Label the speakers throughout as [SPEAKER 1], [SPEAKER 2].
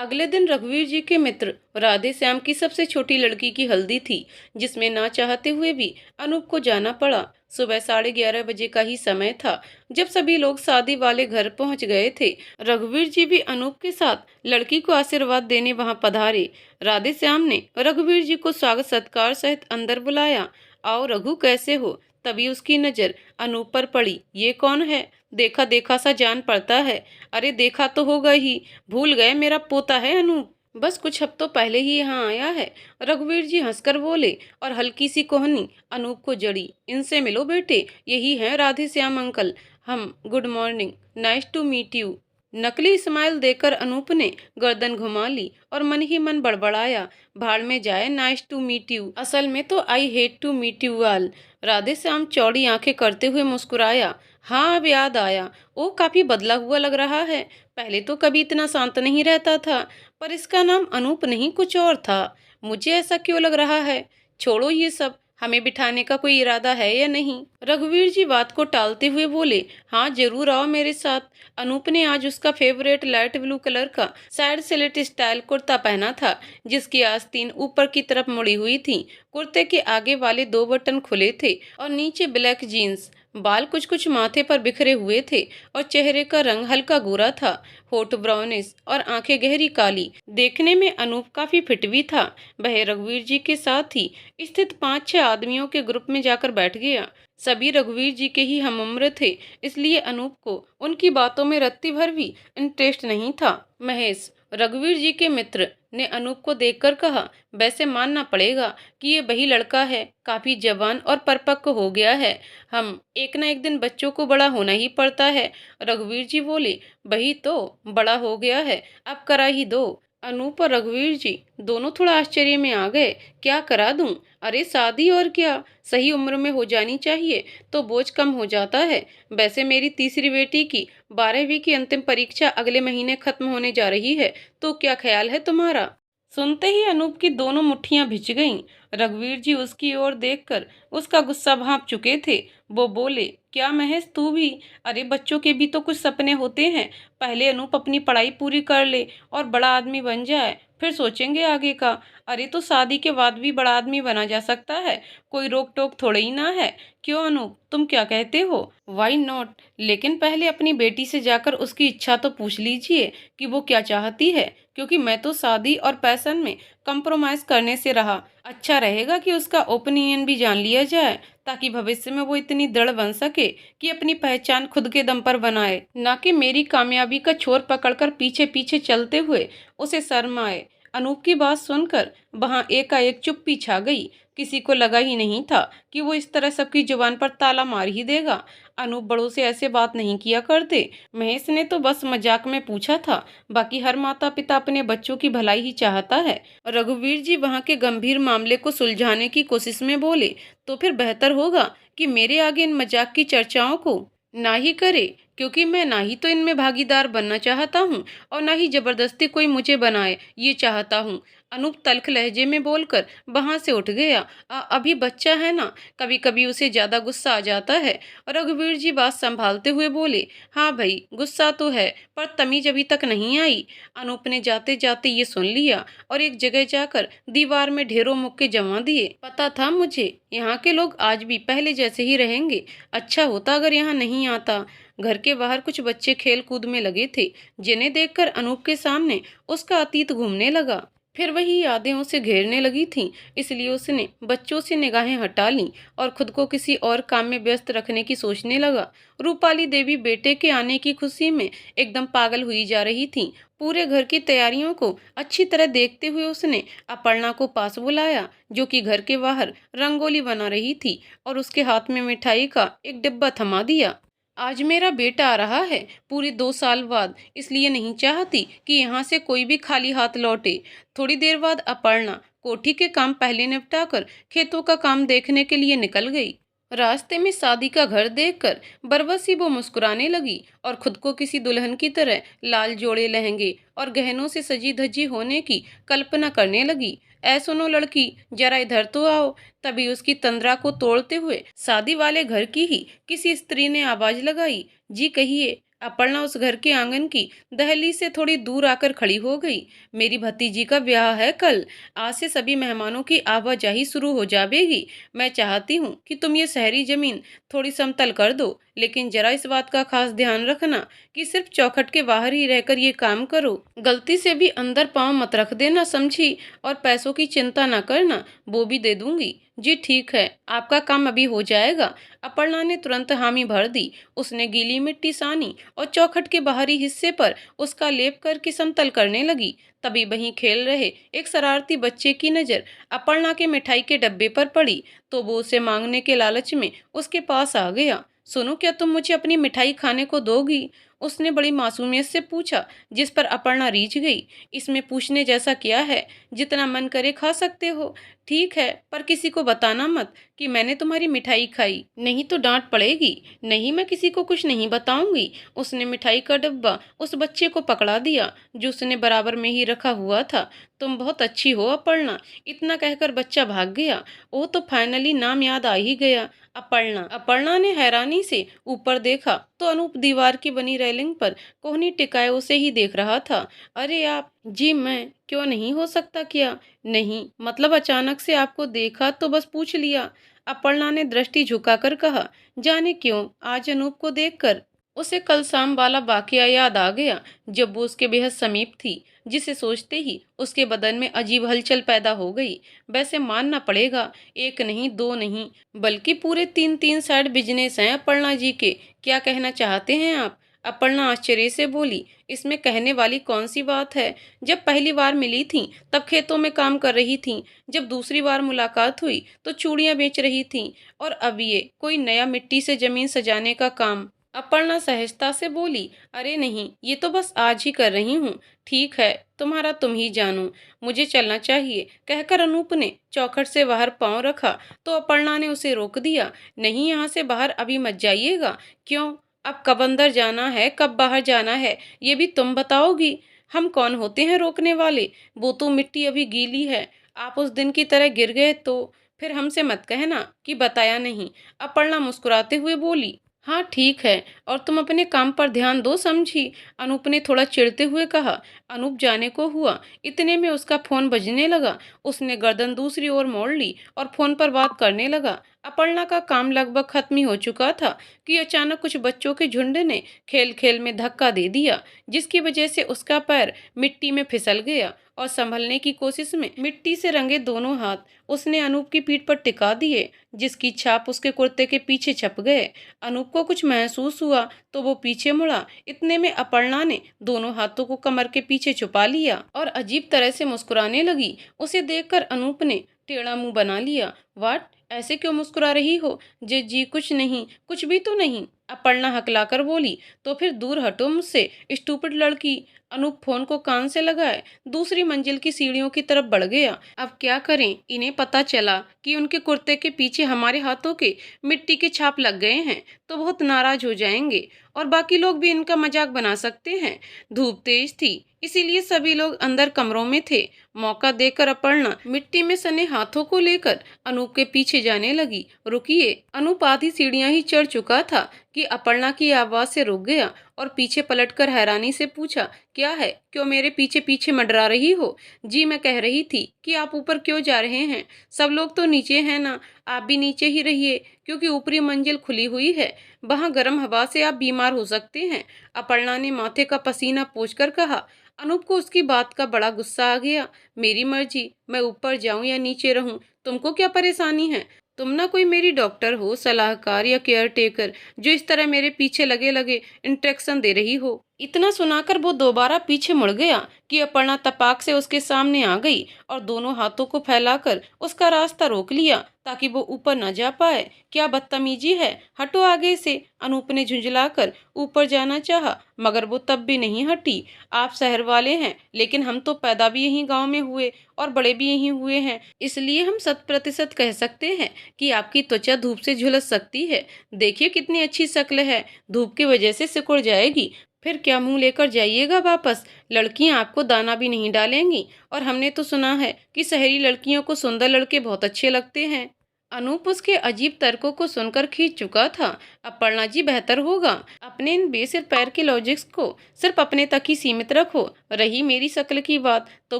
[SPEAKER 1] अगले दिन रघुवीर जी के मित्र राधे श्याम की सबसे छोटी लड़की की हल्दी थी, जिसमें ना चाहते हुए भी अनूप को जाना पड़ा। सुबह 11:30 बजे का ही समय था जब सभी लोग शादी वाले घर पहुंच गए थे। रघुवीर जी भी अनूप के साथ लड़की को आशीर्वाद देने वहां पधारे। राधे श्याम ने रघुवीर जी को स्वागत सत्कार सहित अंदर बुलाया। आओ रघु, कैसे हो? तभी उसकी नजर अनूप पर पड़ी। ये कौन है? देखा देखा सा जान पड़ता है। अरे देखा तो होगा ही, भूल गए मेरा पोता है अनूप, बस कुछ हफ्तों पहले ही यहाँ आया है। रघुवीर जी हंसकर बोले और हल्की सी कोहनी अनूप को जड़ी। इनसे मिलो बेटे, यही है राधे श्याम अंकल। हम good morning, nice to meet you. नकली स्माइल देकर अनूप ने गर्दन घुमा ली और मन ही मन बड़बड़ाया, भाड़ में जाए नाइस टू मीट यू, असल में तो I hate to meet you all. Radhe Shyam चौड़ी आंखें करते हुए मुस्कुराया। हाँ, अब याद आया, वो काफी बदला हुआ लग रहा है। पहले तो कभी इतना शांत नहीं रहता था, पर इसका नाम अनूप नहीं कुछ और था। मुझे ऐसा क्यों लग रहा है? छोड़ो ये सब, हमें बिठाने का कोई इरादा है या नहीं? रघुवीर जी बात को टालते हुए बोले। हाँ जरूर आओ मेरे साथ। अनूप ने आज उसका फेवरेट लाइट ब्लू कलर का साइड स्लिट स्टाइल कुर्ता पहना था, जिसकी आस्तीन ऊपर की तरफ मुड़ी हुई थी। कुर्ते के आगे वाले 2 बटन खुले थे और नीचे ब्लैक जीन्स। बाल कुछ कुछ माथे पर बिखरे हुए थे और चेहरे का रंग हल्का गोरा था, होठ ब्राउनिश और आंखें गहरी काली। देखने में अनूप काफी फिट भी था। वह रघुवीर जी के साथ ही स्थित 5-6 आदमियों के ग्रुप में जाकर बैठ गया। सभी रघुवीर जी के ही हम उम्र थे, इसलिए अनूप को उनकी बातों में रत्ती भर भी इंटरेस्ट नहीं था। महेश, रघुवीर जी के मित्र, ने अनूप को देखकर कहा, वैसे मानना पड़ेगा कि ये वही लड़का है, काफी जवान और परिपक्व हो गया है। हम एक ना एक दिन बच्चों को बड़ा होना ही पड़ता है। रघुवीर जी बोले, वही तो, बड़ा हो गया है, अब करा ही दो। अनूप और रघुवीर जी दोनों थोड़ा आश्चर्य में आ गए। क्या करा दूं? अरे शादी और क्या, सही उम्र में हो जानी चाहिए तो बोझ कम हो जाता है। वैसे मेरी तीसरी बेटी की 12वीं की अंतिम परीक्षा अगले महीने खत्म होने जा रही है, तो क्या ख्याल है तुम्हारा? सुनते ही अनूप की दोनों मुट्ठियां भिज गईं। रघुवीर जी उसकी ओर देखकर उसका गुस्सा भांप चुके थे। वो बोले, क्या महेश तू भी? अरे बच्चों के भी तो कुछ सपने होते हैं। पहले अनूप अपनी पढ़ाई पूरी कर ले और बड़ा आदमी बन जाए, फिर सोचेंगे आगे का। अरे तो शादी के बाद भी बड़ा आदमी बना जा सकता है, कोई रोक टोक थोड़ी ही ना है। क्यों अनूप, तुम क्या कहते हो? वाई नॉट, लेकिन पहले अपनी बेटी से जाकर उसकी इच्छा तो पूछ लीजिए कि वो क्या चाहती है, क्योंकि मैं तो शादी और पैशन में कंप्रोमाइज करने से रहा। अच्छा रहेगा कि उसका ओपिनियन भी जान लिया जाए, ताकि भविष्य में वो इतनी दृढ़ बन सके कि अपनी पहचान खुद के दम पर बनाए, ना कि मेरी कामयाबी का छोर पकड़कर पीछे पीछे चलते हुए उसे शर्म आए। अनूप की बात सुनकर वहां एकाएक चुप्पी छा गई। किसी को लगा ही नहीं था कि वो इस तरह सबकी जुबान पर ताला मार ही देगा। अनूप बड़ों से ऐसे बात नहीं किया करते। महेश ने तो बस मजाक में पूछा था, बाकी हर माता पिता अपने बच्चों की भलाई ही चाहता है। रघुवीर जी वहां के गंभीर मामले को सुलझाने की कोशिश में बोले, तो फिर बेहतर होगा कि मेरे आगे इन मजाक की चर्चाओं को ना ही करे, क्योंकि मैं ना ही तो इनमें भागीदार बनना चाहता हूँ और ना ही जबरदस्ती कोई मुझे बनाए ये चाहता हूँ। अनूप तल्ख लहजे में बोलकर वहां से उठ गया। अभी बच्चा है ना, कभी कभी उसे ज्यादा गुस्सा आ जाता है। रघुवीर जी बात संभालते हुए बोले, हाँ भाई गुस्सा तो है, पर तमीज अभी तक नहीं आई। अनूप ने जाते जाते ये सुन लिया और एक जगह जाकर दीवार में ढेरों मुक्के जमा दिए। पता था मुझे, यहाँ के लोग आज भी पहले जैसे ही रहेंगे। अच्छा होता अगर यहाँ नहीं आता। घर के बाहर कुछ बच्चे खेल कूद में लगे थे, जिन्हें देखकर अनूप के सामने उसका अतीत घूमने लगा। फिर वही यादें उसे घेरने लगी थीं, इसलिए उसने बच्चों से निगाहें हटा लीं और खुद को किसी और काम में व्यस्त रखने की सोचने लगा। रूपाली देवी बेटे के आने की खुशी में एकदम पागल हुई जा रही थी। पूरे घर की तैयारियों को अच्छी तरह देखते हुए उसने अपर्णा को पास बुलाया, जो कि घर के बाहर रंगोली बना रही थी, और उसके हाथ में मिठाई का एक डिब्बा थमा दिया। आज मेरा बेटा आ रहा है पूरे 2 साल बाद, इसलिए नहीं चाहती कि यहाँ से कोई भी खाली हाथ लौटे। थोड़ी देर बाद अपर्णा कोठी के काम पहले निपटाकर खेतों का काम देखने के लिए निकल गई। रास्ते में शादी का घर देखकर बरबसी वो मुस्कुराने लगी और खुद को किसी दुल्हन की तरह लाल जोड़े लहंगे और गहनों से सजी धजी होने की कल्पना करने लगी। ऐ सुनो लड़की, जरा इधर तो आओ। तभी उसकी तंद्रा को तोड़ते हुए शादी वाले घर की ही किसी स्त्री ने आवाज लगाई, जी कहिए। अपर्णा उस घर के आंगन की दहलीज से थोड़ी दूर आकर खड़ी हो गई। मेरी भतीजी का ब्याह है कल। आज से सभी मेहमानों की आवाजाही शुरू हो जाएगी। मैं चाहती हूँ कि तुम ये शहरी जमीन थोड़ी समतल कर दो, लेकिन जरा इस बात का खास ध्यान रखना कि सिर्फ चौखट के बाहर ही रहकर ये काम करो। गलती से भी अंदर पाँव मत रख देना, समझी? और पैसों की चिंता ना करना, वो भी दे दूंगी। जी ठीक है, आपका काम अभी हो जाएगा। अपर्णा ने तुरंत हामी भर दी। उसने गीली मिट्टी सानी और चौखट के बाहरी हिस्से पर उसका लेप करके समतल करने लगी। तभी वहीं खेल रहे एक शरारती बच्चे की नजर अपर्णा के मिठाई के डब्बे पर पड़ी, तो वो उसे मांगने के लालच में उसके पास आ गया। सुनो, क्या तुम मुझे अपनी मिठाई खाने को दोगी? उसने बड़ी मासूमियत से पूछा, जिस पर अपर्णा रीझ गई। इसमें पूछने जैसा क्या है? जितना मन करे खा सकते हो। ठीक है, पर किसी को बताना मत कि मैंने तुम्हारी मिठाई खाई, नहीं तो डांट पड़ेगी। नहीं, मैं किसी को कुछ नहीं बताऊंगी। उसने मिठाई का डब्बा उस बच्चे को पकड़ा दिया जो उसने बराबर में ही रखा हुआ था। तुम बहुत अच्छी हो अपर्णा, इतना कहकर बच्चा भाग गया। ओ, तो फाइनली नाम याद आ ही गया, अपर्णा। अपर्णा ने हैरानी से ऊपर देखा तो अनूप दीवार की बनी रेलिंग पर कोहनी टिकाए उसे ही देख रहा था। अरे आप? जी मैं, क्यों नहीं हो सकता क्या? नहीं, मतलब अचानक से आपको देखा तो बस पूछ लिया। अपर्णा ने दृष्टि झुकाकर कहा। जाने क्यों आज अनूप को देखकर उसे कल शाम वाला वाकया याद आ गया, जब वो उसके बेहद समीप थी, जिसे सोचते ही उसके बदन में अजीब हलचल पैदा हो गई। वैसे मानना पड़ेगा, एक नहीं दो नहीं, बल्कि पूरे तीन तीन साइड बिजनेस हैं अपर्णा जी के। क्या कहना चाहते हैं आप? अपर्णा आश्चर्य से बोली। इसमें कहने वाली कौन सी बात है? जब पहली बार मिली थी तब खेतों में काम कर रही थी, जब दूसरी बार मुलाकात हुई तो चूड़ियां बेच रही थी, और अब ये कोई नया मिट्टी से जमीन सजाने का काम। अपर्णा सहजता से बोली। अरे नहीं, ये तो बस आज ही कर रही हूँ। ठीक है, तुम्हारा तुम ही जानो, मुझे चलना चाहिए, कहकर अनूप ने चौखट से बाहर पांव रखा तो अपर्णा ने उसे रोक दिया। नहीं, यहाँ से बाहर अभी मत जाइएगा। क्यों? अब कब अंदर जाना है, कब बाहर जाना है, ये भी तुम बताओगी? हम कौन होते हैं रोकने वाले? वो तो मिट्टी अभी गीली है। आप उस दिन की तरह गिर गए तो फिर हमसे मत कहना कि बताया नहीं। अपर्णा मुस्कुराते हुए बोली। हाँ ठीक है, और तुम अपने काम पर ध्यान दो, समझी? अनूप ने थोड़ा चिढ़ते हुए कहा। अनूप जाने को हुआ, इतने में उसका फोन बजने लगा। उसने गर्दन दूसरी ओर मोड़ ली और फोन पर बात करने लगा। अपर्णा का काम लगभग खत्म ही हो चुका था कि अचानक कुछ बच्चों के झुंड ने खेल खेल में धक्का दे दिया, जिसकी वजह से उसका पैर मिट्टी में फिसल गया और संभलने की कोशिश में मिट्टी से रंगे दोनों हाथ उसने अनूप की पीठ पर टिका दिए, जिसकी छाप उसके कुर्ते के पीछे छप गए। अनूप को कुछ महसूस हुआ तो वो पीछे मुड़ा। इतने में अपर्णा ने दोनों हाथों को कमर के पीछे छुपा लिया और अजीब तरह से मुस्कुराने लगी। उसे देखकर अनूप ने टेढ़ा मुंह बना लिया। वाट, ऐसे क्यों मुस्कुरा रही हो? जे जी कुछ नहीं, कुछ भी तो नहीं, अपर्णा हकलाकर बोली। तो फिर दूर हटो मुझसे, स्टूपिड लड़की। अनूप फोन को कान से लगाए दूसरी मंजिल की सीढ़ियों की तरफ बढ़ गया। अब क्या करें? इन्हें पता चला कि उनके कुर्ते के पीछे हमारे हाथों के मिट्टी के छाप लग गए हैं तो बहुत नाराज हो जाएंगे, और बाकी लोग भी इनका मजाक बना सकते हैं। धूप तेज थी, इसीलिए सभी लोग अंदर कमरों में थे। मौका देकर अपर्णा मिट्टी में सने हाथों को लेकर अनूप के पीछे जाने लगी। रुकिए! अनूप आधी सीढ़ियां ही चढ़ चुका था कि अपर्णा की आवाज से रुक गया और पीछे पलटकर हैरानी से पूछा। क्या है? क्यों मेरे पीछे पीछे मंडरा रही हो? जी मैं कह रही थी कि आप ऊपर क्यों जा रहे हैं? सब लोग तो नीचे हैं ना, आप भी नीचे ही रहिए, क्योंकि ऊपरी मंजिल खुली हुई है, वहां गर्म हवा से आप बीमार हो सकते हैं। अपर्णा ने माथे का पसीना पोंछकर कहा। अनूप को उसकी बात का बड़ा गुस्सा आ गया। मेरी मर्जी, मैं ऊपर जाऊं या नीचे रहूं, तुमको क्या परेशानी है? तुम ना कोई मेरी डॉक्टर हो, सलाहकार या केयर टेकर, जो इस तरह मेरे पीछे लगे लगे इंस्ट्रक्शन दे रही हो? इतना सुनाकर वो दोबारा पीछे मुड़ गया कि अपर्णा तपाक से उसके सामने आ गई और दोनों हाथों को फैलाकर उसका रास्ता रोक लिया ताकि वो ऊपर न जा पाए। क्या बदतमीजी है, हटो आगे से! अनूप ने झुंझलाकर ऊपर जाना चाहा, मगर वो तब भी नहीं हटी। आप शहर वाले हैं, लेकिन हम तो पैदा भी यहीं गांव में हुए और बड़े भी यहीं हुए हैं, इसलिए हम 100% कह सकते हैं कि आपकी त्वचा धूप से झुलस सकती है। देखिए कितनी अच्छी शक्ल है, धूप की वजह से सिकुड़ जाएगी, फिर क्या मुंह लेकर जाइएगा वापस? लड़कियां आपको दाना भी नहीं डालेंगी, और हमने तो सुना है कि शहरी लड़कियों को सुंदर लड़के बहुत अच्छे लगते हैं। अनूप उसके अजीब तर्कों को सुनकर खींच चुका था। अपर्णा जी, बेहतर होगा अपने इन बेसिर पैर के लॉजिक्स को सिर्फ अपने तक ही सीमित रखो। रही मेरी शक्ल की बात, तो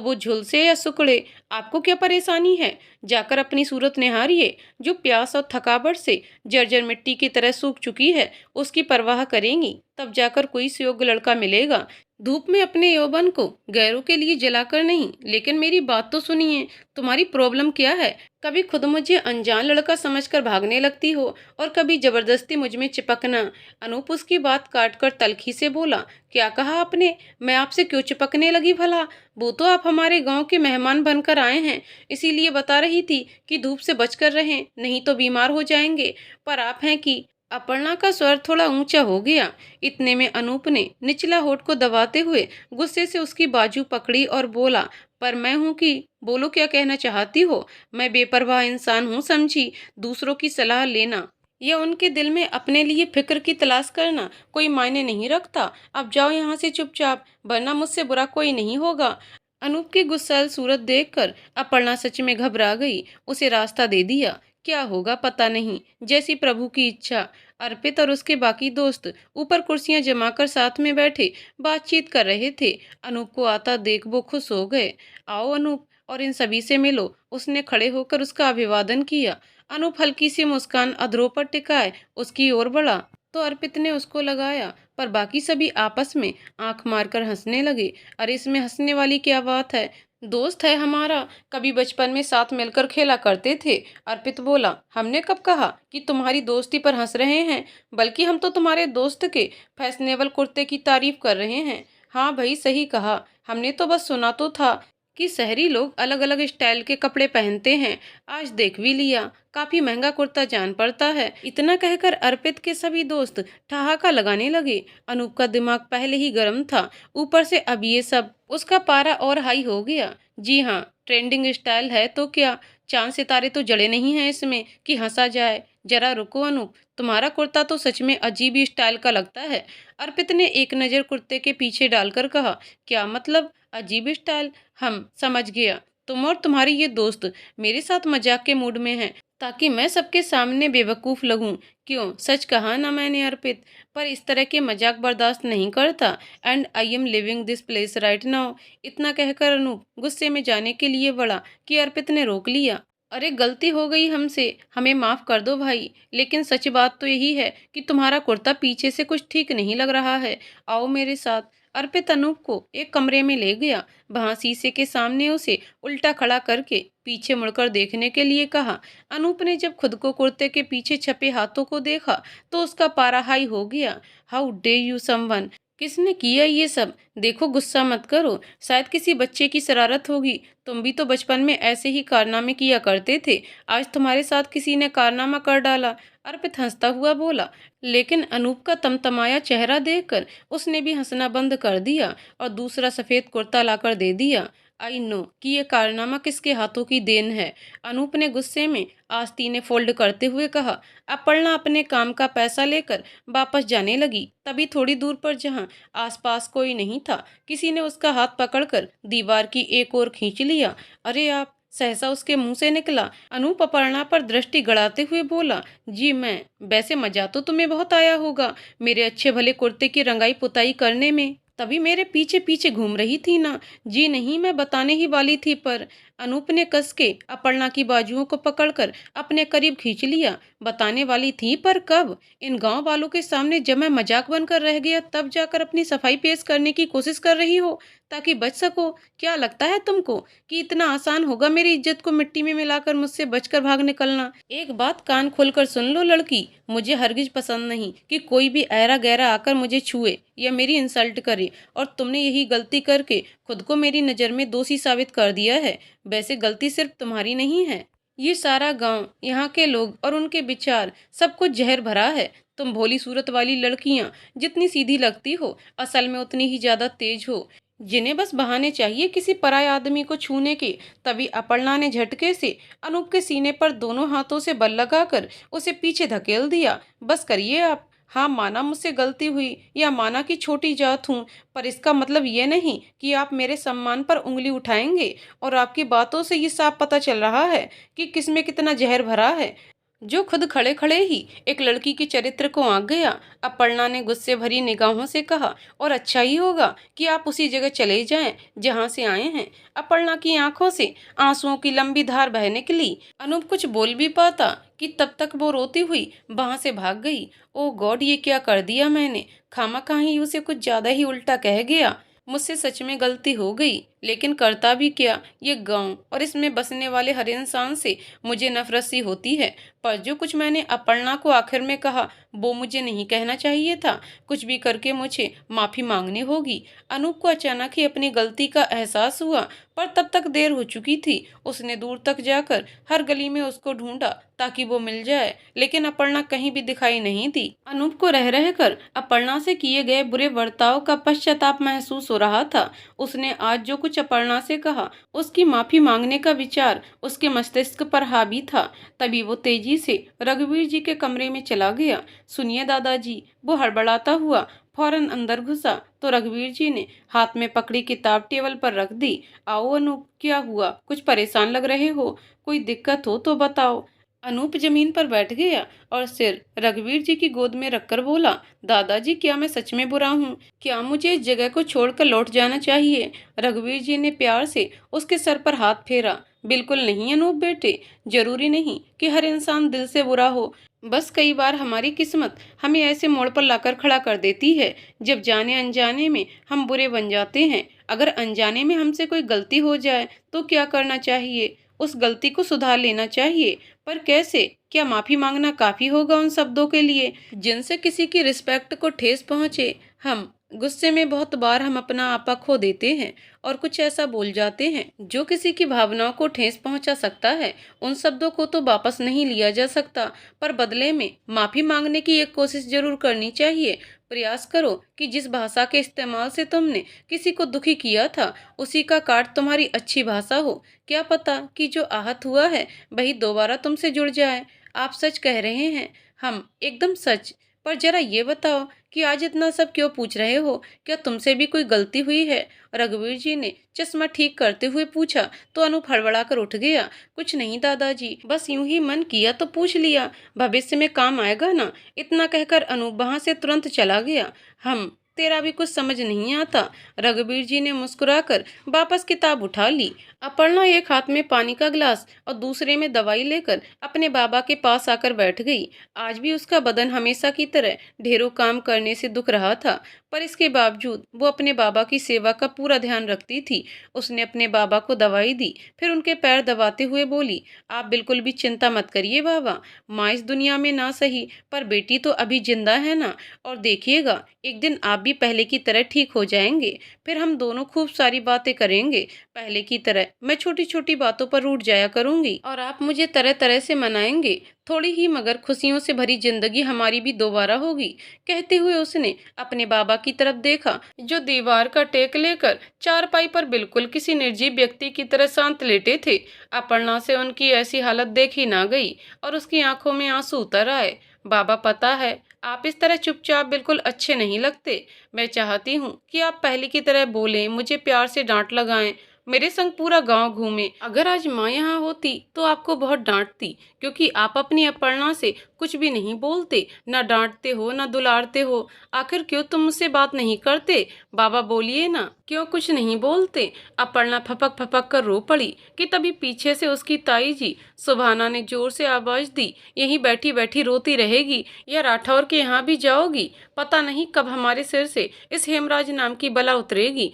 [SPEAKER 1] वो झुलसे या सुकड़े, आपको क्या परेशानी है? जाकर अपनी सूरत निहारिए, जो प्यास और थकावट से जर्जर मिट्टी की तरह सूख चुकी है। उसकी परवाह करेंगी तब जाकर कोई सुयोग्य लड़का मिलेगा। धूप में अपने यौवन को गैरों के लिए जलाकर नहीं। लेकिन मेरी बात तो सुनिए, तुम्हारी प्रॉब्लम क्या है? कभी खुद मुझे अनजान लड़का समझकर भागने लगती हो और कभी जबरदस्ती मुझ में चिपकना। अनूप उसकी बात काटकर तल्खी से बोला, क्या कहा आपने? मैं आपसे क्यों चिपकने लगी भला? वो तो आप हमारे गांव के मेहमान बनकर आए हैं, इसीलिए बता रही थी कि धूप से बचकर रहें, नहीं तो बीमार हो जाएंगे। पर आप हैं कि। अपर्णा का स्वर थोड़ा ऊंचा हो गया। इतने में अनूप ने निचला होठ को दबाते हुए गुस्से से उसकी बाजू पकड़ी और बोला, पर मैं हूं कि। बोलो, क्या कहना चाहती हो? मैं बेपरवाह इंसान हूँ समझी। दूसरों की सलाह लेना या उनके दिल में अपने लिए फिक्र की तलाश करना कोई मायने नहीं रखता। अब जाओ यहाँ से चुपचाप, वरना मुझसे बुरा कोई नहीं होगा। अनूप की गुस्सैल सूरत देखकर अपर्णा सच में घबरा गई। उसे रास्ता दे दिया। क्या होगा पता नहीं, जैसी प्रभु की इच्छा। अर्पित और उसके बाकी दोस्त ऊपर कुर्सियां जमाकर साथ में बैठे बातचीत कर रहे थे। अनूप को आता देख वो खुश हो गए। आओ अनूप, और इन सभी से मिलो। उसने खड़े होकर उसका अभिवादन किया। अनूप हल्की सी मुस्कान अधरों पर टिकाए उसकी ओर बढ़ा, तो अर्पित ने उसको लगाया। पर बाकी सभी आपस में आंख मारकर हंसने लगे। अरे, इसमें हंसने वाली क्या बात है? दोस्त है हमारा, कभी बचपन में साथ मिलकर खेला करते थे। अर्पित बोला, हमने कब कहा कि तुम्हारी दोस्ती पर हंस रहे हैं? बल्कि हम तो तुम्हारे दोस्त के फैशनेबल कुर्ते की तारीफ कर रहे हैं। हाँ भाई, सही कहा। हमने तो बस सुना तो था कि शहरी लोग अलग अलग स्टाइल के कपड़े पहनते हैं। आज देख भी लिया, काफी महंगा कुर्ता जान पड़ता है। इतना कहकर अर्पित के सभी दोस्त ठहाका लगाने लगे। अनूप का दिमाग पहले ही गर्म था, ऊपर से अब ये सब। उसका पारा और हाई हो गया। जी हाँ, ट्रेंडिंग स्टाइल है तो क्या? चांद सितारे तो जड़े नहीं हैं इसमें कि हंसा जाए। जरा रुको अनूप, तुम्हारा कुर्ता तो सच में अजीब ही स्टाइल का लगता है। अर्पित ने एक नज़र कुर्ते के पीछे डालकर कहा, क्या मतलब अजीब स्टाइल? हम समझ गया, तुम और तुम्हारी ये दोस्त मेरे साथ मजाक के मूड में हैं, ताकि मैं सबके सामने बेवकूफ़ लगूं। क्यों, सच कहा ना मैंने अर्पित? पर इस तरह के मजाक बर्दाश्त नहीं करता। And I am living this place right now. इतना कहकर अनूप गुस्से में जाने के लिए बढ़ा कि अर्पित ने रोक लिया। अरे, गलती हो गई हमसे, हमें माफ़ कर दो भाई। लेकिन सच बात तो यही है कि तुम्हारा कुर्ता पीछे से कुछ ठीक नहीं लग रहा है। आओ मेरे साथ। अर्पित अनूप को एक कमरे में ले गया। वहां शीशे के सामने उसे उल्टा खड़ा करके पीछे मुड़कर देखने के लिए कहा। अनूप ने जब खुद को कुर्ते के पीछे छपे हाथों को देखा तो उसका पारा हाई हो गया। हाउ डे यू समवन, किसने किया ये सब? देखो, गुस्सा मत करो, शायद किसी बच्चे की शरारत होगी। तुम भी तो बचपन में ऐसे ही कारनामे किया करते थे। आज तुम्हारे साथ किसी ने कारनामा कर डाला। अर्पित हंसता हुआ बोला। लेकिन अनूप का तमतमाया चेहरा देखकर उसने भी हंसना बंद कर दिया और दूसरा सफेद कुर्ता लाकर दे दिया। आई नो कि ये कारनामा किसके हाथों की देन है, अनूप ने गुस्से में आस्तीने फोल्ड करते हुए कहा। अपर्णा अपने काम का पैसा लेकर वापस जाने लगी। तभी थोड़ी दूर पर, जहां आसपास कोई नहीं था, किसी ने उसका हाथ पकड़कर दीवार की एक ओर खींच लिया। अरे आप, सहसा उसके मुंह से निकला। अनूप अपर्णा पर दृष्टि गड़ाते हुए बोला, जी मैं। वैसे मजा तो तुम्हें बहुत आया होगा मेरे अच्छे भले कुर्ते की रंगाई पुताई करने में। तभी मेरे पीछे पीछे घूम रही थी ना? जी नहीं, मैं बताने ही वाली थी, पर। अनूप ने कस के अपर्णा की बाजुओं को पकड़कर अपने करीब खींच लिया। बताने वाली थी, पर कब? इन गांव वालों के सामने जब मैं मजाक बनकर रह गया, तब जाकर अपनी सफाई पेश करने की कोशिश कर रही हो ताकि बच सको। क्या लगता है तुमको कि इतना आसान होगा मेरी इज्जत को मिट्टी में मिलाकर मुझसे बचकर भाग निकलना? एक बात कान खोलकर सुन लो लड़की, मुझे हरगिज पसंद नहीं कि कोई भी ऐरा गैरा आकर मुझे छुए या मेरी इंसल्ट करे। और तुमने यही गलती करके खुद को मेरी नज़र में दोषी साबित कर दिया है। वैसे गलती सिर्फ तुम्हारी नहीं है, ये सारा गांव, यहाँ के लोग और उनके विचार, सब कुछ जहर भरा है। तुम भोली सूरत वाली लड़कियां जितनी सीधी लगती हो, असल में उतनी ही ज्यादा तेज हो, जिन्हें बस बहाने चाहिए किसी पराये आदमी को छूने के। तभी अपर्णा ने झटके से अनूप के सीने पर दोनों हाथों से बल लगाकर उसे पीछे धकेल दिया। बस करिए आप, हाँ, माना मुझसे गलती हुई या माना कि छोटी जात हूँ, पर इसका मतलब ये नहीं कि आप मेरे सम्मान पर उँगली उठाएँगे। और आपकी बातों से ये साफ पता चल रहा है कि किसमें कितना ज़हर भरा है, जो खुद खड़े-खड़े ही एक लड़की के चरित्र को आँक गया। अपर्णा ने गुस्से भरी निगाहों से कहा, और अच्छा ही होगा कि आप उसी जगह चले जाएं जहां से आए हैं। अपर्णा की आंखों से आंसुओं की लंबी धार बह निकली। अनूप कुछ बोल भी पाता कि तब तक वो रोती हुई वहां से भाग गई। ओ गॉड, ये क्या कर दिया मैंने, खामखा ही उसे कुछ ज्यादा ही उल्टा कह गया। मुझसे सच में गलती हो गई, लेकिन करता भी क्या। ये गांव और इसमें बसने वाले हर इंसान से मुझे नफरत सी होती है। पर जो कुछ मैंने अपर्णा को आखिर में कहा, वो मुझे नहीं कहना चाहिए था। कुछ भी करके मुझे माफी मांगनी होगी। अनूप को अचानक ही अपनी गलती का एहसास हुआ, पर तब तक देर हो चुकी थी। उसने दूर तक जाकर हर गली में उसको ढूंढा ताकि वो मिल जाए, लेकिन अपर्णा कहीं भी दिखाई नहीं दी। अनूप को रह रहकर अपर्णा से किए गए बुरे बर्ताव का पश्चाताप महसूस हो रहा था। उसने आज जो कुछ अपर्णा से कहा, उसकी माफी मांगने का विचार उसके मस्तिष्क पर हावी था। तभी वो तेजी से रघुवीर जी के कमरे में चला गया। सुनिए दादाजी, वो हड़बड़ाता हुआ फौरन अंदर घुसा तो रघुवीर जी ने हाथ में पकड़ी किताब टेबल पर रख दी। आओ अनूप, क्या हुआ, कुछ परेशान लग रहे हो, कोई दिक्कत हो तो बताओ। अनूप जमीन पर बैठ गया और सिर रघुवीर जी की गोद में रखकर बोला, दादाजी, क्या मैं सच में बुरा हूँ? क्या मुझे इस जगह को छोड़कर लौट जाना चाहिए? रघुवीर जी ने प्यार से उसके सर पर हाथ फेरा। बिल्कुल नहीं अनूप बेटे, जरूरी नहीं कि हर इंसान दिल से बुरा हो। बस कई बार हमारी किस्मत हमें ऐसे मोड़ पर लाकर खड़ा कर देती है जब जाने अनजाने में हम बुरे बन जाते हैं। अगर अनजाने में हमसे कोई गलती हो जाए तो क्या करना चाहिए? उस गलती को सुधार लेना चाहिए। पर कैसे? क्या माफी मांगना काफी होगा उन शब्दों के लिए जिनसे किसी की रिस्पेक्ट को ठेस पहुंचे? हम गुस्से में बहुत बार हम अपना आपा खो देते हैं और कुछ ऐसा बोल जाते हैं जो किसी की भावनाओं को ठेस पहुंचा सकता है। उन शब्दों को तो वापस नहीं लिया जा सकता, पर बदले में माफी मांगने की एक कोशिश जरूर करनी चाहिए। प्रयास करो कि जिस भाषा के इस्तेमाल से तुमने किसी को दुखी किया था, उसी का काट तुम्हारी अच्छी भाषा हो। क्या पता कि जो आहत हुआ है वही दोबारा तुमसे जुड़ जाए। आप सच कह रहे हैं। हम एकदम सच। पर जरा ये बताओ कि आज इतना सब क्यों पूछ रहे हो? क्या तुमसे भी कोई गलती हुई है? रघुवीर जी ने चश्मा ठीक करते हुए पूछा तो अनूप हड़बड़ा कर उठ गया। कुछ नहीं दादाजी, बस यूं ही मन किया तो पूछ लिया, भविष्य में काम आएगा ना। इतना कहकर अनूप वहां से तुरंत चला गया। हम तेरा भी कुछ समझ नहीं आता। रघुवीर जी ने मुस्कुराकर वापस किताब उठा ली। अपर्णा एक हाथ में पानी का गिलास और दूसरे में दवाई लेकर अपने बाबा के पास आकर बैठ गई। आज भी उसका बदन हमेशा की तरह ढेरों काम करने से दुख रहा था, पर इसके बावजूद वो अपने बाबा की सेवा का पूरा ध्यान रखती थी। उसने अपने बाबा को दवाई दी, फिर उनके पैर दबाते हुए बोली, आप बिल्कुल भी चिंता मत करिए बाबा। माँ इस दुनिया में ना सही, पर बेटी तो अभी जिंदा है ना। और देखिएगा, एक दिन आप भी पहले की तरह ठीक हो जाएंगे। फिर हम दोनों खूब सारी बातें करेंगे। पहले की तरह मैं छोटी छोटी बातों पर रूठ जाया करूंगी और आप मुझे तरह तरह से मनाएंगे। थोड़ी ही मगर खुशियों से भरी जिंदगी हमारी भी दोबारा होगी। कहते हुए उसने अपने बाबा की तरफ देखा, जो दीवार का टेक लेकर चारपाई पर बिल्कुल किसी निर्जीव व्यक्ति की तरह शांत लेटे थे। अपर्णा से उनकी ऐसी हालत देखी ना गई और उसकी आंखों में आंसू उतर आए। बाबा, पता है आप इस तरह चुपचाप बिल्कुल अच्छे नहीं लगते। मैं चाहती हूँ कि आप पहले की तरह बोलें, मुझे प्यार से डांट लगाएं, मेरे संग पूरा गांव घूमे। अगर आज माँ यहाँ होती तो आपको बहुत डांटती, क्योंकि आप अपनी अपर्णा से कुछ भी नहीं बोलते, ना डांटते हो ना दुलारते हो। आखिर क्यों तुम मुझसे बात नहीं करते? बाबा बोलिए ना, क्यों कुछ नहीं बोलते? अपर्णा फपक फपक कर रो पड़ी कि तभी पीछे से उसकी ताई जी सुभाना ने जोर से आवाज दी, यहीं बैठी बैठी रोती रहेगी या राठौर के यहाँ भी जाओगी? पता नहीं कब हमारे सिर से इस हेमराज नाम की बला उतरेगी।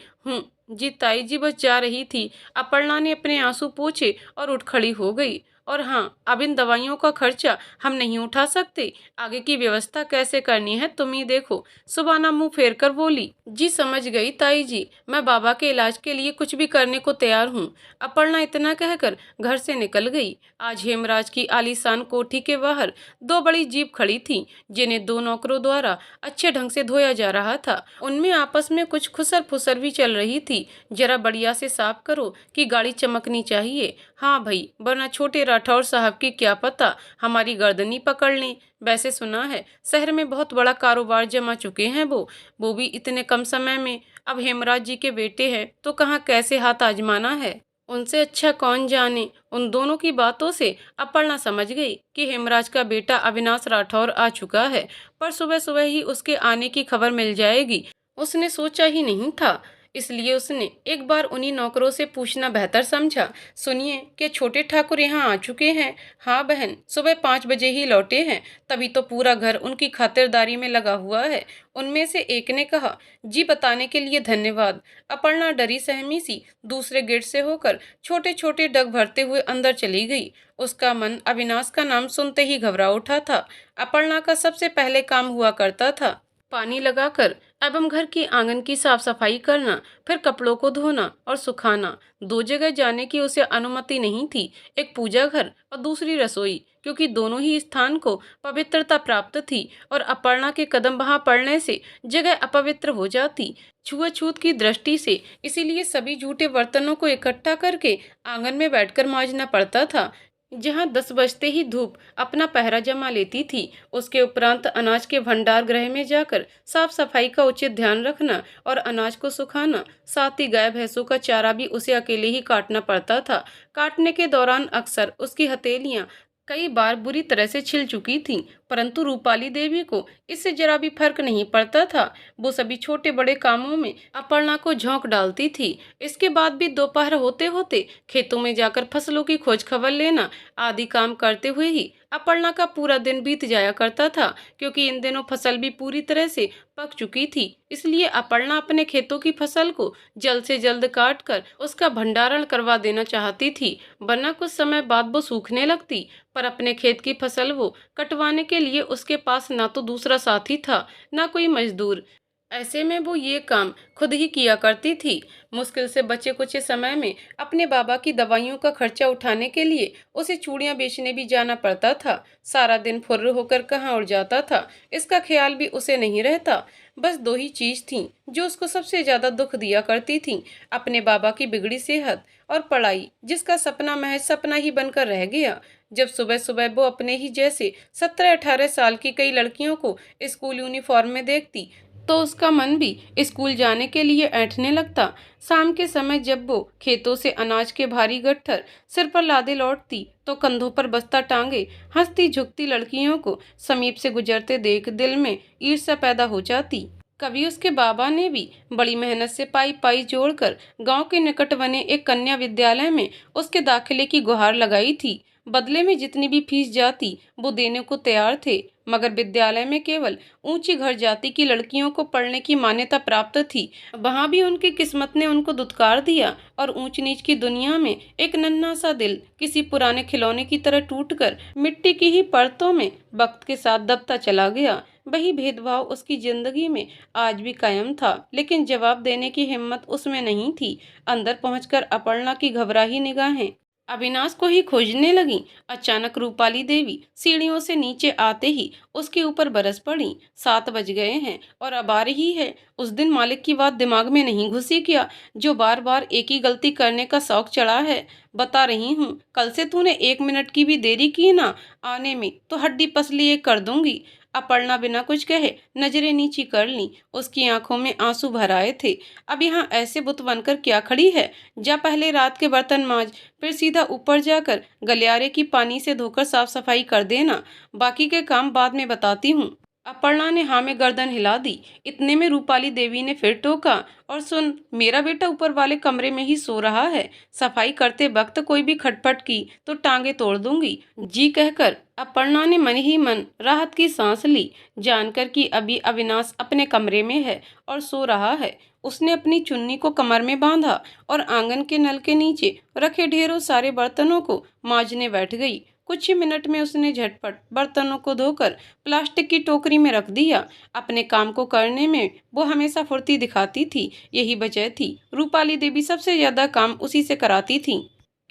[SPEAKER 1] जी ताई जी, बस जा रही थी। अपर्णा ने अपने आंसू पोंछे और उठ खड़ी हो गई। और हाँ, अब इन दवाइयों का खर्चा हम नहीं उठा सकते। आगे की व्यवस्था कैसे करनी है तुम ही देखो। सुबाना मुंह फेर कर बोली, जी समझ गई ताई जी, मैं बाबा के इलाज के लिए कुछ भी करने को तैयार हूँ। अपर्णा इतना कहकर घर से निकल गई। आज हेमराज की आलीशान कोठी के बाहर दो बड़ी जीप खड़ी थी, जिन्हें दो नौकरों द्वारा अच्छे ढंग से धोया जा रहा था। उनमें आपस में कुछ खुसर फुसर भी चल रही थी। जरा बढ़िया से साफ करो कि गाड़ी चमकनी चाहिए। हाँ भाई, वरना छोटे राठौर साहब की क्या पता हमारी गर्दनी पकड़ लें। वैसे सुना है शहर में बहुत बड़ा कारोबार जमा चुके हैं वो भी इतने कम समय में। अब हेमराज जी के बेटे हैं तो कहाँ कैसे हाथ आजमाना है। उनसे अच्छा कौन जाने। उन दोनों की बातों से अपर्णा समझ गई कि हेमराज का बेटा अविनाश राठौर आ चुका है, पर सुबह सुबह ही उसके आने की खबर मिल जाएगी उसने सोचा ही नहीं था। इसलिए उसने एक बार उन्हीं नौकरों से पूछना बेहतर समझा। सुनिए, क्या छोटे ठाकुर यहाँ आ चुके हैं? हाँ बहन, सुबह 5 बजे ही लौटे हैं। तभी तो पूरा घर उनकी खातिरदारी में लगा हुआ है। उनमें से एक ने कहा, जी बताने के लिए धन्यवाद। अपर्णा डरी सहमी सी दूसरे गेट से होकर छोटे छोटे डग भरते हुए अंदर चली गई। उसका मन अविनाश का नाम सुनते ही घबरा उठा था। अपर्णा का सबसे पहले काम हुआ करता था पानी लगाकर एवं घर की आंगन की साफ सफाई करना, फिर कपड़ों को धोना और सुखाना। दो जगह जाने की उसे अनुमति नहीं थी, एक पूजा घर और दूसरी रसोई, क्योंकि दोनों ही स्थान को पवित्रता प्राप्त थी और अपर्णा के कदम वहां पड़ने से जगह अपवित्र हो जाती छुआछूत की दृष्टि से। इसीलिए सभी झूठे बर्तनों को इकट्ठा करके आंगन में बैठकर मांजना पड़ता था, जहां 10 बजते ही धूप अपना पहरा जमा लेती थी। उसके उपरांत अनाज के भंडार गृह में जाकर साफ सफाई का उचित ध्यान रखना और अनाज को सुखाना, साथ ही गाय भैंसों का चारा भी उसे अकेले ही काटना पड़ता था। काटने के दौरान अक्सर उसकी हथेलियां कई बार बुरी तरह से छिल चुकी थीं, परंतु रूपाली देवी को इससे जरा भी फर्क नहीं पड़ता था। वो सभी छोटे बड़े कामों में अपर्णा को झोंक डालती थी। इसके बाद भी दोपहर होते होते खेतों में जाकर फसलों की खोज खबर लेना आदि काम करते हुए ही अपर्णा का पूरा दिन बीत जाया करता था, क्योंकि इन दिनों फसल भी पूरी तरह से पक चुकी थी। इसलिए अपर्णा अपने खेतों की फसल को जल्द से जल्द काट कर उसका भंडारण करवा देना चाहती थी, वरना कुछ समय बाद वो सूखने लगती। पर अपने खेत की फसल वो कटवाने के लिए उसके पास ना तो दूसरा साथी था, ना कोई मजदूर। ऐसे में वो ये काम खुद ही किया करती थी। मुश्किल से बचे कुछ समय में अपने बाबा की दवाइयों का खर्चा उठाने के लिए उसे चूड़ियां बेचने भी जाना पड़ता था। सारा दिन फुर्र होकर कहाँ उड़ जाता था, इसका ख्याल भी उसे नहीं रहता। बस दो ही चीज थीं जो उसको सबसे ज्यादा दुख दिया करती थीं, अपने बाबा की बिगड़ी सेहत और पढ़ाई, जिसका सपना महज सपना ही बनकर रह गया। जब सुबह सुबह वो अपने ही जैसे 17-18 साल की कई लड़कियों को स्कूल यूनिफॉर्म में देखती तो उसका मन भी स्कूल जाने के लिए ऐंठने लगता। शाम के समय जब वो खेतों से अनाज के भारी गट्ठर सिर पर लादे लौटती तो कंधों पर बस्ता टांगे हंसती झुकती लड़कियों को समीप से गुजरते देख दिल में ईर्ष्या पैदा हो जाती। कभी उसके बाबा ने भी बड़ी मेहनत से पाई पाई जोड़कर गांव के निकट बने एक कन्या विद्यालय में उसके दाखिले की गुहार लगाई थी। बदले में जितनी भी फीस जाती वो देने को तैयार थे, मगर विद्यालय में केवल ऊंची घर जाति की लड़कियों को पढ़ने की मान्यता प्राप्त थी। वहां भी उनकी किस्मत ने उनको दुत्कार दिया और ऊंच नीच की दुनिया में एक नन्हा सा दिल किसी पुराने खिलौने की तरह टूटकर मिट्टी की ही परतों में वक्त के साथ दबता चला गया। वही भेदभाव उसकी जिंदगी में आज भी कायम था, लेकिन जवाब देने की हिम्मत उसमें नहीं थी। अंदर पहुंचकर अपर्णा की घबराही निगाहें अविनाश को ही खोजने लगी। अचानक रूपाली देवी सीढ़ियों से नीचे आते ही उसके ऊपर बरस पड़ी। 7 बज गए हैं और अब आ रही है। उस दिन मालिक की बात दिमाग में नहीं घुसी क्या, जो बार बार एक ही गलती करने का शौक चढ़ा है? बता रही हूँ, कल से तूने 1 मिनट की भी देरी की ना आने में तो हड्डी पसली एक कर दूंगी। अपर्णा बिना कुछ कहे नजरें नीची कर ली। उसकी आंखों में आंसू भर आए थे। अब यहाँ ऐसे बुत बनकर क्या खड़ी है? जा पहले रात के बर्तन मांज, फिर सीधा ऊपर जाकर गलियारे की पानी से धोकर साफ सफाई कर देना। बाकी के काम बाद में बताती हूँ। अपर्णा ने हाँ में गर्दन हिला दी। इतने में रूपाली देवी ने फिर टोका, और सुन, मेरा बेटा ऊपर वाले कमरे में ही सो रहा है। सफाई करते वक्त कोई भी खटपट की तो टांगे तोड़ दूंगी। जी कहकर अपर्णा ने मन ही मन राहत की सांस ली, जानकर कि अभी अविनाश अपने कमरे में है और सो रहा है। उसने अपनी चुन्नी को कमर में बांधा और आंगन के नल के नीचे रखे ढेरों सारे बर्तनों को मांजने बैठ गई। कुछ ही मिनट में उसने झटपट बर्तनों को धोकर प्लास्टिक की टोकरी में रख दिया। अपने काम को करने में वो हमेशा फुर्ती दिखाती थी। यही वजह थी रूपाली देवी सबसे ज्यादा काम उसी से कराती थी,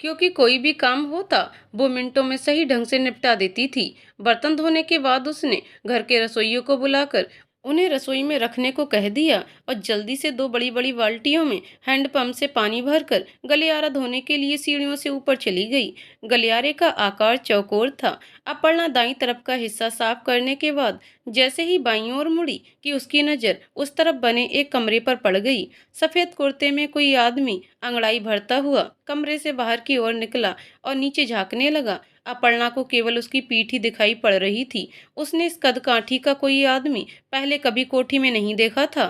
[SPEAKER 1] क्योंकि कोई भी काम होता वो मिनटों में सही ढंग से निपटा देती थी। बर्तन धोने के बाद उसने घर के रसोइयों को बुलाकर उन्हें रसोई में रखने को कह दिया और जल्दी से दो बड़ी बड़ी बाल्टियों में हैंडपंप से पानी भरकर गलियारा धोने के लिए सीढ़ियों से ऊपर चली गई। गलियारे का आकार चौकोर था। अपर्णा दाईं तरफ का हिस्सा साफ करने के बाद जैसे ही बाईं ओर मुड़ी कि उसकी नजर उस तरफ बने एक कमरे पर पड़ गई। सफेद कुर्ते में कोई आदमी अंगड़ाई भरता हुआ कमरे से बाहर की ओर निकला और नीचे झांकने लगा। अपर्णा को केवल उसकी पीठ ही दिखाई पड़ रही थी। उसने इस कद-काठी का कोई आदमी पहले कभी कोठी में नहीं देखा था।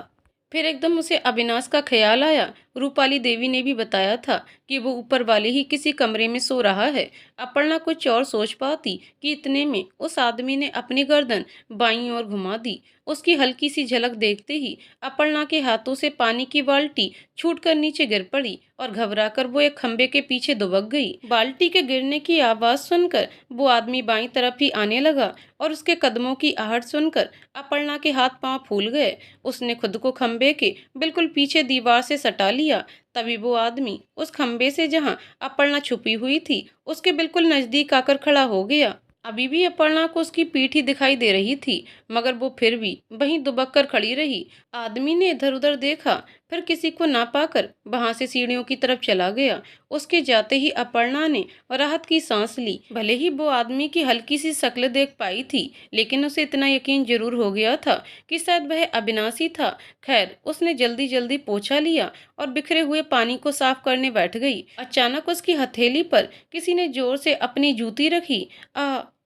[SPEAKER 1] फिर एकदम उसे अविनाश का ख्याल आया। रूपाली देवी ने भी बताया था कि वो ऊपर वाले ही किसी कमरे में सो रहा है। अपर्णा कुछ और सोच पाती कि इतने में उस आदमी ने अपनी गर्दन बाईं ओर घुमा दी। उसकी हल्की सी झलक देखते ही अपर्णा के हाथों से पानी की बाल्टी छूटकर नीचे गिर पड़ी और घबराकर वो एक खंबे के पीछे दुबक गई। बाल्टी के गिरने की आवाज सुनकर वो आदमी बाईं तरफ ही आने लगा और उसके कदमों की आहट सुनकर अपर्णा के हाथ पांव फूल गए। उसने खुद को खंबे के बिल्कुल पीछे दीवार से सटा लिया। तभी वो आदमी उस खंबे से जहां अपर्णा छुपी हुई थी उसके बिल्कुल नजदीक आकर खड़ा हो गया। अभी भी अपर्णा को उसकी पीठ ही दिखाई दे रही थी, मगर वो फिर भी वहीं दुबक कर खड़ी रही। आदमी ने इधर उधर देखा, फिर किसी को ना पाकर वहां से सीढ़ियों की तरफ चला गया। उसके जाते ही अपर्णा ने राहत की सांस ली। भले ही वो आदमी की हल्की सी शक्ल देख पाई थी, लेकिन उसे इतना यकीन जरूर हो गया था कि शायद वह अविनाशी था। खैर, उसने जल्दी जल्दी पोछा लिया और बिखरे हुए पानी को साफ करने बैठ गई। अचानक उसकी हथेली पर किसी ने जोर से अपनी जूती रखी।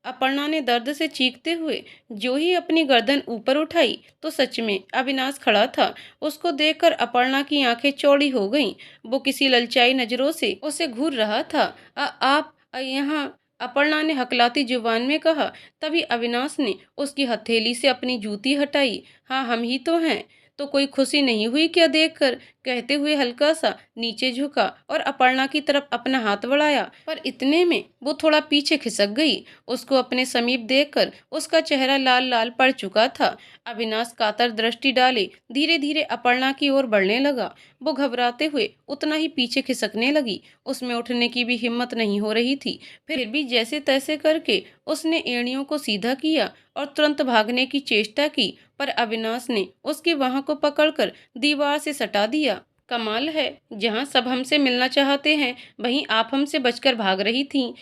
[SPEAKER 1] अपर्णा ने दर्द से चीखते हुए जो ही अपनी गर्दन ऊपर उठाई तो सच में अविनाश खड़ा था। उसको देखकर अपर्णा की आंखें चौड़ी हो गईं। वो किसी ललचाई नजरों से उसे घूर रहा था। आप यहाँ, अपर्णा ने हकलाती जुबान में कहा। तभी अविनाश ने उसकी हथेली से अपनी जूती हटाई। हाँ, हम ही तो हैं। तो कोई खुशी नहीं हुई क्या देखकर? कहते हुए हल्का सा नीचे झुका और अपर्णा की तरफ अपना हाथ बढ़ाया, पर इतने में वो थोड़ा पीछे खिसक गई। उसको अपने समीप देखकर उसका चेहरा लाल लाल पड़ चुका था। अविनाश कातर दृष्टि डाले धीरे धीरे अपर्णा की ओर बढ़ने लगा। वो घबराते हुए उतना ही पीछे खिसकने लगी। उसमें उठने की भी हिम्मत नहीं हो रही थी। फिर भी जैसे तैसे करके उसने एड़ियों को सीधा किया और तुरंत भागने की चेष्टा की, पर अविनाश ने उसकी बाहों को पकड़कर दीवार से सटा दिया। कमाल है, जहाँ सब हमसे मिलना चाहते हैं वहीं आप हमसे बचकर भाग रही थीं।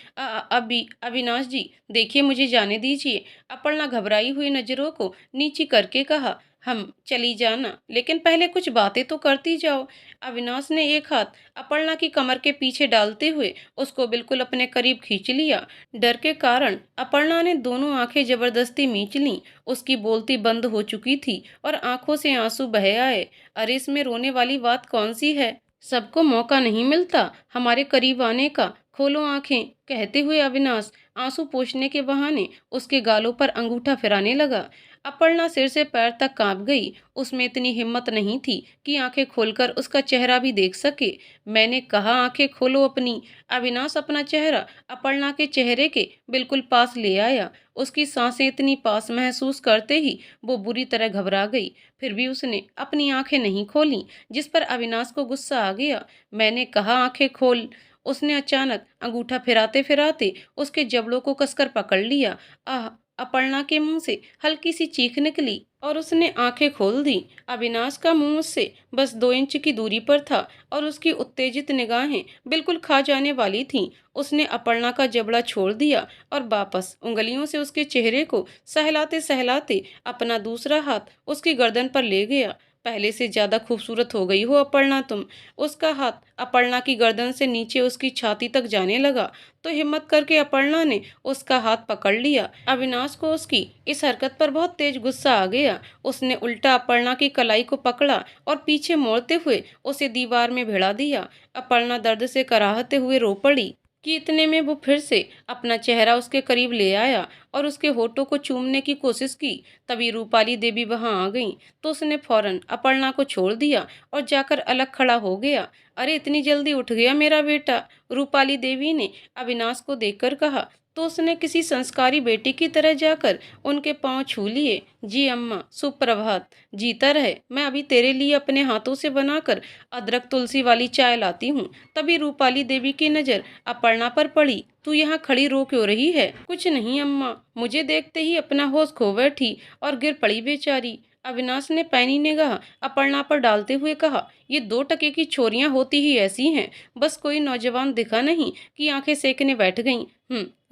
[SPEAKER 1] अभी अविनाश जी, देखिए, मुझे जाने दीजिए। अपर्णा घबराई हुई नजरों को नीची करके कहा। हम चली जाना, लेकिन पहले कुछ बातें तो करती जाओ। अविनाश ने एक हाथ अपर्णा की कमर के पीछे डालते हुए उसको बिल्कुल अपने करीब खींच लिया। डर के कारण अपर्णा ने दोनों आंखें जबरदस्ती मींच लीं। उसकी बोलती बंद हो चुकी थी और आंखों से आंसू बह आए। अरे, इसमें रोने वाली बात कौन सी है? सबको मौका नहीं मिलता हमारे करीब आने का। खोलो आंखें। कहते हुए अविनाश आंसू पोंछने के बहाने उसके गालों पर अंगूठा फिराने लगा। अपर्णा सिर से पैर तक कांप गई। उसमें इतनी हिम्मत नहीं थी कि आंखें खोलकर उसका चेहरा भी देख सके। मैंने कहा, आंखें खोलो अपनी। अविनाश अपना चेहरा अपर्णा के चेहरे के बिल्कुल पास ले आया। उसकी सांसें इतनी पास महसूस करते ही वो बुरी तरह घबरा गई। फिर भी उसने अपनी आंखें नहीं खोली, जिस पर अविनाश को गुस्सा आ गया। मैंने कहा, आंखें खोल। उसने अचानक अंगूठा फिराते फिराते उसके जबड़ों को कसकर पकड़ लिया। आह! अपर्णा के मुंह से हल्की सी चीख निकली और उसने आंखें खोल दी। अविनाश का मुंह उससे बस 2 इंच की दूरी पर था और उसकी उत्तेजित निगाहें बिल्कुल खा जाने वाली थीं। उसने अपर्णा का जबड़ा छोड़ दिया और वापस उंगलियों से उसके चेहरे को सहलाते सहलाते अपना दूसरा हाथ उसकी गर्दन पर ले गया। पहले से ज्यादा खूबसूरत हो गई हो अपर्णा तुम। उसका हाथ अपर्णा की गर्दन से नीचे उसकी छाती तक जाने लगा तो हिम्मत करके अपर्णा ने उसका हाथ पकड़ लिया। अविनाश को उसकी इस हरकत पर बहुत तेज गुस्सा आ गया। उसने उल्टा अपर्णा की कलाई को पकड़ा और पीछे मोड़ते हुए उसे दीवार में भिड़ा दिया। अपर्णा दर्द से कराहते हुए रो पड़ी कि इतने में वो फिर से अपना चेहरा उसके करीब ले आया और उसके होठों को चूमने की कोशिश की। तभी रूपाली देवी वहां आ गईं, तो उसने फौरन अपर्णा को छोड़ दिया और जाकर अलग खड़ा हो गया। अरे, इतनी जल्दी उठ गया मेरा बेटा? रूपाली देवी ने अविनाश को देखकर कहा, तो उसने किसी संस्कारी बेटी की तरह जाकर उनके पांव छू लिए। जी अम्मा, सुप्रभात। जीता रहे। मैं अभी तेरे लिए अपने हाथों से बनाकर अदरक तुलसी वाली चाय लाती हूँ। तभी रूपाली देवी की नजर अपर्णा पर पड़ी। तू यहाँ खड़ी रो क्यों रही है? कुछ नहीं अम्मा, मुझे देखते ही अपना होश खो बैठी और गिर पड़ी बेचारी। अविनाश ने पैनी निगाह अपर्णा पर डालते हुए कहा, ये 2 टके की छोरियां होती ही ऐसी हैं। बस कोई नौजवान दिखा नहीं कि आंखें सेकने बैठ गईं।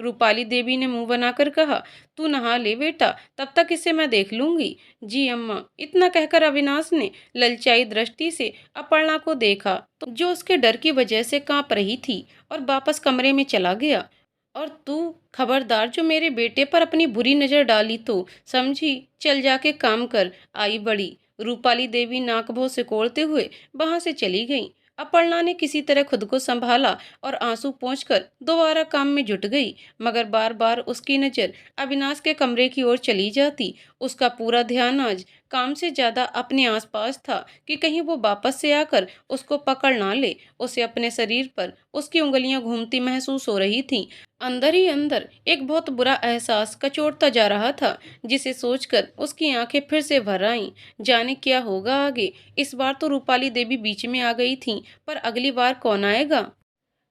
[SPEAKER 1] रूपाली देवी ने मुंह बनाकर कहा, तू नहा ले बेटा, तब तक इसे मैं देख लूंगी। जी अम्मा। इतना कहकर अविनाश ने ललचाई दृष्टि से अपर्णा को देखा, तो जो उसके डर की वजह से कांप रही थी, और वापस कमरे में चला गया। और तू खबरदार, जो मेरे बेटे पर अपनी बुरी नजर डाली तो समझी, चल जाके काम कर। आई बड़ी। रूपाली देवी नाक भौं सिकोड़ते हुए वहां से चली गई। अपर्णा ने किसी तरह खुद को संभाला और आंसू पोंछकर दोबारा काम में जुट गई, मगर बार बार उसकी नजर अविनाश के कमरे की ओर चली जाती। उसका पूरा ध्यान आज काम से ज्यादा अपने आसपास था कि कहीं वो वापस से आकर उसको पकड़ ना ले। उसे अपने शरीर पर उसकी उंगलियां घूमती महसूस हो रही थीं। अंदर ही अंदर एक बहुत बुरा एहसास कचोटता जा रहा था, जिसे सोचकर उसकी आंखें फिर से भर आईं। जाने क्या होगा आगे। इस बार तो रूपाली देवी बीच में आ गई थी, पर अगली बार कौन आएगा।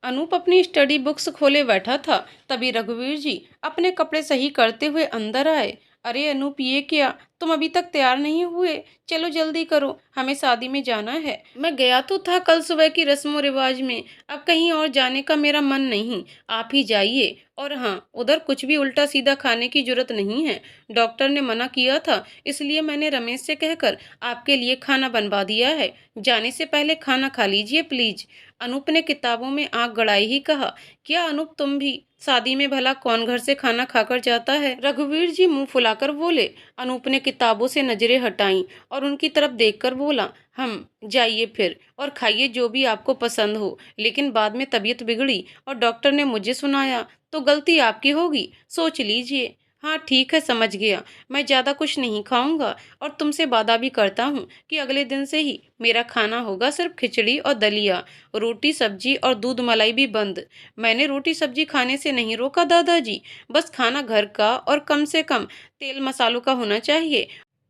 [SPEAKER 1] अनूप अपनी स्टडी बुक्स खोले बैठा था, तभी रघुवीर जी अपने कपड़े सही करते हुए अंदर आए। अरे अनूप, ये क्या, तुम अभी तक तैयार नहीं हुए? चलो जल्दी करो, हमें शादी में जाना है। मैं गया तो था कल सुबह की रस्मों रिवाज में, अब कहीं और जाने का मेरा मन नहीं। आप ही जाइए। और हाँ, उधर कुछ भी उल्टा सीधा खाने की जरूरत नहीं है। डॉक्टर ने मना किया था, इसलिए मैंने रमेश से कहकर आपके लिए खाना बनवा दिया है। जाने से पहले खाना खा लीजिए प्लीज। अनूप ने किताबों में आंख गड़ाई ही कहा, क्या अनूप तुम भी? शादी में भला कौन घर से खाना खाकर जाता है? रघुवीर जी मुंह फुलाकर बोले। अनूप ने किताबों से नजरें हटाईं और उनकी तरफ देखकर बोला, हम जाइए फिर और खाइए जो भी आपको पसंद हो। लेकिन बाद में तबीयत बिगड़ी और डॉक्टर ने मुझे सुनाया तो गलती आपकी होगी, सोच लीजिए। हाँ ठीक है, समझ गया। मैं ज्यादा कुछ नहीं खाऊंगा और तुमसे वादा भी करता हूँ कि अगले दिन से ही मेरा खाना होगा सिर्फ खिचड़ी और दलिया, रोटी सब्जी और दूध मलाई भी बंद। मैंने रोटी सब्जी खाने से नहीं रोका दादाजी, बस खाना घर का और कम से कम तेल मसालों का होना चाहिए,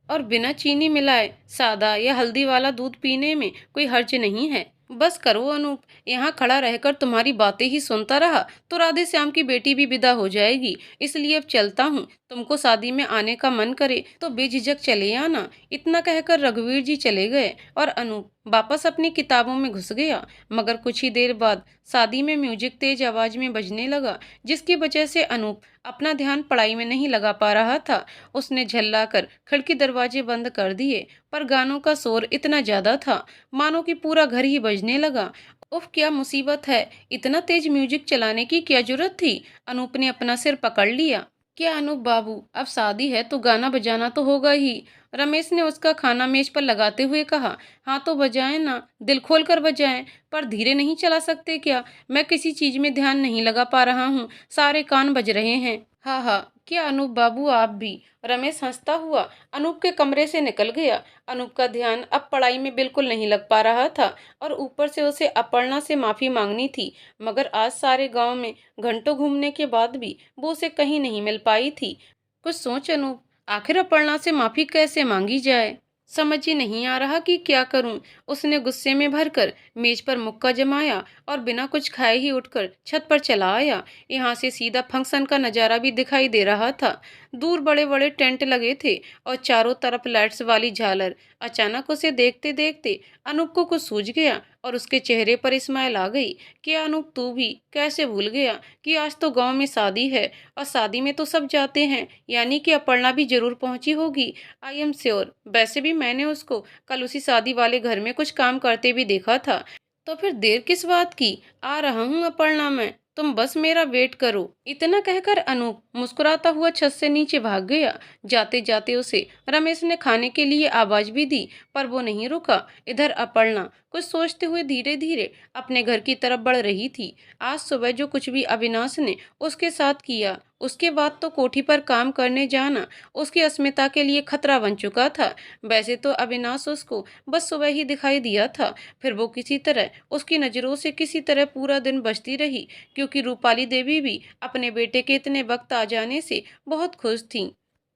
[SPEAKER 1] और बिना चीनी मिलाए सादा या हल्दी वाला दूध पीने में कोई हर्ज नहीं है। बस करो अनूप, यहाँ खड़ा रहकर तुम्हारी बातें ही सुनता रहा तो राधे श्याम की बेटी भी विदा हो जाएगी। इसलिए अब चलता हूँ, तुमको शादी में आने का मन करे तो बेझिझक चले आना। इतना कहकर रघुवीर जी चले गए और अनूप वापस अपनी किताबों में घुस गया। मगर कुछ ही देर बाद शादी में म्यूजिक तेज आवाज में बजने लगा, जिसकी वजह से अनूप अपना ध्यान पढ़ाई में नहीं लगा पा रहा था। उसने झल्लाकर खिड़की दरवाजे बंद कर दिए, पर गानों का शोर इतना ज्यादा था मानो कि पूरा घर ही बजने लगा। उफ, क्या मुसीबत है, इतना तेज म्यूजिक चलाने की क्या जरूरत थी। अनूप ने अपना सिर पकड़ लिया। क्या अनूप बाबू, अब शादी है तो गाना बजाना तो होगा ही। रमेश ने उसका खाना मेज पर लगाते हुए कहा। हाँ तो बजाएं ना, दिल खोल कर बजाएं, पर धीरे नहीं चला सकते क्या? मैं किसी चीज में ध्यान नहीं लगा पा रहा हूँ, सारे कान बज रहे हैं। हाँ हाँ, क्या अनूप बाबू आप भी? रमेश हंसता हुआ अनूप के कमरे से निकल गया। अनूप का ध्यान अब पढ़ाई में बिल्कुल नहीं लग पा रहा था, और ऊपर से उसे अपर्णा से माफी मांगनी थी। मगर आज सारे गांव में घंटों घूमने के बाद भी वो उसे कहीं नहीं मिल पाई थी। कुछ सोच अनूप, आखिर अपर्णा से माफी कैसे मांगी जाए? समझ ही नहीं आ रहा कि क्या करूं। उसने गुस्से में भरकर मेज पर मुक्का जमाया और बिना कुछ खाए ही उठकर छत पर चला आया। यहाँ से सीधा फंक्शन का नजारा भी दिखाई दे रहा था। दूर बड़े बड़े टेंट लगे थे और चारों तरफ लाइट्स वाली झालर। अचानक उसे देखते देखते अनूप को कुछ सूझ गया और उसके चेहरे पर स्माइल आ गई। क्या अनूप, तू भी कैसे भूल गया कि आज तो गांव में शादी है, और शादी में तो सब जाते हैं, यानी कि अपर्णा भी जरूर पहुंची होगी। I am sure. वैसे भी मैंने उसको कल उसी शादी वाले घर में कुछ काम करते भी देखा था। तो फिर देर किस बात की, आ रहा हूँ अपर्णा मैं, तुम बस मेरा वेट करो। इतना कहकर अनूप मुस्कुराता हुआ छत से नीचे भाग गया। जाते जाते उसे रमेश ने खाने के लिए आवाज भी दी, पर वो नहीं रुका। इधर अपर्णा कुछ सोचते हुए धीरे धीरे अपने घर की तरफ बढ़ रही थी। आज सुबह जो कुछ भी अविनाश ने उसके साथ किया, उसके बाद तो कोठी पर काम करने जाना उसकी अस्मिता के लिए खतरा बन चुका था। वैसे तो अविनाश उसको बस सुबह ही दिखाई दिया था, फिर वो किसी तरह उसकी नजरों से किसी तरह पूरा दिन बचती रही, क्योंकि रूपाली देवी भी अपने बेटे के इतने वक्त आ जाने से बहुत खुश थी।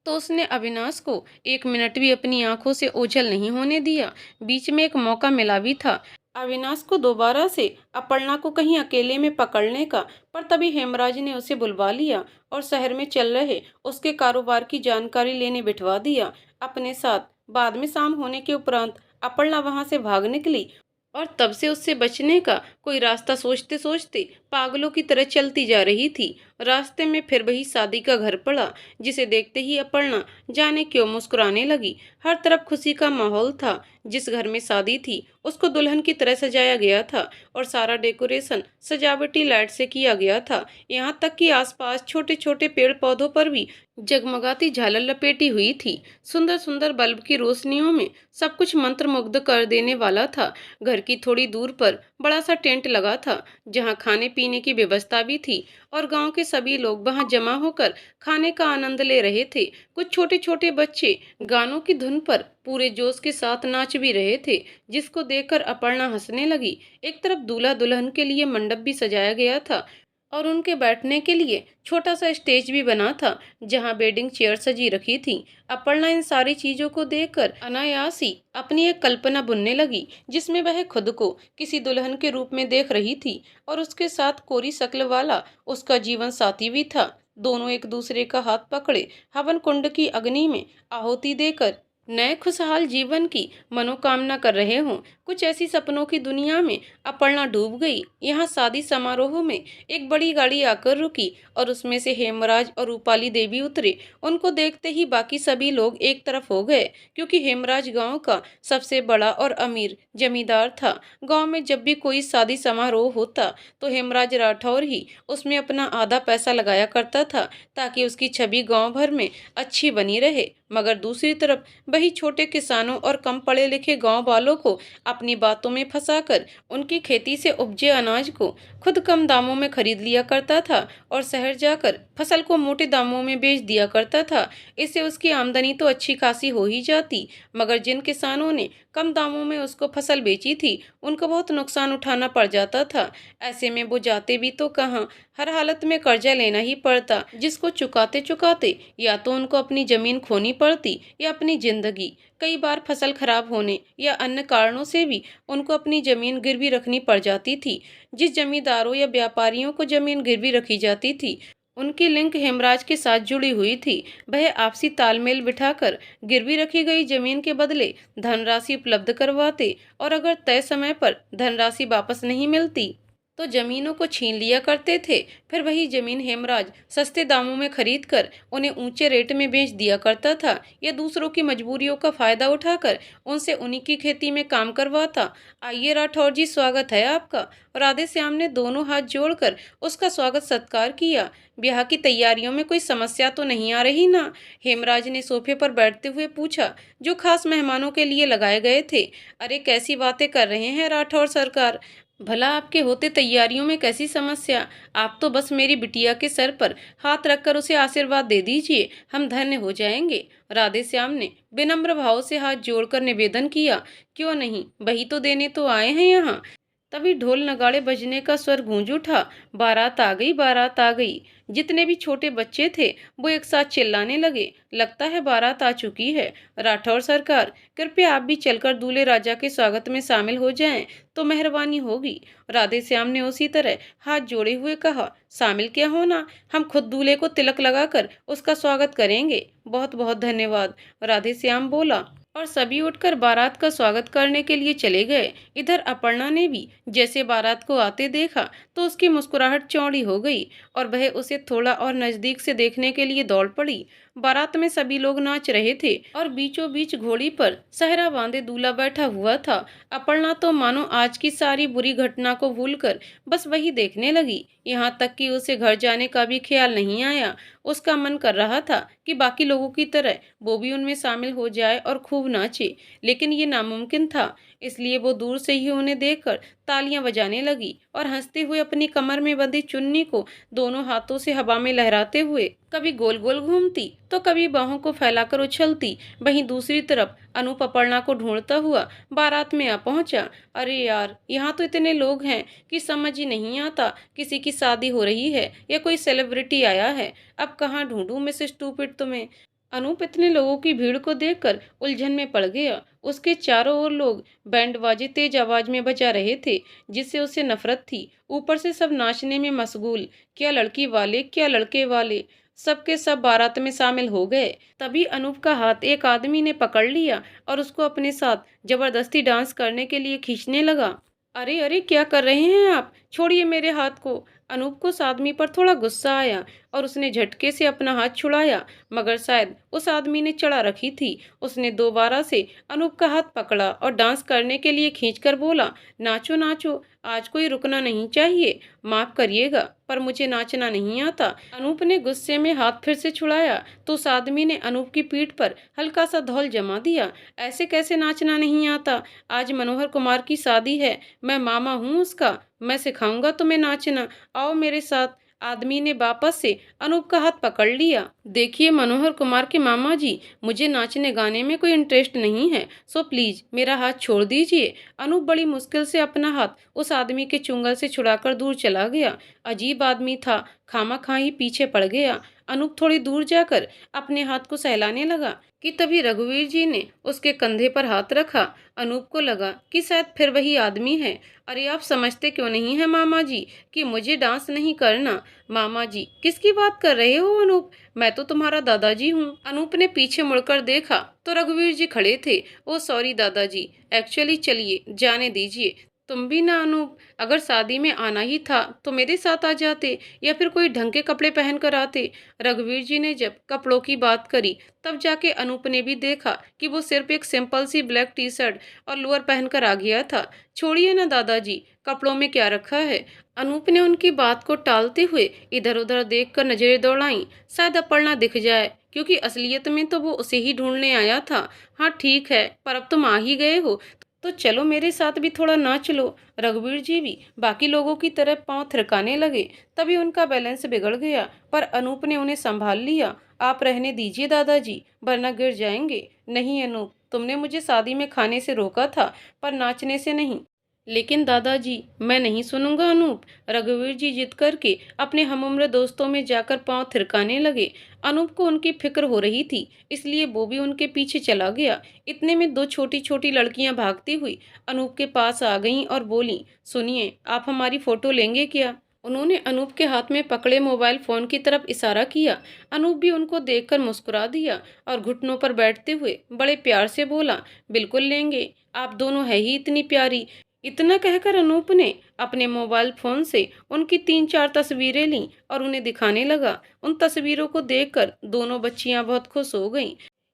[SPEAKER 1] तो उसने अविनाश को एक मिनट भी अपनी आंखों से ओझल नहीं होने दिया। बीच में एक मौका मिला भी था अविनाश को दोबारा से अपर्णा को कहीं अकेले में पकड़ने का, पर तभी हेमराज ने उसे बुलवा लिया और शहर में चल रहे उसके कारोबार की जानकारी लेने बिठवा दिया। अपने साथ बाद में शाम होने के उपरांत अपर्णा वहां से भाग निकली और तब से उससे बचने का कोई रास्ता सोचते सोचते पागलों की तरह चलती जा रही थी। रास्ते में फिर वही शादी का घर पड़ा, जिसे देखते ही अपर्णा जाने क्यों मुस्कुराने लगी। हर तरफ खुशी का माहौल था। जिस घर में शादी थी उसको दुल्हन की तरह सजाया गया था और सारा डेकोरेशन सजावटी लाइट से किया गया था। यहाँ तक कि आसपास छोटे छोटे पेड़ पौधों पर भी जगमगाती झालर लपेटी हुई थी। सुंदर सुंदर बल्ब की रोशनियों में सब कुछ मंत्रमुग्ध कर देने वाला था। घर की थोड़ी दूर पर बड़ा सा टेंट लगा था, जहाँ खाने पीने की व्यवस्था भी थी और गांव के सभी लोग वहां जमा होकर खाने का आनंद ले रहे थे। कुछ छोटे छोटे बच्चे गानों की धुन पर पूरे जोश के साथ नाच भी रहे थे, जिसको देखकर अपर्णा हंसने लगी। एक तरफ दूल्हा दुल्हन के लिए मंडप भी सजाया गया था और उनके बैठने के लिए छोटा सा स्टेज भी बना था, जहां बेडिंग चेयर सजी रखी थी। अपर्णा इन सारी चीजों को देखकर अनायास ही अपनी एक कल्पना बुनने लगी, जिसमें वह खुद को किसी दुल्हन के रूप में देख रही थी और उसके साथ कोरी शक्ल वाला उसका जीवन साथी भी था। दोनों एक दूसरे का हाथ पकड़े हवन कुंड की अग्नि में आहुति देकर नए खुशहाल जीवन की मनोकामना कर रहे हों। कुछ ऐसी सपनों की दुनिया में अपर्णा डूब गई। यहाँ शादी समारोह में एक बड़ी गाड़ी आकर रुकी और उसमें से हेमराज और रूपाली देवी उतरे। उनको देखते ही बाकी सभी लोग एक तरफ हो गए, क्योंकि हेमराज गांव का सबसे बड़ा और अमीर जमींदार था। गांव में जब भी कोई शादी समारोह होता तो हेमराज राठौर ही उसमें अपना आधा पैसा लगाया करता था, ताकि उसकी छवि गांव भर में अच्छी बनी रहे। मगर दूसरी तरफ वही छोटे किसानों और कम पढ़े लिखे गांव वालों को अपनी बातों में फंसाकर उनकी खेती से उपजे अनाज को खुद कम दामों में खरीद लिया करता था और शहर जाकर फसल को मोटे दामों में बेच दिया करता था। इससे उसकी आमदनी तो अच्छी खासी हो ही जाती, मगर जिन किसानों ने कम दामों में उसको फसल बेची थी उनको बहुत नुकसान उठाना पड़ जाता था। ऐसे में वो जाते भी तो कहाँ, हर हालत में कर्जा लेना ही पड़ता, जिसको चुकाते चुकाते या तो उनको अपनी जमीन खोनी पड़ती या अपनी जिंदगी। कई बार फसल खराब होने या अन्य कारणों से भी उनको अपनी जमीन गिरवी रखनी पड़ जाती थी। जिस जमींदारों या व्यापारियों को जमीन गिरवी रखी जाती थी उनकी लिंक हेमराज के साथ जुड़ी हुई थी। वह आपसी तालमेल बिठाकर गिरवी रखी गई जमीन के बदले धनराशि उपलब्ध करवाते और अगर तय समय पर धनराशि वापस नहीं मिलती तो जमीनों को छीन लिया करते थे। फिर वही जमीन हेमराज सस्ते दामों में खरीद कर उन्हें ऊंचे रेट में बेच दिया करता था या दूसरों की मजबूरियों का फायदा उठाकर उनसे उन्हीं की खेती में काम करवाता। आइए राठौर जी, स्वागत है आपका। राधे श्याम ने दोनों हाथ जोड़कर उसका स्वागत सत्कार किया। ब्याह की तैयारियों में कोई समस्या तो नहीं आ रही ना? हेमराज ने सोफे पर बैठते हुए पूछा, जो खास मेहमानों के लिए लगाए गए थे। अरे कैसी बातें कर रहे हैं राठौर सरकार, भला आपके होते तैयारियों में कैसी समस्या? आप तो बस मेरी बिटिया के सर पर हाथ रखकर उसे आशीर्वाद दे दीजिए, हम धन्य हो जाएंगे। राधे श्याम ने विनम्र भाव से हाथ जोड़कर निवेदन किया। क्यों नहीं, वही तो देने तो आए हैं यहाँ। तभी ढोल नगाड़े बजने का स्वर गूंज उठा। बारात आ गई, बारात आ गई। जितने भी छोटे बच्चे थे वो एक साथ चिल्लाने लगे, लगता है बारात आ चुकी है। राठौर सरकार, कृपया आप भी चलकर दूल्हे राजा के स्वागत में शामिल हो जाएं तो मेहरबानी होगी। राधे श्याम ने उसी तरह हाथ जोड़े हुए कहा, शामिल क्या होना, हम खुद दूल्हे को तिलक लगाकर उसका स्वागत करेंगे। बहुत बहुत धन्यवाद, राधे श्याम बोला और सभी उठकर बारात का स्वागत करने के लिए चले गए। इधर अपर्णा ने भी जैसे बारात को आते देखा तो उसकी मुस्कुराहट चौड़ी हो गई और वह उसे थोड़ा और नजदीक से देखने के लिए दौड़ पड़ी। बारात में सभी लोग नाच रहे थे और बीचों बीच घोड़ी पर सहरा बांधे दूल्हा बैठा हुआ था। अपर्णा तो मानो आज की सारी बुरी घटना को भूलकर बस वही देखने लगी। यहाँ तक कि उसे घर जाने का भी ख्याल नहीं आया। उसका मन कर रहा था कि बाकी लोगों की तरह वो भी उनमें शामिल हो जाए और खूब नाचे, लेकिन ये नामुमकिन था। इसलिए वो दूर से ही उन्हें देखकर तालियां बजाने लगी और हंसते हुए अपनी कमर में बंधी चुन्नी को दोनों हाथों से हवा में लहराते हुए कभी गोल गोल घूमती तो कभी बाहों को फैलाकर उछलती। वहीं दूसरी तरफ अनूप अपर्णा को ढूंढता हुआ बारात में आ पहुंचा। अरे यार, यहाँ तो इतने लोग हैं कि समझ ही नहीं आता किसी की शादी हो रही है या कोई सेलिब्रिटी आया है। अब कहाँ ढूंढूं मिसेस स्टूपिड तुम्हें? अनूप इतने लोगों की भीड़ को देखकर उलझन में पड़ गया। उसके चारों ओर लोग बैंड बाजे तेज आवाज में बजा रहे थे, जिससे उसे नफरत थी। ऊपर से सब नाचने में मशगूल, क्या लड़की वाले क्या लड़के वाले। सबके सब बारात में शामिल हो गए। तभी अनूप का हाथ एक आदमी ने पकड़ लिया और उसको अपने साथ जबरदस्ती डांस करने के लिए खींचने लगा। अरे अरे, क्या कर रहे हैं आप? छोड़िए मेरे हाथ को। अनूप को उस आदमी पर थोड़ा गुस्सा आया और उसने झटके से अपना हाथ छुड़ाया, मगर शायद उस आदमी ने चढ़ा रखी थी। उसने दोबारा से अनूप का हाथ पकड़ा और डांस करने के लिए खींचकर बोला, नाचो नाचो, आज कोई रुकना नहीं चाहिए। माफ करिएगा, पर मुझे नाचना नहीं आता। अनूप ने गुस्से में हाथ फिर से छुड़ाया तो उस आदमी ने अनूप की पीठ पर हल्का सा धौल जमा दिया। ऐसे कैसे नाचना नहीं आता? आज मनोहर कुमार की शादी है, मैं मामा हूँ उसका, मैं सिखाऊंगा तुम्हें नाचना, आओ मेरे साथ। आदमी ने वापस से अनूप का हाथ पकड़ लिया। देखिए मनोहर कुमार के मामा जी, मुझे नाचने गाने में कोई इंटरेस्ट नहीं है, सो प्लीज मेरा हाथ छोड़ दीजिए। अनूप बड़ी मुश्किल से अपना हाथ उस आदमी के चुंगल से छुड़ाकर दूर चला गया। अजीब आदमी था, खामा ही पीछे पड़ गया। अनूप थोड़ी दूर जाकर अपने हाथ को सहलाने लगा कि तभी रघुवीर जी ने उसके कंधे पर हाथ रखा। अनूप को लगा कि शायद फिर वही आदमी है। अरे आप समझते क्यों नहीं है मामा जी कि मुझे डांस नहीं करना? मामा जी, किसकी बात कर रहे हो अनूप? मैं तो तुम्हारा दादाजी हूँ। अनूप ने पीछे मुड़कर देखा तो रघुवीर जी खड़े थे। ओ सॉरी दादाजी, एक्चुअली चलिए जाने दीजिए। तुम भी ना अनूप, अगर शादी में आना ही था तो मेरे साथ आ जाते या फिर कोई ढंग के कपड़े पहन कर आते। रघुवीर जी ने जब कपड़ों की बात करी तब जाके अनूप ने भी देखा कि वो सिर्फ एक सिंपल सी ब्लैक टी शर्ट और लोअर पहनकर आ गया था। छोड़िए ना दादाजी, कपड़ों में क्या रखा है? अनूप ने उनकी बात को टालते हुए इधर उधर देखकर नजरें दौड़ाई, शायद अपर्णा दिख जाए, क्योंकि असलियत में तो वो उसे ही ढूंढने आया था। हाँ ठीक है, पर अब तुम आ ही गए हो तो चलो मेरे साथ भी थोड़ा नाच लो। रघुवीर जी भी बाकी लोगों की तरह पांव थिरकाने लगे। तभी उनका बैलेंस बिगड़ गया, पर अनूप ने उन्हें संभाल लिया। आप रहने दीजिए दादाजी, वरना गिर जाएंगे। नहीं अनूप, तुमने मुझे शादी में खाने से रोका था, पर नाचने से नहीं। लेकिन दादाजी, मैं नहीं सुनूंगा अनूप। रघुवीर जी जिद करके अपने हमउम्र दोस्तों में जाकर पांव थिरकाने लगे। अनूप को उनकी फिक्र हो रही थी, इसलिए वो भी उनके पीछे चला गया। इतने में दो छोटी छोटी लड़कियां भागती हुई अनूप के पास आ गईं और बोली, सुनिए, आप हमारी फोटो लेंगे क्या? उन्होंने अनूप के हाथ में पकड़े मोबाइल फोन की तरफ इशारा किया। अनूप भी उनको देखकर मुस्कुरा दिया और घुटनों पर बैठते हुए बड़े प्यार से बोला, बिल्कुल लेंगे, आप दोनों है ही इतनी प्यारी। इतना कहकर अनूप ने अपने मोबाइल फोन से उनकी 3-4 तस्वीरें लीं और उन्हें दिखाने लगा। उन तस्वीरों को देखकर दोनों बच्चियां बहुत खुश हो गईं।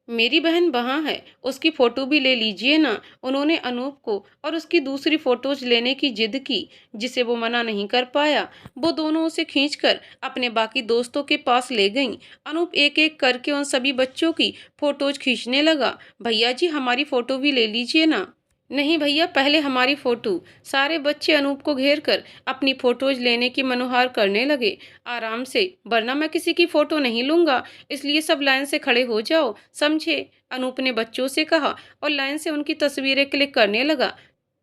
[SPEAKER 1] मेरी बहन वहाँ है, उसकी फोटो भी ले लीजिए ना। उन्होंने अनूप को और उसकी दूसरी फोटोज लेने की जिद की, जिसे वो मना नहीं कर पाया। वो दोनों उसे खींचकर अपने बाकी दोस्तों के पास ले गईं। अनूप एक एक करके उन सभी बच्चों की फोटोज खींचने लगा। भैया जी, हमारी फोटो भी ले लीजिए ना। नहीं भैया, पहले हमारी फोटो। सारे बच्चे अनूप को घेर कर अपनी फोटोज लेने की मनोहार करने लगे। आराम से, वरना मैं किसी की फोटो नहीं लूंगा, इसलिए सब लाइन से खड़े हो जाओ, समझे? अनूप ने बच्चों से कहा और लाइन से उनकी तस्वीरें क्लिक करने लगा।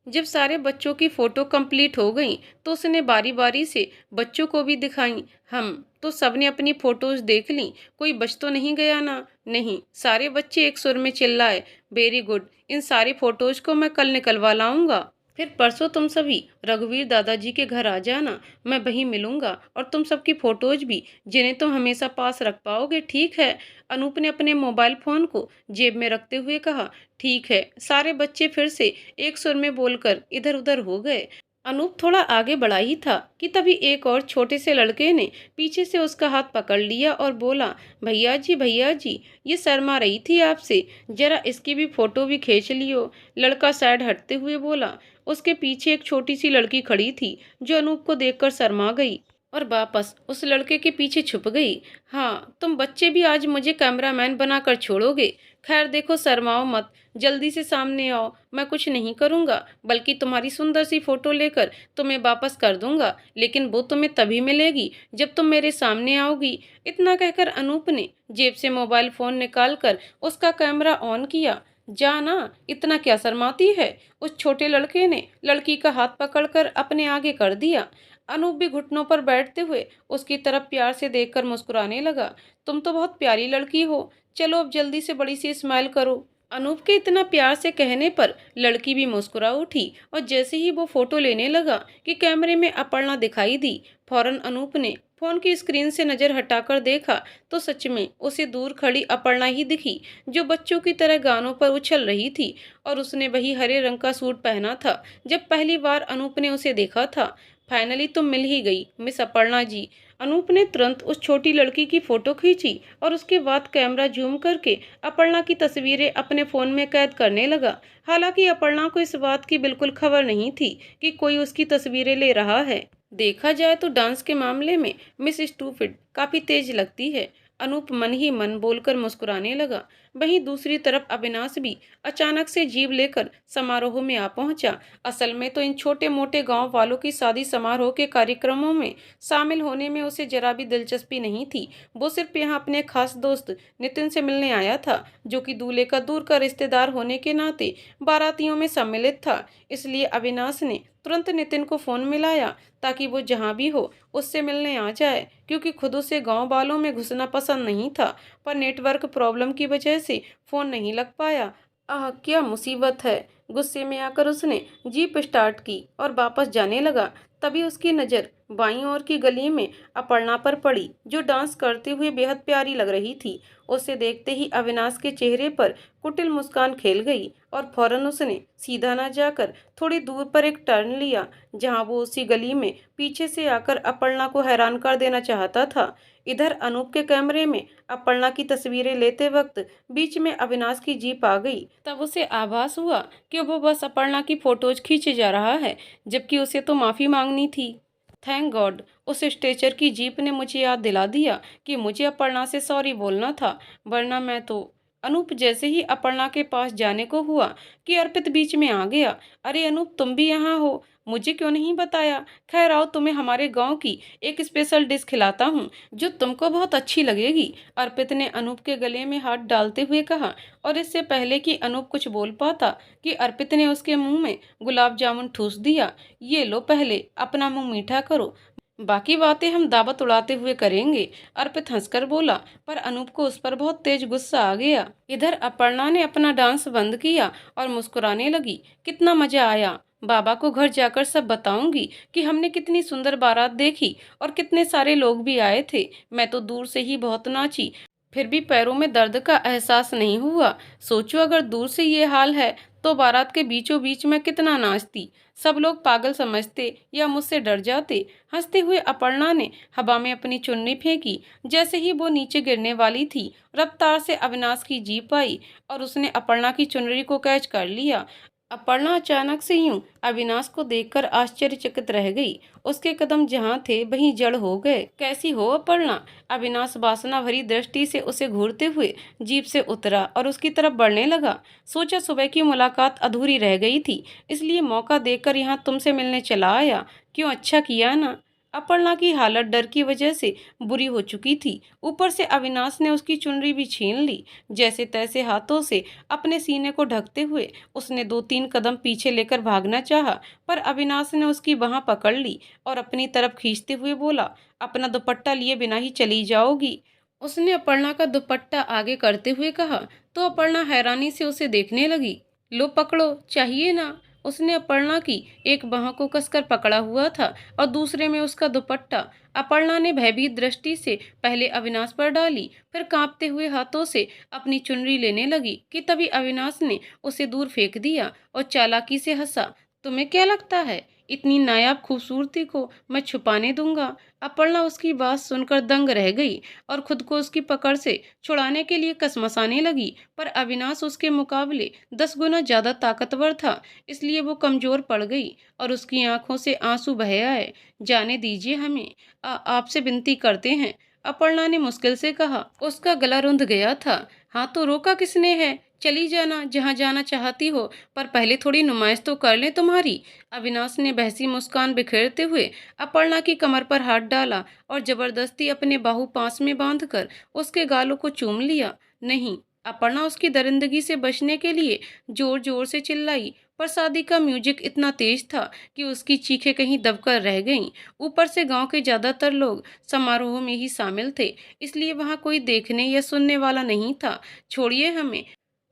[SPEAKER 1] जब सारे बच्चों की फोटो कंप्लीट हो गई तो उसने बारी बारी से बच्चों को भी दिखाई। हम तो सबने अपनी फोटोज देख ली, कोई बच तो नहीं गया ना? नहीं, सारे बच्चे एक सुर में चिल्लाए, वेरी गुड, इन सारी फोटोज को मैं कल निकलवा लाऊंगा। फिर परसों तुम सभी रघुवीर दादाजी के घर आ जाना, मैं वहीं मिलूंगा, और तुम सबकी फोटोज भी, जिन्हें तुम हमेशा पास रख पाओगे, ठीक है? अनूप ने अपने मोबाइल फोन को जेब में रखते हुए कहा। ठीक है, सारे बच्चे फिर से एक सुर में बोलकर इधर उधर हो गए। अनूप थोड़ा आगे बढ़ा ही था कि तभी एक और छोटे से लड़के ने पीछे से उसका हाथ पकड़ लिया और बोला, भैया जी, ये शर्मा रही थी आपसे, जरा इसकी भी फोटो भी खींच लियो। लड़का साइड हटते हुए बोला। उसके पीछे एक छोटी सी लड़की खड़ी थी जो अनूप को देखकर शर्मा गई और वापस उस लड़के के पीछे छुप गई। हाँ, तुम बच्चे भी आज मुझे कैमरामैन बनाकर छोड़ोगे। खैर देखो, शर्माओ मत, जल्दी से सामने आओ। मैं कुछ नहीं करूंगा, बल्कि तुम्हारी सुंदर सी फोटो लेकर तुम्हें वापस कर दूंगा, लेकिन वो तुम्हें तभी मिलेगी जब तुम मेरे सामने आओगी। इतना कहकर अनूप ने जेब से मोबाइल फोन निकालकर उसका कैमरा ऑन किया। जाना, इतना क्या शर्माती है? उस छोटे लड़के ने लड़की का हाथ पकड़कर अपने आगे कर दिया। अनूप भी घुटनों पर बैठते हुए उसकी तरफ प्यार से देखकर मुस्कुराने लगा। तुम तो बहुत प्यारी लड़की हो, चलो अब जल्दी से बड़ी सी स्माइल करो। अनूप के इतना प्यार से कहने पर लड़की भी मुस्कुरा उठी और जैसे ही वो फोटो लेने लगा कि कैमरे में अपर्णा दिखाई दी। फौरन अनूप ने फोन की स्क्रीन से नजर हटाकर देखा तो सच में उसे दूर खड़ी अपर्णा ही दिखी, जो बच्चों की तरह गानों पर उछल रही थी। और उसने वही हरे रंग का सूट पहना था जब पहली बार अनूप ने उसे देखा था। फाइनली तुम मिल ही गई मिस अपर्णा जी। अनूप ने तुरंत उस छोटी लड़की की फोटो खींची और उसके बाद कैमरा जूम करके अपर्णा की तस्वीरें अपने फोन में कैद करने लगा। हालांकि अपर्णा को इस बात की बिल्कुल खबर नहीं थी कि कोई उसकी तस्वीरें ले रहा है। देखा जाए तो डांस के मामले में मिस स्टूपिड काफी तेज लगती है। अनूप मन ही मन बोलकर मुस्कुराने लगा। वहीं दूसरी तरफ अविनाश भी अचानक से जीभ लेकर समारोह में आ पहुंचा। असल में तो इन छोटे मोटे गांव वालों की शादी समारोह के कार्यक्रमों में शामिल होने में उसे जरा भी दिलचस्पी नहीं थी। वो सिर्फ यहाँ अपने खास दोस्त नितिन से मिलने आया था, जो कि दूल्हे का दूर का रिश्तेदार होने के नाते बारातियों में सम्मिलित था। इसलिए अविनाश ने तुरंत नितिन को फोन मिलाया ताकि वो जहाँ भी हो उससे मिलने आ जाए, क्योंकि खुद उसे गांव वालों में घुसना पसंद नहीं था। पर नेटवर्क प्रॉब्लम की वजह से फोन नहीं लग पाया। आह क्या मुसीबत है। गुस्से में आकर उसने जीप स्टार्ट की और वापस जाने लगा। तभी उसकी नज़र बाईं ओर की गली में अपर्णा पर पड़ी, जो डांस करते हुए बेहद प्यारी लग रही थी। उसे देखते ही अविनाश के चेहरे पर कुटिल मुस्कान खेल गई और फौरन उसने सीधा न जाकर थोड़ी दूर पर एक टर्न लिया, जहां वो उसी गली में पीछे से आकर अपर्णा को हैरान कर देना चाहता था। इधर अनूप के कैमरे में अपर्णा की तस्वीरें लेते वक्त बीच में अविनाश की जीप आ गई। तब उसे आभास हुआ कि वो बस अपर्णा की फोटोज खींचे जा रहा है, जबकि उसे तो माफी मांगनी थी। थैंक गॉड उस स्ट्रेचर की जीप ने मुझे याद दिला दिया कि मुझे अपर्णा से सॉरी बोलना था, वरना मैं तो। अनूप जैसे ही अपर्णा के पास जाने को हुआ कि अर्पित बीच में आ गया। अरे अनूप तुम भी यहाँ हो, मुझे क्यों नहीं बताया। खैर आओ तुम्हें हमारे गांव की एक स्पेशल डिश खिलाता हूँ जो तुमको बहुत अच्छी लगेगी, अर्पित ने अनूप के गले में हाथ डालते हुए कहा। और इससे पहले कि अनूप कुछ बोल पाता कि अर्पित ने उसके मुंह में गुलाब जामुन ठूस दिया। ये लो पहले अपना मुंह मीठा करो, बाकी बातें हम दावत उड़ाते हुए करेंगे, अर्पित हंसकर बोला। पर अनूप को उस पर बहुत तेज गुस्सा आ गया। इधर अपर्णा ने अपना डांस बंद किया और मुस्कुराने लगी। कितना मजा आया, बाबा को घर जाकर सब बताऊंगी कि हमने कितनी सुंदर बारात देखी और कितने सारे लोग भी आए थे। मैं तो दूर से ही बहुत नाची, फिर भी पैरों में दर्द का एहसास नहीं हुआ। सोचो अगर दूर से ये हाल है तो बारात के बीचों बीच में कितना नाचती। सब लोग पागल समझते या मुझसे डर जाते। हंसते हुए अपर्णा ने हवा में अपनी चुन्नी फेंकी। जैसे ही वो नीचे गिरने वाली थी, रफ्तार से अविनाश की जीप आई और उसने अपर्णा की चुनरी को कैच कर लिया। अपर्णा अचानक से यूं अविनाश को देखकर आश्चर्यचकित रह गई। उसके कदम जहाँ थे वहीं जड़ हो गए। कैसी हो अपर्णा, अविनाश वासना भरी दृष्टि से उसे घूरते हुए जीप से उतरा और उसकी तरफ बढ़ने लगा। सोचा सुबह की मुलाकात अधूरी रह गई थी, इसलिए मौका देकर यहाँ तुमसे मिलने चला आया। क्यों, अच्छा किया ना। अपर्णा की हालत डर की वजह से बुरी हो चुकी थी। ऊपर से अविनाश ने उसकी चुनरी भी छीन ली। जैसे तैसे हाथों से अपने सीने को ढकते हुए उसने 2-3 कदम पीछे लेकर भागना चाहा, पर अविनाश ने उसकी बाह पकड़ ली और अपनी तरफ खींचते हुए बोला, अपना दुपट्टा लिए बिना ही चली जाओगी। उसने अपर्णा का दुपट्टा आगे करते हुए कहा तो अपर्णा हैरानी से उसे देखने लगी। लो पकड़ो, चाहिए ना। उसने अपर्णा की एक बाह को कसकर पकड़ा हुआ था और दूसरे में उसका दुपट्टा। अपर्णा ने भयभीत दृष्टि से पहले अविनाश पर डाली, फिर कांपते हुए हाथों से अपनी चुनरी लेने लगी कि तभी अविनाश ने उसे दूर फेंक दिया और चालाकी से हंसा। तुम्हें क्या लगता है इतनी नायाब खूबसूरती को मैं छुपाने दूंगा। अपर्णा उसकी बात सुनकर दंग रह गई और खुद को उसकी पकड़ से छुड़ाने के लिए कसमसाने लगी, पर अविनाश उसके मुकाबले 10 गुना ज्यादा ताकतवर था, इसलिए वो कमजोर पड़ गई और उसकी आंखों से आंसू बह आए। जाने दीजिए हमें, आपसे विनती करते हैं, अपर्णा ने मुश्किल से कहा। उसका गला रुंध गया था। हाँ तो रोका किसने है, चली जाना जहाँ जाना चाहती हो, पर पहले थोड़ी नुमाइश तो कर ले तुम्हारी। अविनाश ने बहसी मुस्कान बिखेरते हुए अपर्णा की कमर पर हाथ डाला और जबरदस्ती अपने बाहु पास में बांधकर उसके गालों को चूम लिया। नहीं, अपर्णा उसकी दरिंदगी से बचने के लिए जोर जोर से चिल्लाई, पर शादी का म्यूजिक इतना तेज था कि उसकी चीखें कहीं दबकर रह गईं। ऊपर से गांव के ज्यादातर लोग समारोह में ही शामिल थे, इसलिए वहां कोई देखने या सुनने वाला नहीं था। छोड़िए हमें,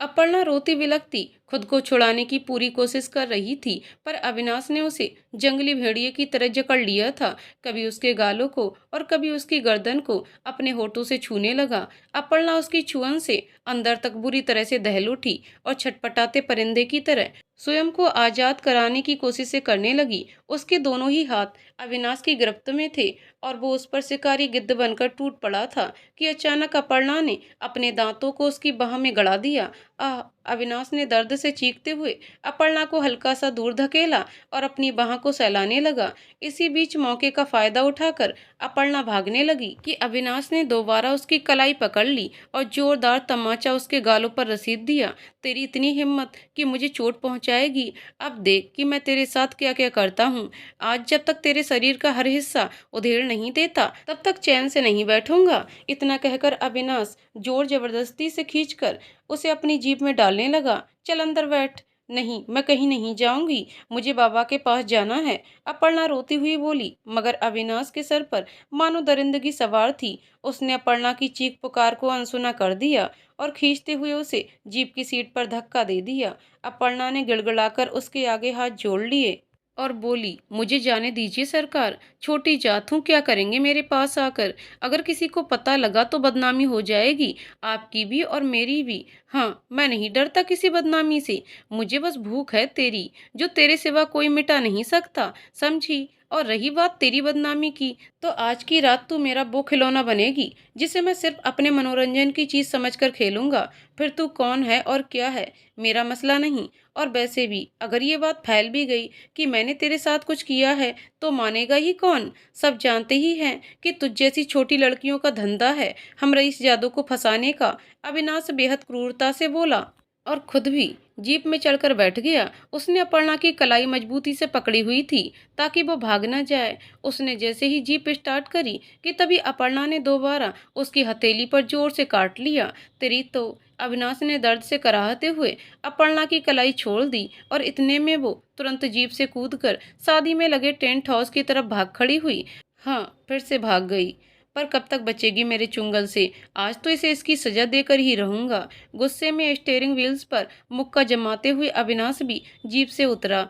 [SPEAKER 1] अपर्णा रोती बिलखती खुद को छुड़ाने की पूरी कोशिश कर रही थी, पर अविनाश ने उसे जंगली भेड़िए की तरह जकड़ लिया था। कभी उसके गालों को और कभी उसकी गर्दन को अपने होठों से छूने लगा। अपर्णा उसकी छुअन से अंदर तक बुरी तरह से दहल उठी और छटपटाते परिंदे की तरह स्वयं को आजाद कराने की कोशिशें करने लगी। उसके दोनों ही हाथ अविनाश की गिरफ्त में थे और वो उस पर शिकारी गिद्ध बनकर टूट पड़ा था कि अचानक अपर्णा ने अपने दांतों को उसकी बाह में गड़ा दिया। आह! अविनाश ने दर्द से चीखते हुए अपर्णा को हल्का सा दूर धकेला और अपनी बाह को सहलाने लगा। इसी बीच मौके का फायदा उठाकर अपर्णा भागने लगी कि अविनाश ने दोबारा उसकी कलाई पकड़ ली और जोरदार तमाचा उसके गालों पर रसीद दिया। तेरी इतनी हिम्मत कि मुझे चोट पहुंचाएगी? अब देख कि मैं तेरे साथ क्या क्या करता हूँ। आज जब तक तेरे शरीर का हर हिस्सा उधेड़ नहीं देता, तब तक चैन से नहीं बैठूंगा। इतना कहकर अविनाश जोर जबरदस्ती से खींचकर उसे अपनी जीप में डालने लगा। चल अंदर बैठ। नहीं, मैं कहीं नहीं जाऊंगी, मुझे बाबा के पास जाना है, अपर्णा रोती हुई बोली। मगर अविनाश के सर पर मानो दरिंदगी सवार थी। उसने अपर्णा की चीख पुकार को अनसुना कर दिया और खींचते हुए उसे जीप की सीट पर धक्का दे दिया। अपर्णा ने गिड़गिड़ाकर उसके आगे हाथ जोड़ लिए और बोली, मुझे जाने दीजिए सरकार, छोटी जात हूँ, क्या करेंगे मेरे पास आकर? अगर किसी को पता लगा तो बदनामी हो जाएगी, आपकी भी और मेरी भी। हाँ, मैं नहीं डरता किसी बदनामी से, मुझे बस भूख है तेरी, जो तेरे सिवा कोई मिटा नहीं सकता, समझी? और रही बात तेरी बदनामी की, तो आज की रात तू मेरा वो खिलौना बनेगी जिसे मैं सिर्फ अपने मनोरंजन की चीज समझकर खेलूंगा। फिर तू कौन है और क्या है, मेरा मसला नहीं। और वैसे भी अगर ये बात फैल भी गई कि मैंने तेरे साथ कुछ किया है, तो मानेगा ही कौन? सब जानते ही हैं कि तुझ जैसी छोटी लड़कियों का धंधा है हम रईस जादू को फंसाने का। अविनाश बेहद क्रूरता से बोला और खुद भी जीप में चढ़कर बैठ गया। उसने अपर्णा की कलाई मजबूती से पकड़ी हुई थी ताकि वो भाग न जाए। उसने जैसे ही जीप स्टार्ट करी कि तभी अपर्णा ने दोबारा उसकी हथेली पर जोर से काट लिया। तेरी तो! अविनाश ने दर्द से कराहते हुए अपर्णा की कलाई छोड़ दी और इतने में वो तुरंत जीप से कूदकर शादी में लगे टेंट हाउस की तरफ भाग खड़ी हुई। हाँ, फिर से भाग गई, पर कब तक बचेगी मेरे चुंगल से? आज तो इसे इसकी सजा देकर ही रहूंगा। गुस्से में स्टीयरिंग व्हील्स पर मुक्का जमाते हुए अविनाश भी जीप से उतरा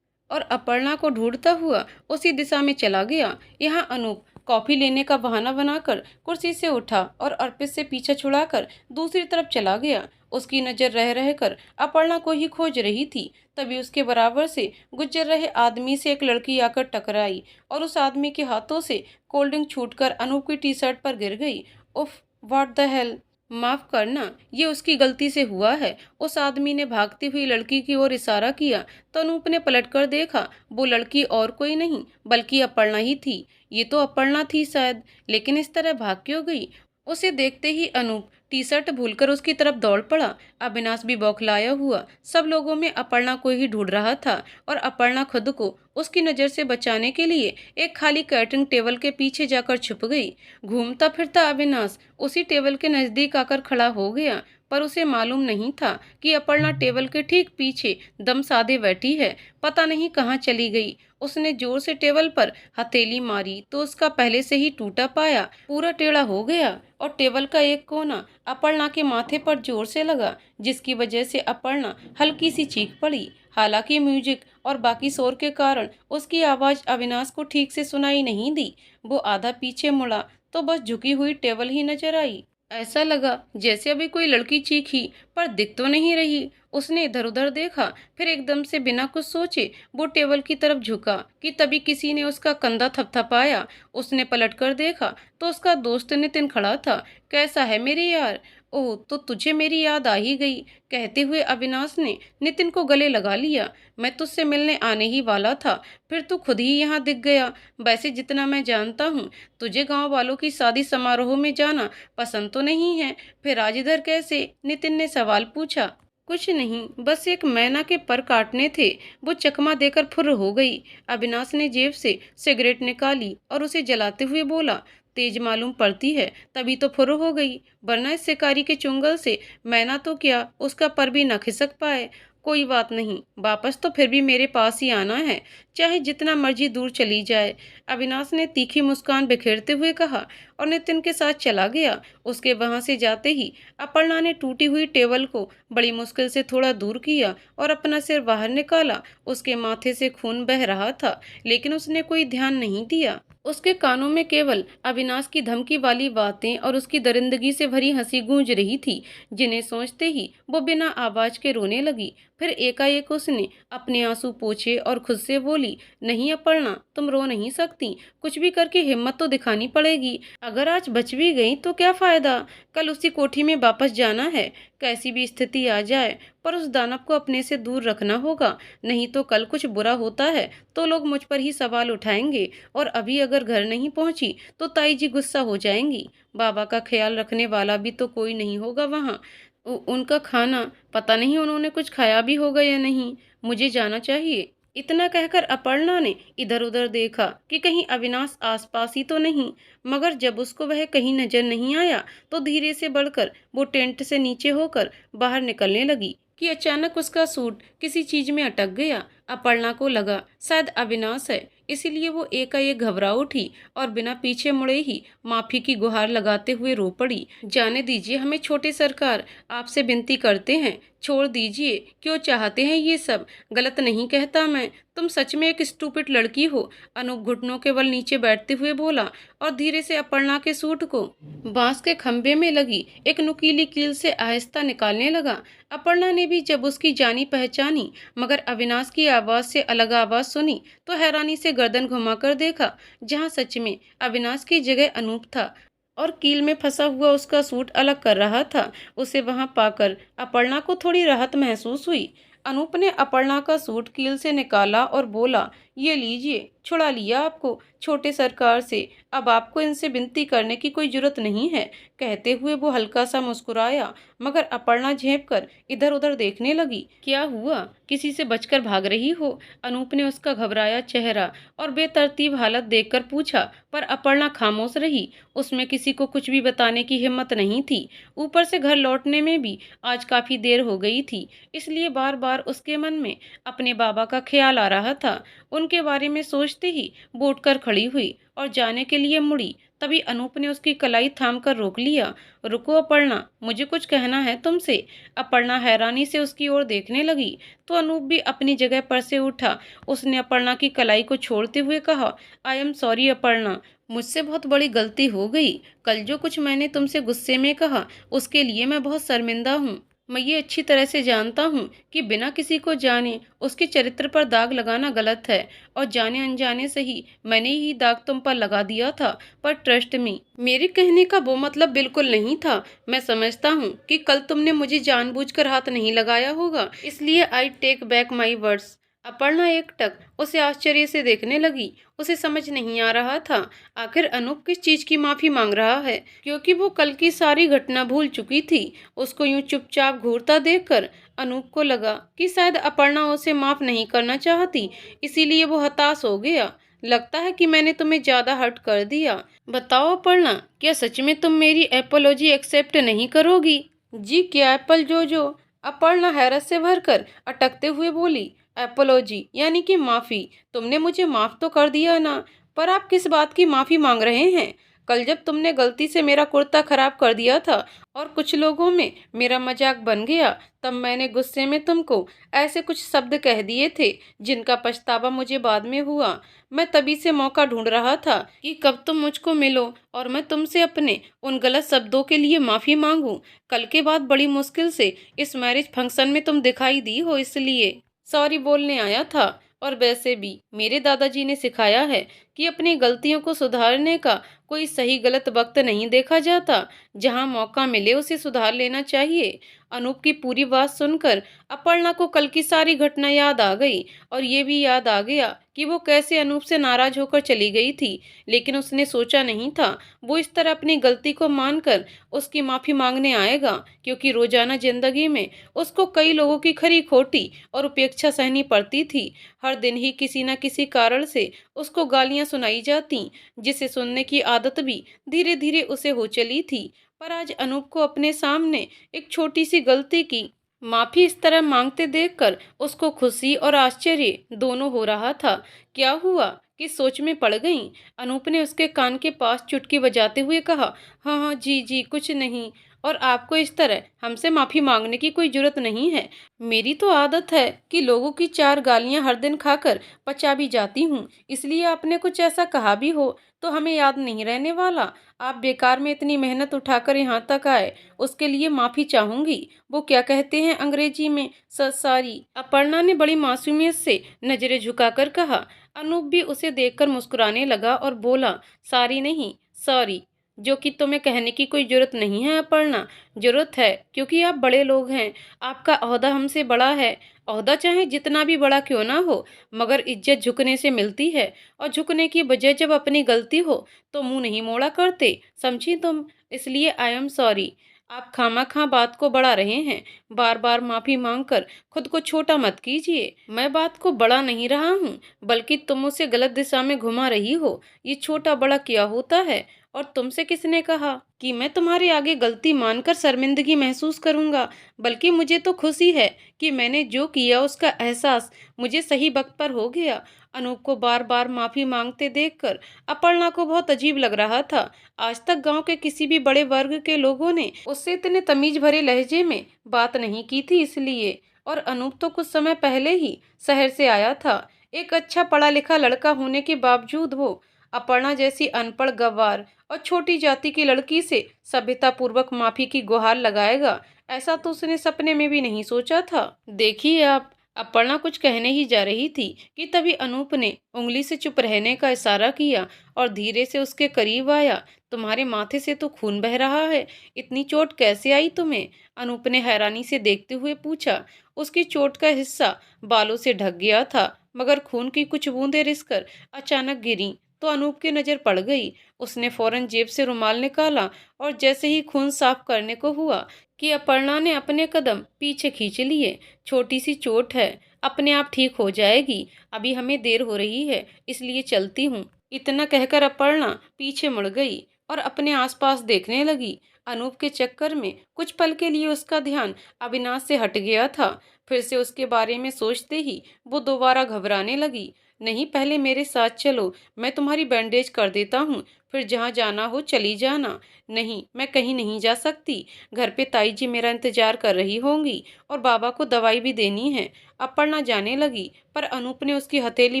[SPEAKER 1] और अपर्णा को ढूंढता हुआ उसी दिशा में चला गया। यहाँ अनूप कॉफी लेने का बहाना बनाकर कुर्सी से उठा और अर्पित से पीछा छुड़ाकर दूसरी तरफ चला गया। उसकी नजर रह रहकर अपर्णा को ही खोज रही थी। तभी उसके बराबर से गुजर रहे आदमी से एक लड़की आकर टकराई और उस आदमी के हाथों से कोल्ड ड्रिंक छूटकर अनूप की टी शर्ट पर गिर गई। उफ, व्हाट द हेल! माफ करना, ये उसकी गलती से हुआ है। उस आदमी ने भागती हुई लड़की की ओर इशारा किया तो अनूप ने पलटकर देखा। वो लड़की और कोई नहीं बल्कि अपर्णा ही थी। ये तो अपर्णा थी शायद, लेकिन इस तरह भाग क्यों गई? उसे देखते ही अनूप टी शर्ट भूलकर उसकी तरफ दौड़ पड़ा। अविनाश भी बौखलाया हुआ सब लोगों में अपर्णा को ही ढूंढ रहा था और अपर्णा खुद को उसकी नज़र से बचाने के लिए एक खाली कैटरिंग टेबल के पीछे जाकर छुप गई। घूमता फिरता अविनाश उसी टेबल के नज़दीक आकर खड़ा हो गया, पर उसे मालूम नहीं था कि अपर्णा टेबल के ठीक पीछे दम साधे बैठी है। पता नहीं कहाँ चली गई। उसने जोर से टेबल पर हथेली मारी तो उसका पहले से ही टूटा पाया पूरा टेढ़ा हो गया और टेबल का एक कोना अपर्णा के माथे पर जोर से लगा, जिसकी वजह से अपर्णा हल्की सी चीख पड़ी। हालांकि म्यूजिक और बाकी शोर के कारण उसकी आवाज अविनाश को ठीक से सुनाई नहीं दी। वो आधा पीछे मुड़ा तो बस झुकी हुई टेबल ही नजर आई। ऐसा लगा जैसे अभी कोई लड़की चीखी, पर दिख तो नहीं रही। उसने इधर उधर देखा, फिर एकदम से बिना कुछ सोचे वो टेबल की तरफ झुका कि तभी किसी ने उसका कंधा थपथपाया। उसने पलटकर देखा तो उसका दोस्त नितिन खड़ा था। कैसा है मेरे यार? ओह, तो तुझे मेरी याद आ ही गई, कहते हुए अविनाश ने नितिन को गले लगा लिया। मैं तुझसे मिलने आने ही वाला था, फिर तू खुद ही यहाँ दिख गया। वैसे जितना मैं जानता हूँ, तुझे गांव वालों की शादी समारोह में जाना पसंद तो नहीं है, फिर आज इधर कैसे? नितिन ने सवाल पूछा। कुछ नहीं, बस एक मैना के पर काटने थे, वो चकमा देकर फुर्र हो गई। अविनाश ने जेब से सिगरेट निकाली और उसे जलाते हुए बोला, तेज मालूम पड़ती है तभी तो फुर्र हो गई, वरना इस शिकारी के चुंगल से मैना तो क्या उसका पर भी न खिसक पाए। कोई बात नहीं, वापस तो फिर भी मेरे पास ही आना है, चाहे जितना मर्जी दूर चली जाए। अविनाश ने तीखी मुस्कान बिखेरते हुए कहा और नितिन के साथ चला गया। उसके वहां से जाते ही अपर्णा ने टूटी हुई टेबल को बड़ी मुश्किल से थोड़ा दूर किया और अपना सिर बाहर निकाला। उसके माथे से खून बह रहा था, लेकिन उसने कोई ध्यान नहीं दिया। उसके कानों में केवल अविनाश की धमकी वाली बातें और उसकी दरिंदगी से भरी हंसी गूंज रही थी, जिन्हें सोचते ही वो बिना आवाज के रोने लगी। फिर एकाएक उसने अपने आंसू पोंछे और खुद से बोली, नहीं अपर्णा, तुम रो नहीं सकती, कुछ भी करके हिम्मत तो दिखानी पड़ेगी। अगर आज बच भी गई तो क्या फायदा, कल उसी कोठी में वापस जाना है। कैसी भी स्थिति आ जाए, पर उस दानव को अपने से दूर रखना होगा, नहीं तो कल कुछ बुरा होता है तो लोग मुझ पर ही सवाल उठाएंगे, और अभी अगर घर नहीं पहुंची तो ताई जी गुस्सा हो जाएंगी। बाबा का ख्याल रखने वाला भी तो कोई नहीं होगा वहाँ। उनका खाना, पता नहीं उन्होंने कुछ खाया भी होगा या नहीं। मुझे जाना चाहिए। इतना कहकर अपर्णा ने इधर उधर देखा कि कहीं अविनाश आसपास ही तो नहीं, मगर जब उसको वह कहीं नजर नहीं आया तो धीरे से बढ़कर वो टेंट से नीचे होकर बाहर निकलने लगी कि अचानक उसका सूट किसी चीज में अटक गया। अपर्णा को लगा शायद अविनाश है, इसीलिए वो एकाएक घबरा उठी और बिना पीछे मुड़े ही माफी की गुहार लगाते हुए रो पड़ी। जाने दीजिए हमें छोटे सरकार, आपसे विनती करते हैं, छोड़ दीजिए। क्यों चाहते हैं ये सब? गलत नहीं कहता मैं, तुम सच में एक स्टूपिड लड़की हो। अनूप घुटनों के बल नीचे बैठते हुए बोला और धीरे से अपर्णा के सूट को बांस के खंभे में लगी एक नुकीली कील से आहिस्ता निकालने लगा। अपर्णा ने भी जब उसकी जानी पहचानी, मगर अविनाश की आवाज से अलग आवाज सुनी तो हैरानी से गर्दन घुमाकर देखा, जहां सच में अविनाश की जगह अनूप था और कील में फंसा हुआ उसका सूट अलग कर रहा था। उसे वहां पाकर अपर्णा को थोड़ी राहत महसूस हुई। अनूप ने अपर्णा का सूट कील से निकाला और बोला, ये लीजिए, छुड़ा लिया आपको छोटे सरकार से, अब आपको इनसे विनती करने की कोई जरूरत नहीं है। कहते हुए वो हल्का सा मुस्कुराया, मगर अपर्णा झेप कर इधर उधर देखने लगी। क्या हुआ, किसी से बचकर भाग रही हो? अनूप ने उसका घबराया चेहरा और बेतरतीब हालत देखकर पूछा, पर अपर्णा खामोश रही। उसमें किसी को कुछ भी बताने की हिम्मत नहीं थी। ऊपर से घर लौटने में भी आज काफी देर हो गई थी, इसलिए बार बार उसके मन में अपने बाबा का ख्याल आ रहा था। उनके बारे में सोचते ही वो उठकर खड़ी हुई और जाने के लिए मुड़ी। तभी अनूप ने उसकी कलाई थामकर रोक लिया। रुको अपर्णा, मुझे कुछ कहना है तुमसे। अपर्णा हैरानी से उसकी ओर देखने लगी तो अनूप भी अपनी जगह पर से उठा। उसने अपर्णा की कलाई को छोड़ते हुए कहा, आई एम सॉरी अपर्णा, मुझसे बहुत बड़ी गलती हो गई। कल जो कुछ मैंने तुमसे गुस्से में कहा, उसके लिए मैं बहुत शर्मिंदा हूँ। मैं ये अच्छी तरह से जानता हूँ कि बिना किसी को जाने उसके चरित्र पर दाग लगाना गलत है, और जाने अनजाने से ही मैंने ही दाग तुम पर लगा दिया था। पर ट्रस्ट मी, मेरे कहने का वो मतलब बिल्कुल नहीं था। मैं समझता हूँ कि कल तुमने मुझे जानबूझकर हाथ नहीं लगाया होगा, इसलिए I take back my words. Aparna एकटक उसे आश्चर्य से देखने लगी। उसे समझ नहीं आ रहा था आखिर अनूप किस चीज की माफी मांग रहा है, क्योंकि वो कल की सारी घटना भूल चुकी थी। उसको यूं चुपचाप घूरता देखकर अनूप को लगा कि शायद अपर्णा उसे माफ नहीं करना चाहती, इसीलिए वो हताश हो गया। लगता है कि मैंने तुम्हें ज्यादा हर्ट कर दिया। बताओ अपर्णा, क्या सच में तुम मेरी एपोलॉजी एक्सेप्ट नहीं करोगी? जी क्या एप्पल जो? अपर्णा हैरत से भरकर अटकते हुए बोली, एपोलॉजी यानी कि माफी? तुमने मुझे माफ तो कर दिया ना, पर आप किस बात की माफी मांग रहे हैं? कल जब तुमने गलती से मेरा कुर्ता खराब कर दिया था और कुछ लोगों में मेरा मजाक बन गया, तब मैंने गुस्से में तुमको ऐसे कुछ शब्द कह दिए थे जिनका पछतावा मुझे बाद में हुआ। मैं तभी से मौका ढूंढ रहा था कि कब तुम मुझको मिलो और मैं तुमसे अपने उन गलत शब्दों के लिए माफी मांगूं। कल के बाद बड़ी मुश्किल से इस मैरिज फंक्शन में तुम दिखाई दी हो, इसलिए सॉरी बोलने आया था। और वैसे भी मेरे दादाजी ने सिखाया है कि अपनी गलतियों को सुधारने का कोई सही गलत वक्त नहीं देखा जाता, जहां मौका मिले उसे सुधार लेना चाहिए। अनूप की पूरी बात सुनकर अपर्णा को कल की सारी घटना याद आ गई, और ये भी याद आ गया कि वो कैसे अनूप से नाराज होकर चली गई थी। लेकिन उसने सोचा नहीं था वो इस तरह अपनी गलती को मानकर उसकी माफी मांगने आएगा, क्योंकि रोजाना जिंदगी में उसको कई लोगों की खरी खोटी और उपेक्षा सहनी पड़ती थी। हर दिन ही किसी न किसी कारण से उसको गालियां सुनाई जाती, जिसे सुनने की आदत भी धीरे धीरे उसे हो चली थी। पर आज अनूप को अपने सामने एक छोटी सी गलती की माफी इस तरह मांगते देखकर उसको खुशी और आश्चर्य दोनों हो रहा था। क्या हुआ कि सोच में पड़ गईं। अनूप ने उसके कान के पास चुटकी बजाते हुए कहा, हाँ हाँ जी जी कुछ नहीं। और आपको इस तरह हमसे माफी मांगने की कोई जरूरत नहीं है। मेरी तो आदत है कि लोगों की चार गालियां हर दिन खाकर पचा भी जाती हूँ, इसलिए आपने कुछ ऐसा कहा भी हो तो हमें याद नहीं रहने वाला। आप बेकार में इतनी मेहनत उठाकर यहाँ तक आए, उसके लिए माफी चाहूंगी। वो क्या कहते हैं अंग्रेजी में, सॉरी। अपर्णा ने बड़ी मासूमियत से नजरें झुकाकर कहा। अनूप भी उसे देखकर मुस्कुराने लगा और बोला, सारी नहीं सॉरी, जो कि तुम्हें कहने की कोई जरूरत नहीं है अपर्णा। जरूरत है क्योंकि आप बड़े लोग हैं, आपका ओहदा हमसे बड़ा है। ओहदा चाहे जितना भी बड़ा क्यों ना हो, मगर इज्जत झुकने से मिलती है। और झुकने की बजाय जब अपनी गलती हो तो मुंह नहीं मोड़ा करते, समझी तुम। इसलिए आई एम सॉरी। आप खामा बात को बढ़ा रहे हैं। बार बार माफी मांगकर खुद को छोटा मत कीजिए। मैं बात को बढ़ा नहीं रहा हूँ, बल्कि तुम उसे गलत दिशा में घुमा रही हो। ये छोटा बड़ा क्या होता है? और तुमसे किसने कहा कि मैं तुम्हारे आगे गलती मानकर शर्मिंदगी महसूस करूंगा? बल्कि मुझे तो खुशी है कि मैंने जो किया उसका एहसास मुझे सही वक्त पर हो गया। अनूप को बार बार माफी मांगते देखकर अपर्णा को बहुत अजीब लग रहा था। आज तक गांव के किसी भी बड़े वर्ग के लोगों ने उससे इतने तमीज भरे लहजे में बात नहीं की थी, इसलिए। और अनूप तो कुछ समय पहले ही शहर से आया था। एक अच्छा पढ़ा लिखा लड़का होने के बावजूद वो अपर्णा जैसी अनपढ़ गंवार और छोटी जाति की लड़की से सभ्यता पूर्वक माफी की गुहार लगाएगा, ऐसा तो उसने सपने में भी नहीं सोचा था। देखिए आप। अपर्णा कुछ कहने ही जा रही थी कि तभी अनूप ने उंगली से चुप रहने का इशारा किया और धीरे से उसके करीब आया। तुम्हारे माथे से तो खून बह रहा है, इतनी चोट कैसे आई तुम्हें? अनूप ने हैरानी से देखते हुए पूछा। उसकी चोट का हिस्सा बालों से ढक गया था, मगर खून की कुछ बूंदें रिसकर अचानक गिरी तो अनूप की नजर पड़ गई। उसने फौरन जेब से रुमाल निकाला और जैसे ही खून साफ करने को हुआ कि अपर्णा ने अपने कदम पीछे खींच लिए। छोटी सी चोट है, अपने आप ठीक हो जाएगी। अभी हमें देर हो रही है, इसलिए चलती हूँ। इतना कहकर अपर्णा पीछे मुड़ गई और अपने आसपास देखने लगी। अनूप के चक्कर में कुछ पल के लिए उसका ध्यान अविनाश से हट गया था। फिर से उसके बारे में सोचते ही वो दोबारा घबराने लगी। नहीं, पहले मेरे साथ चलो, मैं तुम्हारी बैंडेज कर देता हूँ, फिर जहाँ जाना हो चली जाना। नहीं, मैं कहीं नहीं जा सकती। घर पे ताई जी मेरा इंतजार कर रही होंगी और बाबा को दवाई भी देनी है। अपर्णा जाने लगी, पर अनूप ने उसकी हथेली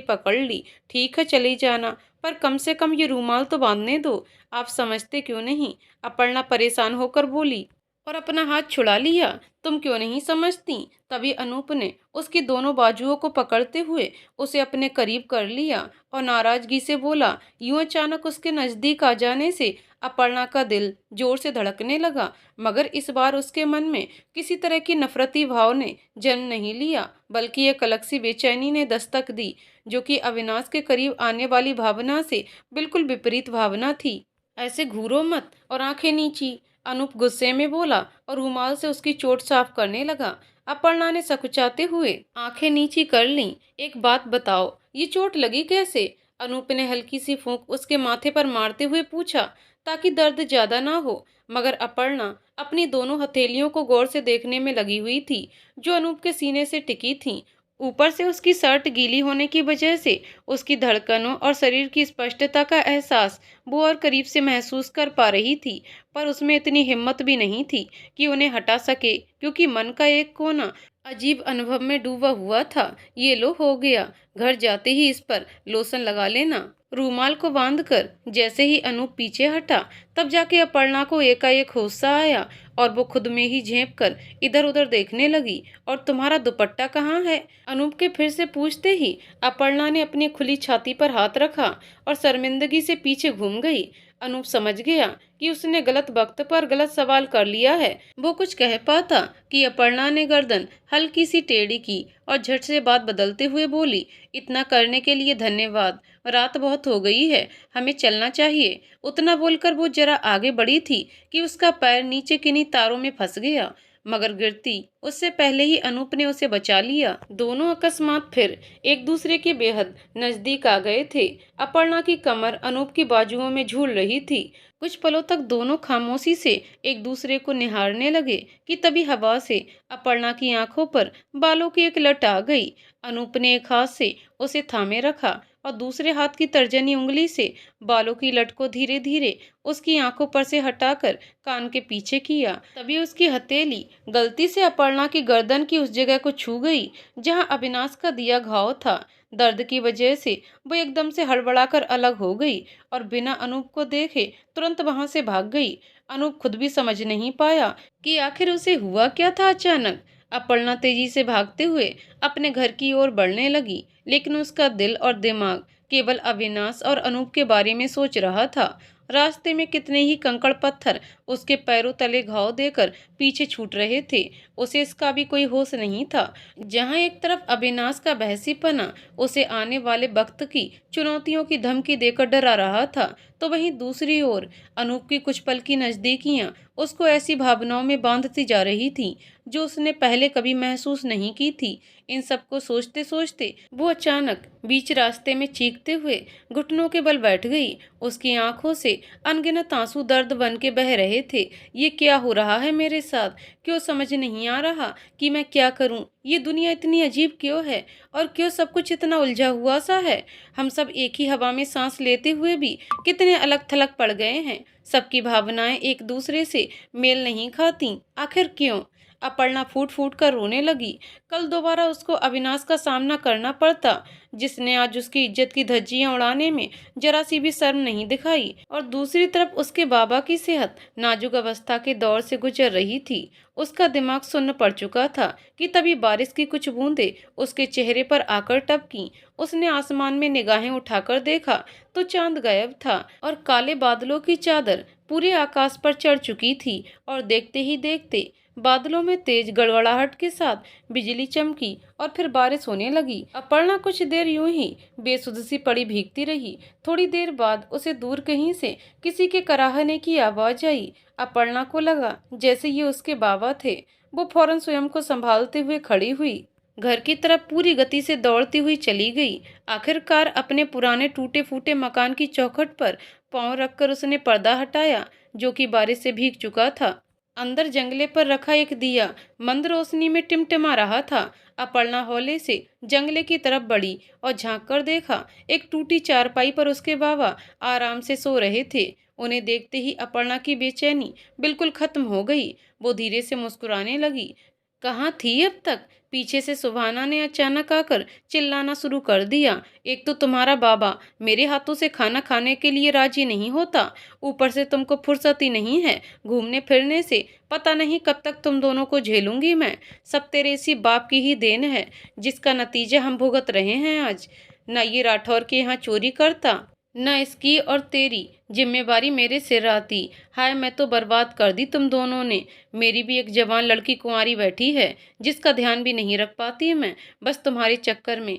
[SPEAKER 1] पकड़ ली। ठीक है, चली जाना, पर कम से कम ये रूमाल तो बांधने दो। आप समझते क्यों नहीं? अपर्णा परेशान होकर बोली और अपना हाथ छुड़ा लिया। तुम क्यों नहीं समझती? तभी अनूप ने उसकी दोनों बाजुओं को पकड़ते हुए उसे अपने करीब कर लिया और नाराजगी से बोला। यूं अचानक उसके नजदीक आ जाने से अपर्णा का दिल जोर से धड़कने लगा, मगर इस बार उसके मन में किसी तरह की नफरती भाव ने जन्म नहीं लिया, बल्कि एक अलग सी बेचैनी ने दस्तक दी, जो कि अविनाश के करीब आने वाली भावना से बिल्कुल विपरीत भावना थी। ऐसे घूरो मत और आंखें नीची, अनूप गुस्से में बोला और रुमाल से उसकी चोट साफ करने लगा। अपर्णा ने सकुचाते हुए आंखें नीची कर लीं। एक बात बताओ, ये चोट लगी कैसे? अनूप ने हल्की सी फूंक उसके माथे पर मारते हुए पूछा, ताकि दर्द ज्यादा ना हो। मगर अपर्णा अपनी दोनों हथेलियों को गौर से देखने में लगी हुई थी, जो अनूप के सीने से टिकी थीं। ऊपर से उसकी शर्ट गीली होने की वजह से उसकी धड़कनों और शरीर की स्पष्टता का एहसास वो और करीब से महसूस कर पा रही थी, पर उसमें इतनी हिम्मत भी नहीं थी कि उन्हें हटा सके, क्योंकि मन का एक कोना अजीब अनुभव में डूबा हुआ था। ये लो, हो गया। घर जाते ही इस पर लोशन लगा लेना। रूमाल को बांधकर जैसे ही अनूप पीछे हटा, तब जाके अपर्णा को एकाएक होश सा आया और वो खुद में ही झेंप कर इधर उधर देखने लगी। और तुम्हारा दुपट्टा कहाँ है? अनूप के फिर से पूछते ही अपर्णा ने अपनी खुली छाती पर हाथ रखा और शर्मिंदगी से पीछे घूम गई। अनूप समझ गया कि उसने गलत वक्त पर गलत सवाल कर लिया है। वो कुछ कह पाता कि अपर्णा ने गर्दन हल्की सी टेढ़ी की और झट से बात बदलते हुए बोली, इतना करने के लिए धन्यवाद, रात बहुत हो गई है, हमें चलना चाहिए। उतना बोलकर वो जरा आगे बढ़ी थी कि उसका पैर नीचे किन्हीं तारों में फंस गया। मगर गिरती उससे पहले ही अनूप ने उसे बचा लिया। दोनों अकस्मात फिर एक दूसरे के बेहद नजदीक आ गए थे। अपर्णा की कमर अनूप की बाजुओं में झूल रही थी। कुछ पलों तक दोनों खामोशी से एक दूसरे को निहारने लगे कि तभी हवा से अपर्णा की आंखों पर बालों की एक लट आ गई। अनूप ने एक हाथ से उसे थामे रखा और दूसरे हाथ की तर्जनी उंगली से बालों की लट को धीरे धीरे उसकी आंखों पर से हटाकर कान के पीछे किया। तभी उसकी हथेली गलती से अपर्णा की गर्दन की उस जगह को छू गई जहां अविनाश का दिया घाव था। दर्द की वजह से वो एकदम से हड़बड़ाकर अलग हो गई और बिना अनूप को देखे तुरंत वहां से भाग गई। अनूप खुद भी समझ नहीं पाया कि आखिर उसे हुआ क्या था। अचानक अपर्णा तेजी से भागते हुए अपने घर की ओर बढ़ने लगी, लेकिन उसका दिल और दिमाग केवल अविनाश और अनूप के बारे में सोच रहा था। रास्ते में कितने ही कंकड़ पत्थर उसके पैरों तले घाव देकर पीछे छूट रहे थे, उसे इसका भी कोई होश नहीं था। जहां एक तरफ अविनाश का बहसीपना उसे आने वाले वक्त की चुनौतियों की धमकी देकर डरा रहा था, तो वहीं दूसरी ओर अनूप की कुछ पल की नजदीकियां उसको ऐसी भावनाओं में बांधती जा रही थी जो उसने पहले कभी महसूस नहीं की थी। इन सब को सोचते सोचते वो अचानक बीच रास्ते में चीखते हुए घुटनों के बल बैठ गई। उसकी आंखों से अनगिनत आंसू दर्द बन के बह रहे थे। ये क्या हो रहा है मेरे साथ? क्यों समझ नहीं आ रहा कि मैं क्या करूं? ये दुनिया इतनी अजीब क्यों है और क्यों सब कुछ इतना उलझा हुआ सा है? हम सब एक ही हवा में सांस लेते हुए भी कितने अलग थलग पड़ गए हैं। सबकी भावनाएं एक दूसरे से मेल नहीं खाती। आखिर क्यों? अपर्णा फूट फूट कर रोने लगी। कल दोबारा उसको अविनाश का सामना करना पड़ता, जिसने आज उसकी इज्जत की धज्जियां उड़ाने में जरा सी भी शर्म नहीं दिखाई। और दूसरी तरफ उसके बाबा की सेहत नाजुक अवस्था के दौर से गुजर रही थी। उसका दिमाग सुन्न पड़ चुका था कि तभी बारिश की कुछ बूंदें उसके चेहरे पर आकर टपकी। उसने आसमान में निगाहें उठाकर देखा तो चांद गायब था और काले बादलों की चादर पूरे आकाश पर चढ़ चुकी थी। और देखते ही देखते बादलों में तेज गड़गड़ाहट के साथ बिजली चमकी और फिर बारिश होने लगी। अपर्णा कुछ देर यूं ही बेसुध सी पड़ी भीगती रही। थोड़ी देर बाद उसे दूर कहीं से किसी के कराहने की आवाज आई। अपर्णा को लगा जैसे ये उसके बाबा थे। वो फौरन स्वयं को संभालते हुए खड़ी हुई, घर की तरफ पूरी गति से दौड़ती हुई चली गई। आखिरकार अपने पुराने टूटे फूटे मकान की चौखट पर पांव रखकर उसने पर्दा हटाया जो कि बारिश से भीग चुका था। अंदर जंगले पर रखा एक दिया मंद रोशनी में टिमटिमा रहा था। अपर्णा हौले से जंगले की तरफ बढ़ी और झांक कर देखा, एक टूटी चारपाई पर उसके बाबा आराम से सो रहे थे। उन्हें देखते ही अपर्णा की बेचैनी बिल्कुल खत्म हो गई। वो धीरे से मुस्कुराने लगी। कहाँ थी अब तक? पीछे से सुभाना ने अचानक आकर चिल्लाना शुरू कर दिया। एक तो तुम्हारा बाबा मेरे हाथों से खाना खाने के लिए राजी नहीं होता, ऊपर से तुमको फुर्सत ही नहीं है घूमने फिरने से। पता नहीं कब तक तुम दोनों को झेलूंगी मैं। सब तेरे इसी बाप की ही देन है जिसका नतीजा हम भुगत रहे हैं आज। न ये राठौर के यहाँ चोरी करता, न इसकी और तेरी जिम्मेवारी मेरे सिर आती। हाय, मैं तो बर्बाद कर दी तुम दोनों ने। मेरी भी एक जवान लड़की कुंवारी बैठी है जिसका ध्यान भी नहीं रख पाती मैं, बस तुम्हारे चक्कर में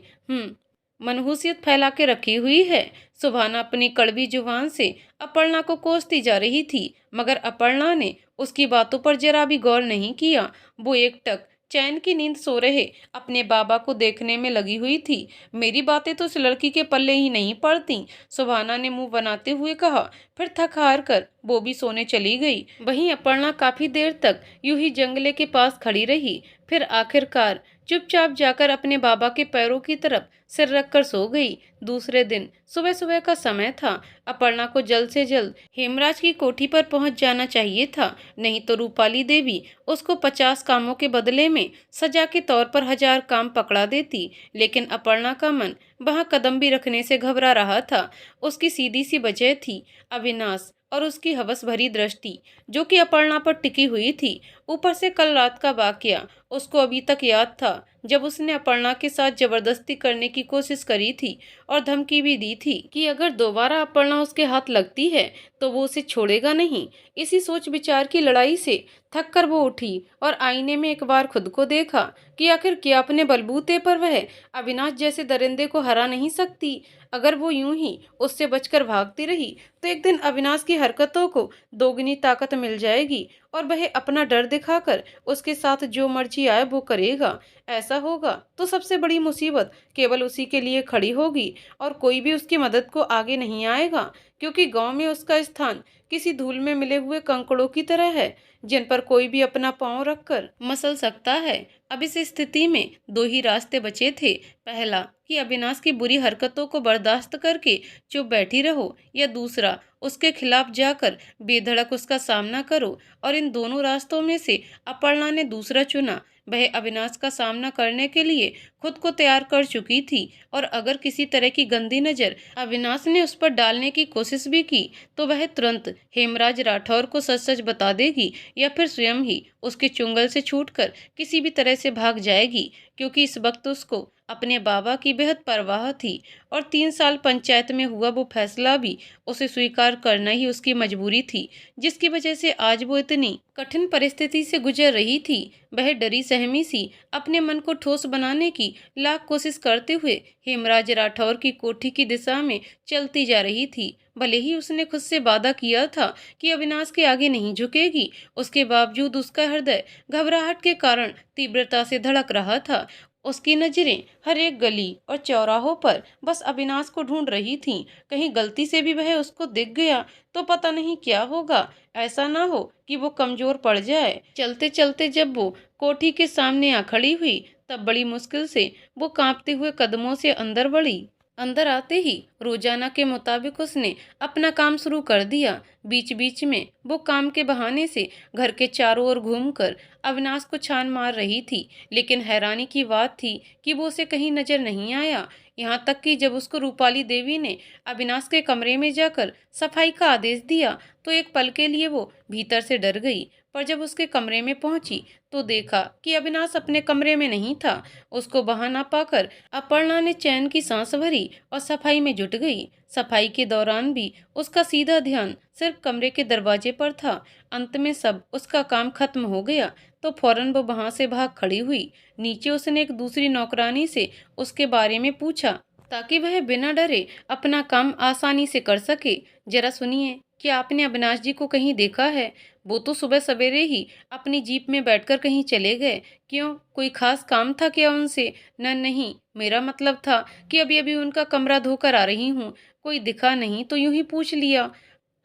[SPEAKER 1] मनहूसियत फैला के रखी हुई है। सुभाना अपनी कड़वी जुबान से अपर्णा को कोसती जा रही थी, मगर अपर्णा ने उसकी बातों पर जरा भी गौर नहीं किया। वो एकटक चैन की नींद सो रहे अपने बाबा को देखने में लगी हुई थी। मेरी बातें तो उस लड़की के पल्ले ही नहीं पड़ती, सुभाना ने मुंह बनाते हुए कहा। फिर थक हार कर वो भी सोने चली गई। वहीं अपर्णा काफी देर तक यूं ही जंगले के पास खड़ी रही। फिर आखिरकार चुपचाप जाकर अपने बाबा के पैरों की तरफ सिर रखकर सो गई। दूसरे दिन सुबह सुबह का समय था। अपर्णा को जल्द से जल्द हेमराज की कोठी पर पहुंच जाना चाहिए था, नहीं तो रूपाली देवी उसको 50 कामों के बदले में सजा के तौर पर 1000 काम पकड़ा देती। लेकिन अपर्णा का मन वहां कदम भी रखने से घबरा रहा था। उसकी सीधी सी वजह थी अविनाश और उसकी हवस भरी दृष्टि जो कि अपर्णा पर टिकी हुई थी। ऊपर से कल रात का वाकया उसको अभी तक याद था, जब उसने अपर्णा के साथ जबरदस्ती करने की कोशिश करी थी और धमकी भी दी थी कि अगर दोबारा अपर्णा उसके हाथ लगती है तो वो उसे छोड़ेगा नहीं। इसी सोच विचार की लड़ाई से थक कर वो उठी और आईने में एक बार खुद को देखा कि आखिर क्या अपने बलबूते पर वह अविनाश जैसे दरिंदे को हरा नहीं सकती। अगर वो यूं ही उससे बचकर भागती रही तो एक दिन अविनाश की हरकतों को दोगुनी ताकत मिल जाएगी और वह अपना डर दिखाकर उसके साथ जो मर्जी आए वो करेगा। ऐसा होगा तो सबसे बड़ी मुसीबत केवल उसी के लिए खड़ी होगी और कोई भी उसकी मदद को आगे नहीं आएगा, क्योंकि गांव में उसका स्थान किसी धूल में मिले हुए कंकड़ों की तरह है, जिन पर कोई भी अपना पांव रखकर मसल सकता है। अब इस स्थिति में दो ही रास्ते बचे थे। पहला कि अविनाश की बुरी हरकतों को बर्दाश्त करके चुप बैठी रहो, या दूसरा उसके खिलाफ जाकर बेधड़क उसका सामना करो। और इन दोनों रास्तों में से अपर्णा ने दूसरा चुना। वह अविनाश का सामना करने के लिए खुद को तैयार कर चुकी थी, और अगर किसी तरह की गंदी नजर अविनाश ने उस पर डालने की कोशिश भी की तो वह तुरंत हेमराज राठौर को सच सच बता देगी, या फिर स्वयं ही उसके चुंगल से छूटकर किसी भी तरह से भाग जाएगी, क्योंकि इस वक्त उसको अपने बाबा की बेहद परवाह थी। और 3 साल पंचायत में हुआ वो फैसला भी उसे स्वीकार करना ही उसकी मजबूरी थी, जिसकी वजह से आज वो इतनी कठिन परिस्थिति से गुजर रही थी। वह डरी सहमी सी अपने मन को ठोस बनाने की लाख कोशिश करते हुए हेमराज राठौर की कोठी की दिशा में चलती जा रही थी। भले ही उसने खुद से वादा किया था कि अविनाश के आगे नहीं झुकेगी, उसके बावजूद उसका हृदय घबराहट के कारण तीव्रता से धड़क रहा था। उसकी नजरें हर एक गली और चौराहों पर बस अविनाश को ढूंढ रही थीं। कहीं गलती से भी वह उसको दिख गया तो पता नहीं क्या होगा। ऐसा ना हो कि वो कमजोर पड़ जाए। चलते चलते जब वो कोठी के सामने आ खड़ी हुई, तब बड़ी मुश्किल से वो कांपते हुए कदमों से अंदर बढ़ी। अंदर आते ही रोजाना के मुताबिक उसने अपना काम शुरू कर दिया। बीच बीच में वो काम के बहाने से घर के चारों ओर घूमकर अविनाश को छान मार रही थी, लेकिन हैरानी की बात थी कि वो उसे कहीं नजर नहीं आया। यहाँ तक कि जब उसको रूपाली देवी ने अविनाश के कमरे में जाकर सफाई का आदेश दिया तो एक पल के लिए वो भीतर से डर गई। पर जब उसके कमरे में पहुंची तो देखा कि अविनाश अपने कमरे में नहीं था। उसको वहां ना पाकर अपर्णा ने चैन की सांस भरी और सफाई में जुट गई। सफाई के दौरान भी उसका सीधा ध्यान सिर्फ कमरे के दरवाजे पर था। अंत में सब उसका काम खत्म हो गया तो फौरन वो वहां से भाग खड़ी हुई। नीचे उसने एक दूसरी नौकरानी से उसके बारे में पूछा, ताकि वह बिना डरे अपना काम आसानी से कर सके। जरा सुनिए, क्या आपने अविनाश जी को कहीं देखा है? वो तो सुबह सवेरे ही अपनी जीप में बैठकर कहीं चले गए। क्यों, कोई खास काम था क्या उनसे? न नहीं, मेरा मतलब था कि अभी अभी उनका कमरा धोकर आ रही हूँ, कोई दिखा नहीं तो यूं ही पूछ लिया।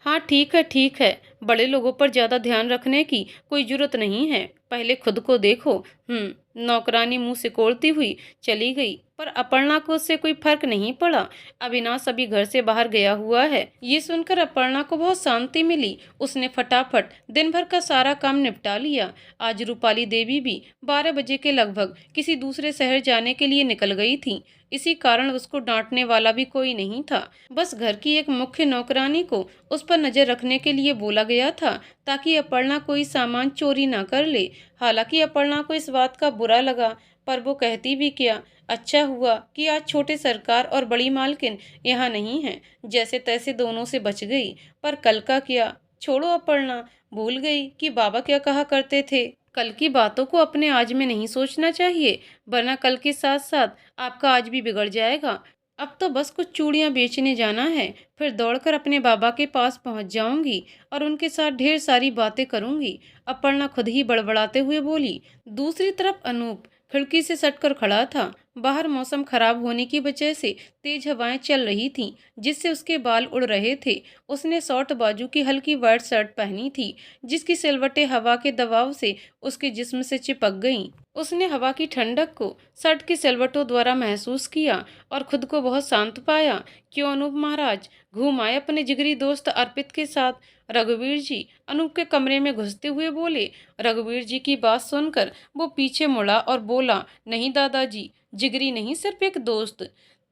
[SPEAKER 1] हाँ ठीक है ठीक है, बड़े लोगों पर ज्यादा ध्यान रखने की कोई जरूरत नहीं है, पहले खुद को देखो। नौकरानी मुंह सिकोड़ती हुई चली गई। पर अपर्णा को उससे कोई फर्क नहीं पड़ा। अविनाश अभी घर से बाहर गया हुआ है, ये सुनकर अपर्णा को बहुत शांति मिली। उसने फटाफट दिन भर का सारा काम निपटा लिया। आज रूपाली देवी भी 12 बजे के लगभग किसी दूसरे शहर जाने के लिए निकल गई थी। इसी कारण उसको डांटने वाला भी कोई नहीं था। बस घर की एक मुख्य नौकरानी को उस पर नजर रखने के लिए बोला गया था, ताकि अपर्णा कोई सामान चोरी ना कर ले। हालांकि अपर्णा को इस बात का बुरा लगा, पर वो कहती भी क्या। अच्छा हुआ कि आज छोटे सरकार और बड़ी मालकिन यहाँ नहीं है, जैसे तैसे दोनों से बच गई। पर कल का क्या, छोड़ो अपर्णा, भूल गई कि बाबा क्या कहा करते थे। कल की बातों को अपने आज में नहीं सोचना चाहिए, वरना कल के साथ साथ आपका आज भी बिगड़ जाएगा। अब तो बस कुछ चूड़ियां बेचने जाना है, फिर दौड़कर अपने बाबा के पास पहुंच जाऊंगी और उनके साथ ढेर सारी बातें करूंगी। अपर्णा खुद ही बड़बड़ाते हुए बोली। दूसरी तरफ अनूप खिड़की से सटकर खड़ा था। बाहर मौसम खराब होने की वजह से तेज हवाएं चल रही थीं, जिससे उसके बाल उड़ रहे थे। उसने शॉर्ट बाजू की हल्की व्हाइट शर्ट पहनी थी, जिसकी सिलवटें हवा के दबाव से उसके जिस्म से चिपक गईं। उसने हवा की ठंडक को शर्ट की सिलवटों द्वारा महसूस किया और खुद को बहुत शांत पाया। क्यों अनूप महाराज, घूम आए अपने जिगरी दोस्त अर्पित के साथ? रघुवीर जी अनूप के कमरे में घुसते हुए बोले। रघुवीर जी की बात सुनकर वो पीछे मुड़ा और बोला, नहीं दादाजी, जिगरी नहीं, सिर्फ एक दोस्त।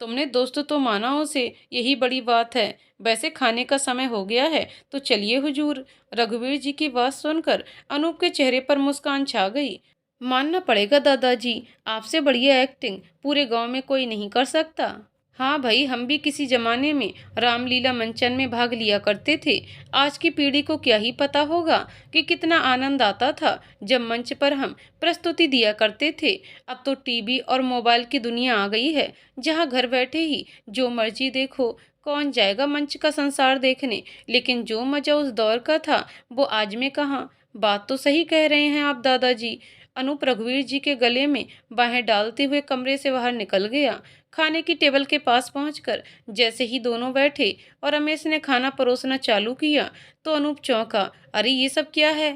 [SPEAKER 1] तुमने दोस्त तो माना उसे, यही बड़ी बात है। वैसे खाने का समय हो गया है तो चलिए हुजूर। रघुवीर जी की बात सुनकर अनूप के चेहरे पर मुस्कान छा गई। मानना पड़ेगा दादाजी, आपसे बढ़िया एक्टिंग पूरे गांव में कोई नहीं कर सकता। हाँ भाई, हम भी किसी जमाने में रामलीला मंचन में भाग लिया करते थे। आज की पीढ़ी को क्या ही पता होगा कि कितना आनंद आता था जब मंच पर हम प्रस्तुति दिया करते थे। अब तो टीवी और मोबाइल की दुनिया आ गई है, जहाँ घर बैठे ही जो मर्जी देखो। कौन जाएगा मंच का संसार देखने? लेकिन जो मजा उस दौर का था वो आज में कहाँ। बात तो सही कह रहे हैं आप दादाजी। अनूप रघुवीर जी के गले में बाहें डालते हुए कमरे से बाहर निकल गया। खाने की टेबल के पास पहुंचकर जैसे ही दोनों बैठे और रमेश ने खाना परोसना चालू किया तो अनूप चौंका। अरे ये सब क्या है?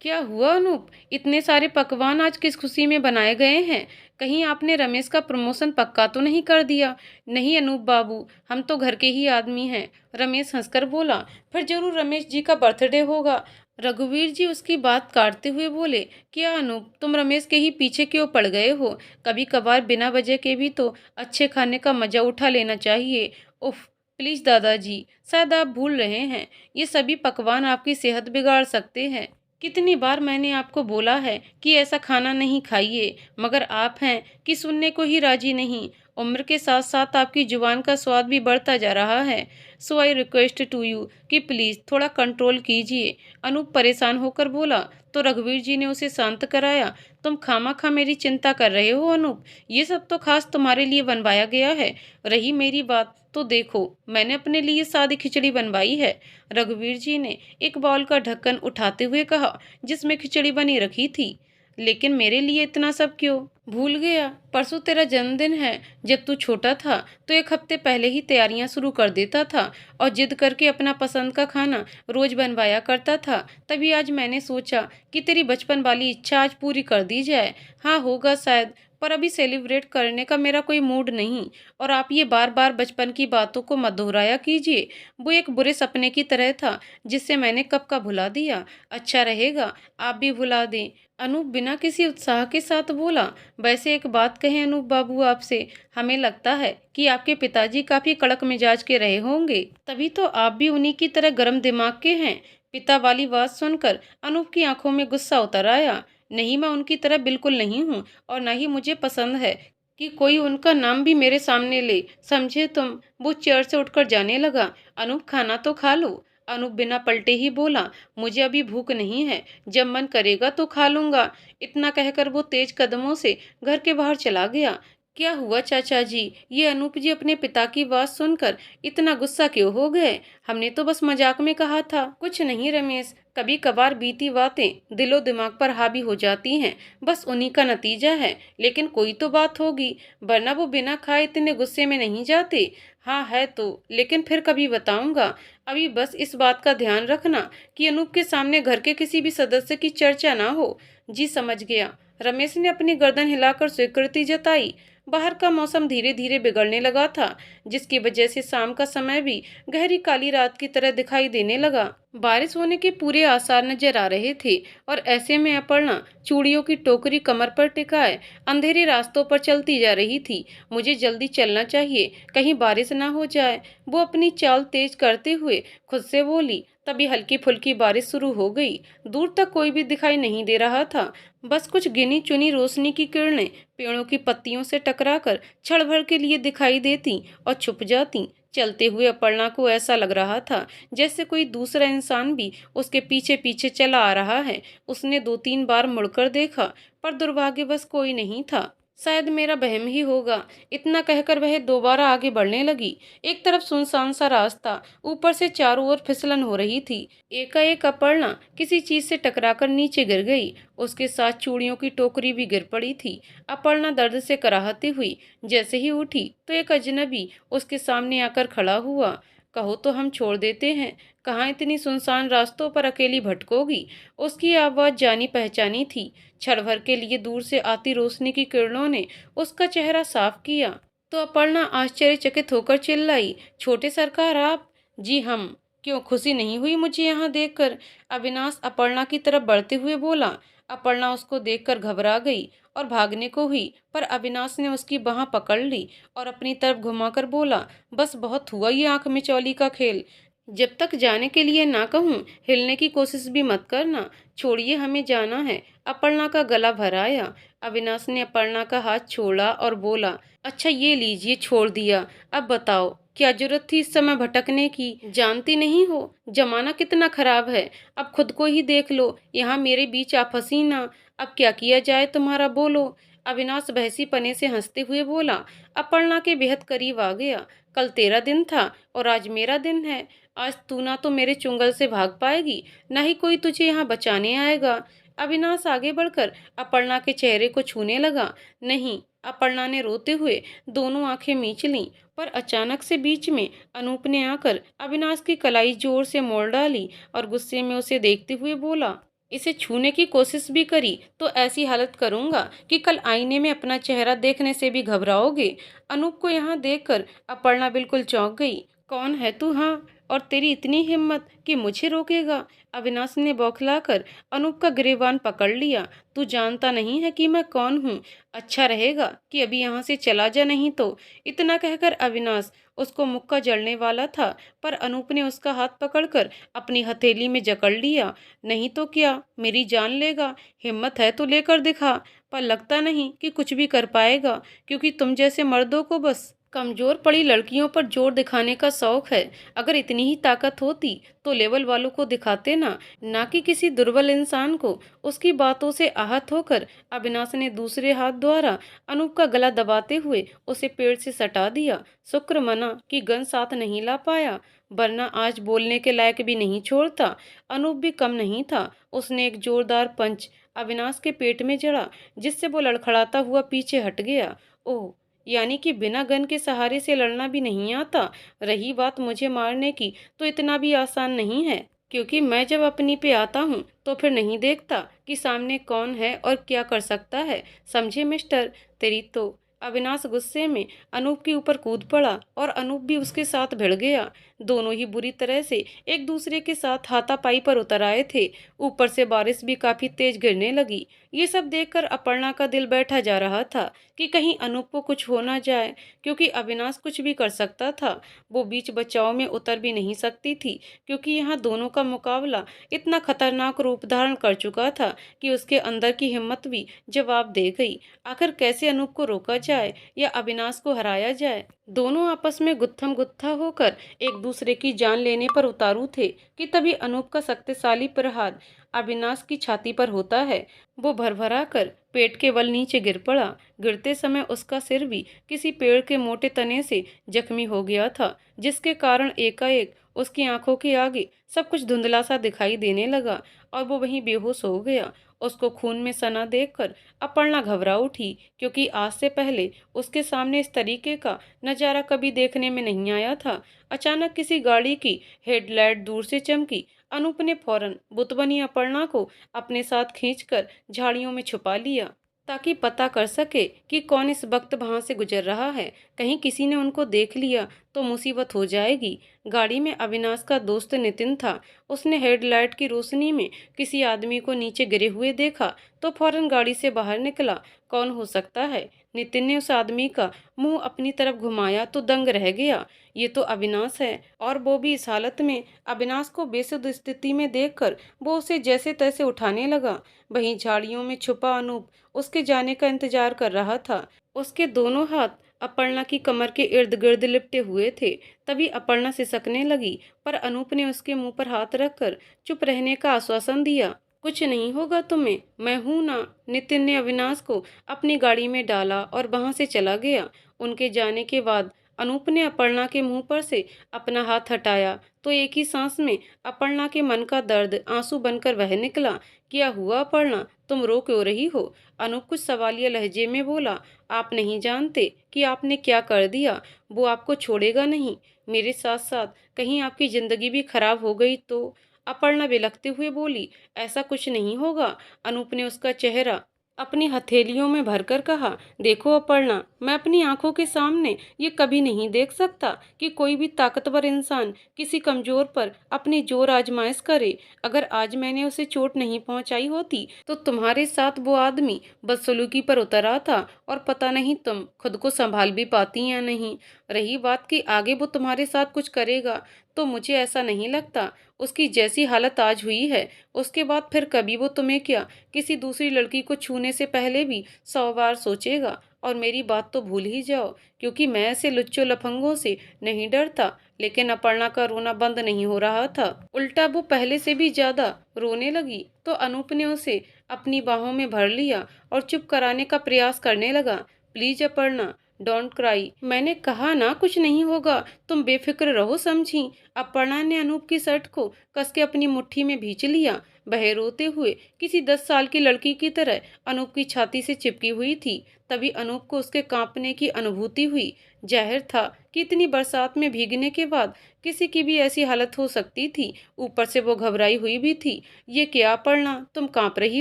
[SPEAKER 1] क्या हुआ अनूप? इतने सारे पकवान आज किस खुशी में बनाए गए हैं? कहीं आपने रमेश का प्रमोशन पक्का तो नहीं कर दिया? नहीं अनूप बाबू, हम तो घर के ही आदमी हैं। रमेश हंसकर बोला। फिर जरूर रमेश जी का बर्थडे होगा। रघुवीर जी उसकी बात काटते हुए बोले। क्या अनूप, तुम रमेश के ही पीछे क्यों पड़ गए हो? कभी कभार बिना वजह के भी तो अच्छे खाने का मजा उठा लेना चाहिए। उफ, प्लीज दादाजी, शायद आप भूल रहे हैं, ये सभी पकवान आपकी सेहत बिगाड़ सकते हैं। कितनी बार मैंने आपको बोला है कि ऐसा खाना नहीं खाइए, मगर आप हैं कि सुनने को ही राजी नहीं। उम्र के साथ साथ आपकी जुबान का स्वाद भी बढ़ता जा रहा है। सो आई रिक्वेस्ट टू यू कि प्लीज थोड़ा कंट्रोल कीजिए। अनूप परेशान होकर बोला। तो रघुवीर जी ने उसे शांत कराया। तुम खामाखा मेरी चिंता कर रहे हो अनूप, ये सब तो खास तुम्हारे लिए बनवाया गया है। रही मेरी बात तो देखो, मैंने अपने लिए सादी खिचड़ी बनवाई है। रघुवीर जी ने एक बाउल का ढक्कन उठाते हुए कहा जिसमें खिचड़ी बनी रखी थी। लेकिन मेरे लिए इतना सब क्यों? भूल गया? परसों तेरा जन्मदिन है। जब तू छोटा था तो एक हफ्ते पहले ही तैयारियां शुरू कर देता था और जिद करके अपना पसंद का खाना रोज बनवाया करता था। तभी आज मैंने सोचा कि तेरी बचपन वाली इच्छा आज पूरी कर दी जाए। हाँ होगा शायद, पर अभी सेलिब्रेट करने का मेरा कोई मूड नहीं। और आप ये बार बार बचपन की बातों को मत दोहराया कीजिए। वो एक बुरे सपने की तरह था जिससे मैंने कब का भुला दिया। अच्छा रहेगा आप भी भुला दें। अनूप बिना किसी उत्साह के साथ बोला। वैसे एक बात कहें अनूप बाबू आपसे, हमें लगता है कि आपके पिताजी काफी कड़क मिजाज के रहे होंगे, तभी तो आप भी उन्हीं की तरह गर्म दिमाग के हैं। पिता वाली बात सुनकर अनूप की आंखों में गुस्सा उतर आया। नहीं, मैं उनकी तरह बिल्कुल नहीं हूँ और न ही मुझे पसंद है कि कोई उनका नाम भी मेरे सामने ले, समझे तुम? वो चेयर से उठकर जाने लगा। अनूप खाना तो खा लो। अनूप बिना पलटे ही बोला। मुझे अभी भूख नहीं है, जब मन करेगा तो खा लूंगा। इतना कहकर वो तेज कदमों से घर के बाहर चला गया। क्या हुआ चाचा जी? ये अनूप जी अपने पिता की बात सुनकर इतना गुस्सा क्यों हो गए? हमने तो बस मजाक में कहा था। कुछ नहीं रमेश, कभी कभार बीती बातें दिलो दिमाग पर हावी हो जाती हैं, बस उन्हीं का नतीजा है। लेकिन कोई तो बात होगी, वरना वो बिना खाए इतने गुस्से में नहीं जाते। हाँ है तो, लेकिन फिर कभी बताऊंगा। अभी बस इस बात का ध्यान रखना कि अनूप के सामने घर के किसी भी सदस्य की चर्चा ना हो। जी समझ गया। रमेश ने अपनी गर्दन हिलाकर स्वीकृति जताई। बाहर का मौसम धीरे धीरे बिगड़ने लगा था, जिसकी वजह से शाम का समय भी गहरी काली रात की तरह दिखाई देने लगा। बारिश होने के पूरे आसार नजर आ रहे थे और ऐसे में अपर्णा चूड़ियों की टोकरी कमर पर टिकाए अंधेरे रास्तों पर चलती जा रही थी। मुझे जल्दी चलना चाहिए, कहीं बारिश ना हो जाए, वो अपनी चाल तेज करते हुए खुद से बोली। तभी हल्की फुल्की बारिश शुरू हो गई। दूर तक कोई भी दिखाई नहीं दे रहा था, बस कुछ गिनी चुनी रोशनी की किरणें पेड़ों की पत्तियों से टकराकर क्षण भर के लिए दिखाई देती और छुप जाती। चलते हुए अपर्णा को ऐसा लग रहा था जैसे कोई दूसरा इंसान भी उसके पीछे पीछे चला आ रहा है। उसने 2-3 बार मुड़कर देखा, पर दुर्भाग्यवश कोई नहीं था। शायद मेरा वहम ही होगा, इतना कहकर वह दोबारा आगे बढ़ने लगी। एक तरफ सुनसान सा रास्ता, ऊपर से चारों ओर फिसलन हो रही थी। एकाएक अपर्णा किसी चीज से टकराकर नीचे गिर गई। उसके साथ चूड़ियों की टोकरी भी गिर पड़ी थी। अपर्णा दर्द से कराहती हुई जैसे ही उठी तो एक अजनबी उसके सामने आकर खड़ा हुआ। कहो तो हम छोड़ देते हैं, कहाँ इतनी सुनसान रास्तों पर अकेली भटकोगी? उसकी आवाज जानी पहचानी थी। क्षण भर के लिए दूर से आती रोशनी की किरणों ने उसका चेहरा साफ किया तो अपर्णा आश्चर्यचकित होकर चिल्लाई। छोटे सरकार आप? जी हम। क्यों खुशी नहीं हुई मुझे यहाँ देखकर? अविनाश अपर्णा की तरफ बढ़ते हुए बोला। अपर्णा उसको देखकर घबरा गई और भागने को हुई, पर अविनाश ने उसकी बाह पकड़ ली और अपनी तरफ घुमाकर बोला। बस बहुत हुआ ये आंख मिचौली का खेल। जब तक जाने के लिए ना कहूँ हिलने की कोशिश भी मत करना। छोड़िए, हमें जाना है। अपर्णा का गला भराया। अविनाश ने अपर्णा का हाथ छोड़ा और बोला। अच्छा ये लीजिए, छोड़ दिया। अब बताओ क्या जरूरत थी इस समय भटकने की? जानती नहीं हो जमाना कितना खराब है? अब खुद को ही देख लो, यहाँ मेरे बीच आप हंसी ना। अब क्या किया जाए तुम्हारा, बोलो। अविनाश बहसी पने से हंसते हुए बोला। अपर्णा के बेहद करीब आ गया, कल तेरा दिन था और आज मेरा दिन है। आज तू ना तो मेरे चुंगल से भाग पाएगी, ना ही कोई तुझे यहाँ बचाने आएगा। अविनाश आगे बढ़कर अपर्णा के चेहरे को छूने लगा। नहीं, अपर्णा ने रोते हुए दोनों आंखें मीच लीं, पर अचानक से बीच में अनूप ने आकर अविनाश की कलाई जोर से मोड़ डाली और गुस्से में उसे देखते हुए बोला, इसे छूने की कोशिश भी करी तो ऐसी हालत करूंगा कि कल आईने में अपना चेहरा देखने से भी घबराओगे। अनूप को यहाँ देखकर अपर्णा बिल्कुल चौंक गई। कौन है तू? हाँ, और तेरी इतनी हिम्मत कि मुझे रोकेगा? अविनाश ने बौखलाकर अनूप का गिरेबान पकड़ लिया। तू जानता नहीं है कि मैं कौन हूँ? अच्छा रहेगा कि अभी यहाँ से चला जा, नहीं तो। इतना कहकर अविनाश उसको मुक्का जड़ने वाला था, पर अनूप ने उसका हाथ पकड़कर अपनी हथेली में जकड़ लिया। नहीं तो क्या, मेरी जान लेगा? हिम्मत है तो लेकर दिखा, पर लगता नहीं कि कुछ भी कर पाएगा, क्योंकि तुम जैसे मर्दों को बस कमजोर पड़ी लड़कियों पर जोर दिखाने का शौक है। अगर इतनी ही ताकत होती तो लेवल वालों को दिखाते ना कि किसी दुर्बल इंसान को। उसकी बातों से आहत होकर अविनाश ने दूसरे हाथ द्वारा अनूप का गला दबाते हुए उसे पेड़ से सटा दिया। शुक्र मना कि गन साथ नहीं ला पाया, वरना आज बोलने के लायक भी नहीं छोड़ता। अनूप भी कम नहीं था। उसने एक जोरदार पंच अविनाश के पेट में जड़ा, जिससे वो लड़खड़ाता हुआ पीछे हट गया। ओह, यानी कि बिना गन के सहारे से लड़ना भी नहीं आता। रही बात मुझे मारने की, तो इतना भी आसान नहीं है, क्योंकि मैं जब अपनी पे आता हूँ तो फिर नहीं देखता कि सामने कौन है और क्या कर सकता है। समझे मिस्टर? तेरी तो। अविनाश गुस्से में अनूप के ऊपर कूद पड़ा और अनूप भी उसके साथ भिड़ गया। दोनों ही बुरी तरह से एक दूसरे के साथ हाथापाई पर उतर आए थे। ऊपर से बारिश भी काफी तेज गिरने लगी। ये सब देखकर अपर्णा का दिल बैठा जा रहा था कि कहीं अनूप को कुछ हो ना जाए, क्योंकि अविनाश कुछ भी कर सकता था। वो बीच बचाव में उतर भी नहीं सकती थी, क्योंकि यहाँ दोनों का मुकाबला इतना खतरनाक रूप धारण कर चुका था कि उसके अंदर की हिम्मत भी जवाब दे गई। आखिर कैसे अनूप को रोका जाए या अविनाश को हराया जाए? दोनों आपस में गुत्थम गुत्था होकर एक दूसरे की जान लेने पर उतारू थे कि तभी अनूप का शक्तिशाली प्रहार अविनाश की छाती पर होता है। वो भरभरा कर पेट के बल नीचे गिर पड़ा। गिरते समय उसका सिर भी किसी पेड़ के मोटे तने से जख्मी हो गया था, जिसके कारण एकाएक उसकी आंखों के आगे सब कुछ धुंधला सा दिखाई देने लगा और वो वहीं बेहोश हो गया। उसको खून में सना देखकर अपर्णा घबरा उठी, क्योंकि आज से पहले उसके सामने इस तरीके का नजारा कभी देखने में नहीं आया था। अचानक किसी गाड़ी की हेडलाइट दूर से चमकी। अनूप ने फौरन बुत बनी अपर्णा को अपने साथ खींचकर झाड़ियों में छुपा लिया, ताकि पता कर सके कि कौन इस वक्त वहां से गुजर रहा है। कहीं किसी ने उनको देख लिया तो मुसीबत हो जाएगी। गाड़ी में अविनाश का दोस्त नितिन था। उसने हेडलाइट की रोशनी में किसी आदमी को नीचे गिरे हुए देखा तो फौरन गाड़ी से बाहर निकला। कौन हो सकता है? नितिन ने उस आदमी का मुंह अपनी तरफ घुमाया तो दंग रह गया। ये तो अविनाश है, और वो भी इस हालत में। अविनाश को बेसुध स्थिति में देखकर वो उसे जैसे तैसे उठाने लगा। वहीं झाड़ियों में छुपा अनूप उसके जाने का इंतजार कर रहा था। उसके दोनों हाथ अपर्णा की कमर के इर्द गिर्द लिपटे हुए थे। तभी अपर्णा सिसकने लगी, पर अनूप ने उसके मुंह पर हाथ रखकर चुप रहने का आश्वासन दिया। कुछ नहीं होगा तुम्हें, मैं हूं ना। नितिन ने अविनाश को अपनी गाड़ी में डाला और वहां से चला गया। उनके जाने के बाद अनूप ने अपर्णा के मुंह पर से अपना हाथ हटाया तो एक ही सांस में अपर्णा के मन का दर्द आंसू बनकर बह निकला। क्या हुआ अपर्णा, तुम रो क्यों रही हो? अनूप कुछ सवालिया लहजे में बोला। आप नहीं जानते कि आपने क्या कर दिया। वो आपको छोड़ेगा नहीं। मेरे साथ साथ कहीं आपकी जिंदगी भी खराब हो गई तो? अपर्णा बिलखते हुए बोली। ऐसा कुछ नहीं होगा। अनूप ने उसका चेहरा अपनी हथेलियों में भरकर कहा। देखो अपर्णा, मैं अपनी आंखों के सामने ये कभी नहीं देख सकता कि कोई भी ताकतवर इंसान किसी कमजोर पर अपनी जोर आजमाइश करे। अगर आज मैंने उसे चोट नहीं पहुंचाई होती तो तुम्हारे साथ वो आदमी बदसलूकी पर उतरा था, और पता नहीं तुम खुद को संभाल भी पाती या नहीं। रही बात कि आगे वो तुम्हारे साथ कुछ करेगा, तो मुझे ऐसा नहीं लगता। उसकी जैसी हालत आज हुई है, उसके बाद फिर कभी वो तुम्हें क्या, किसी दूसरी लड़की को छूने से पहले भी 100 बार सोचेगा। और मेरी बात तो भूल ही जाओ, क्योंकि मैं ऐसे लुच्चों लफंगों से नहीं डरता। लेकिन अपर्णा का रोना बंद नहीं हो रहा था। उल्टा वो पहले से भी ज्यादा रोने लगी। तो अनूप ने उसे अपनी बाहों में भर लिया और चुप कराने का प्रयास करने लगा। Please Aparna, don't cry. मैंने कहा ना कुछ नहीं होगा, तुम बेफिक्र रहो समझी। अपर्णा ने अनूप की शर्ट को कस के अपनी मुट्ठी में भींच लिया। वह रोते हुए किसी 10 साल की लड़की की तरह अनूप की छाती से चिपकी हुई थी। तभी अनूप को उसके कांपने की अनुभूति हुई। जाहिर था कि इतनी बरसात में भीगने के बाद किसी की भी ऐसी हालत हो सकती थी। ऊपर से वो घबराई हुई भी थी। ये क्या अपर्णा, तुम कांप रही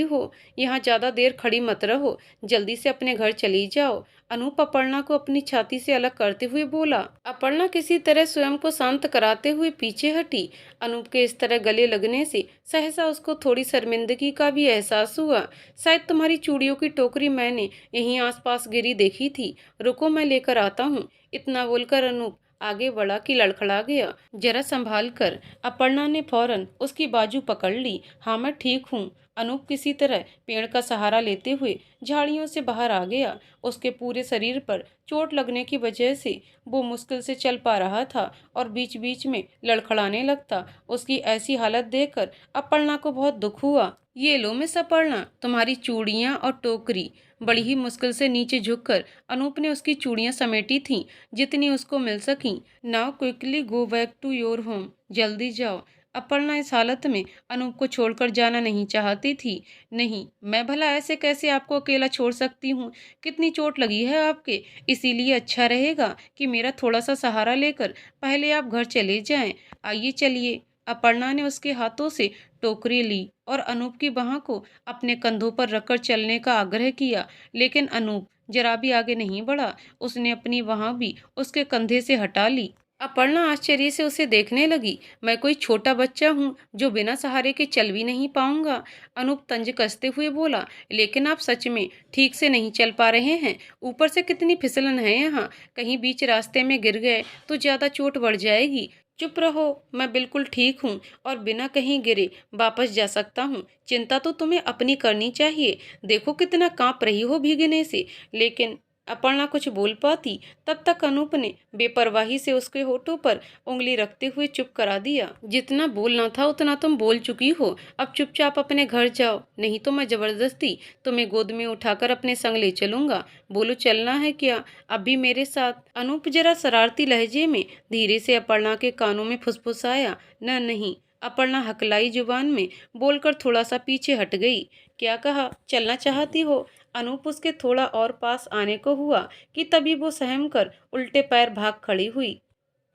[SPEAKER 1] हो? यहाँ ज्यादा देर खड़ी मत रहो, जल्दी से अपने घर चली जाओ। अनूप अपर्णा को अपनी छाती से अलग करते हुए बोला। अपर्णा किसी तरह स्वयं को शांत कराते हुए पीछे हटी। अनूप के इस तरह गले लगने से सहसा उसको थोड़ी शर्मिंदगी का भी एहसास हुआ। शायद तुम्हारी चूड़ियों की टोकरी मैंने यहीं आसपास गिरी देखी थी, रुको मैं लेकर आता हूँ। इतना बोलकर अनूप आगे बढ़ा कि लड़खड़ा गया। जरा संभाल कर। अपर्णा ने फौरन उसकी बाजू पकड़ ली। हाँ मैं ठीक हूँ। अनूप किसी तरह पेड़ का सहारा लेते हुए झाड़ियों से बाहर आ गया। उसके पूरे शरीर पर चोट लगने की वजह से वो मुश्किल से चल पा रहा था और बीच बीच में लड़खड़ाने लगता। उसकी ऐसी हालत देखकर अपर्णा को बहुत दुख हुआ। ये लो मिस अपर्णा, तुम्हारी चूड़ियां और टोकरी। बड़ी ही मुश्किल से नीचे झुककर अनूप ने उसकी चूड़ियां समेटी थीं, जितनी उसको मिल सकीं। Now quickly go back to your home, जल्दी जाओ। अपर्णा इस हालत में अनूप को छोड़कर जाना नहीं चाहती थी। नहीं, मैं भला ऐसे कैसे आपको अकेला छोड़ सकती हूँ? कितनी चोट लगी है आपके, इसीलिए अच्छा रहेगा कि मेरा थोड़ा सा सहारा लेकर पहले आप घर चले जाएं। आइए चलिए। अपर्णा ने उसके हाथों से टोकरी ली और अनूप की बाह को अपने कंधों पर रखकर चलने का आग्रह किया, लेकिन अनूप जरा भी आगे नहीं बढ़ा। उसने अपनी बाह भी उसके कंधे से हटा ली। अपर्णा आश्चर्य से उसे देखने लगी। मैं कोई छोटा बच्चा हूँ जो बिना सहारे के चल भी नहीं पाऊंगा? अनूप तंज कसते हुए बोला। लेकिन आप सच में ठीक से नहीं चल पा रहे हैं। ऊपर से कितनी फिसलन है यहाँ, कहीं बीच रास्ते में गिर गए तो ज्यादा चोट बढ़ जाएगी। चुप रहो, मैं बिल्कुल ठीक हूँ और बिना कहीं गिरे वापस जा सकता हूँ। चिंता तो तुम्हें अपनी करनी चाहिए, देखो कितना कांप रही हो भीगने से। लेकिन अपर्णा कुछ बोल पाती तब तक अनूप ने बेपरवाही से उसके होठों पर उंगली रखते हुए चुप करा दिया। जितना बोलना था उतना तुम बोल चुकी हो, अब चुपचाप अपने घर जाओ, नहीं तो मैं जबरदस्ती तुम्हें गोद में उठाकर अपने संग ले चलूंगा। बोलो चलना है क्या अब भी मेरे साथ? अनूप जरा शरारती लहजे में धीरे से अपर्णा के कानों में फुसफुसाया। न नहीं। अपर्णा हकलाई जुबान में बोलकर थोड़ा सा पीछे हट गई। क्या कहा, चलना चाहती हो? अनूप उसके थोड़ा और पास आने को हुआ कि तभी वो सहम कर उल्टे पैर भाग खड़ी हुई।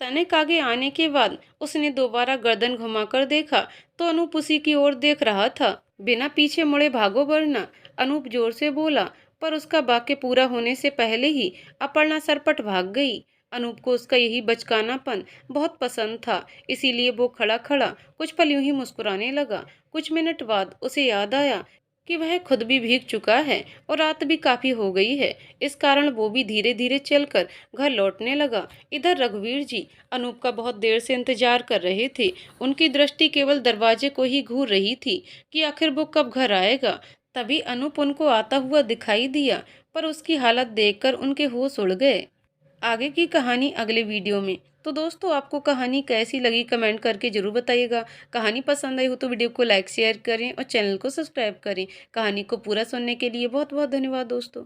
[SPEAKER 1] तनिक आगे आने के बाद उसने दोबारा गर्दन घुमाकर देखा तो अनूप उसी की ओर देख रहा था। बिना पीछे मुड़े भागो वरना, अनूप जोर से बोला। पर उसका वाक्य पूरा होने से पहले ही अपर्णा सरपट भाग गई। अनूप को उसका यही बचकानापन बहुत पसंद था, इसीलिए वो खड़ा खड़ा कुछ पल यूं ही मुस्कुराने लगा। कुछ मिनट बाद उसे याद आया कि वह खुद भी भीग चुका है और रात भी काफी हो गई है। इस कारण वो भी धीरे धीरे चलकर घर लौटने लगा। इधर रघुवीर जी अनूप का बहुत देर से इंतजार कर रहे थे। उनकी दृष्टि केवल दरवाजे को ही घूर रही थी कि आखिर वो कब घर आएगा। तभी अनूप उनको आता हुआ दिखाई दिया, पर उसकी हालत देखकर उनके होश उड़ गए। आगे की कहानी अगले वीडियो में। तो दोस्तों आपको कहानी कैसी लगी कमेंट करके जरूर बताइएगा। कहानी पसंद आई हो तो वीडियो को लाइक शेयर करें और चैनल को सब्सक्राइब करें। कहानी को पूरा सुनने के लिए बहुत बहुत धन्यवाद दोस्तों।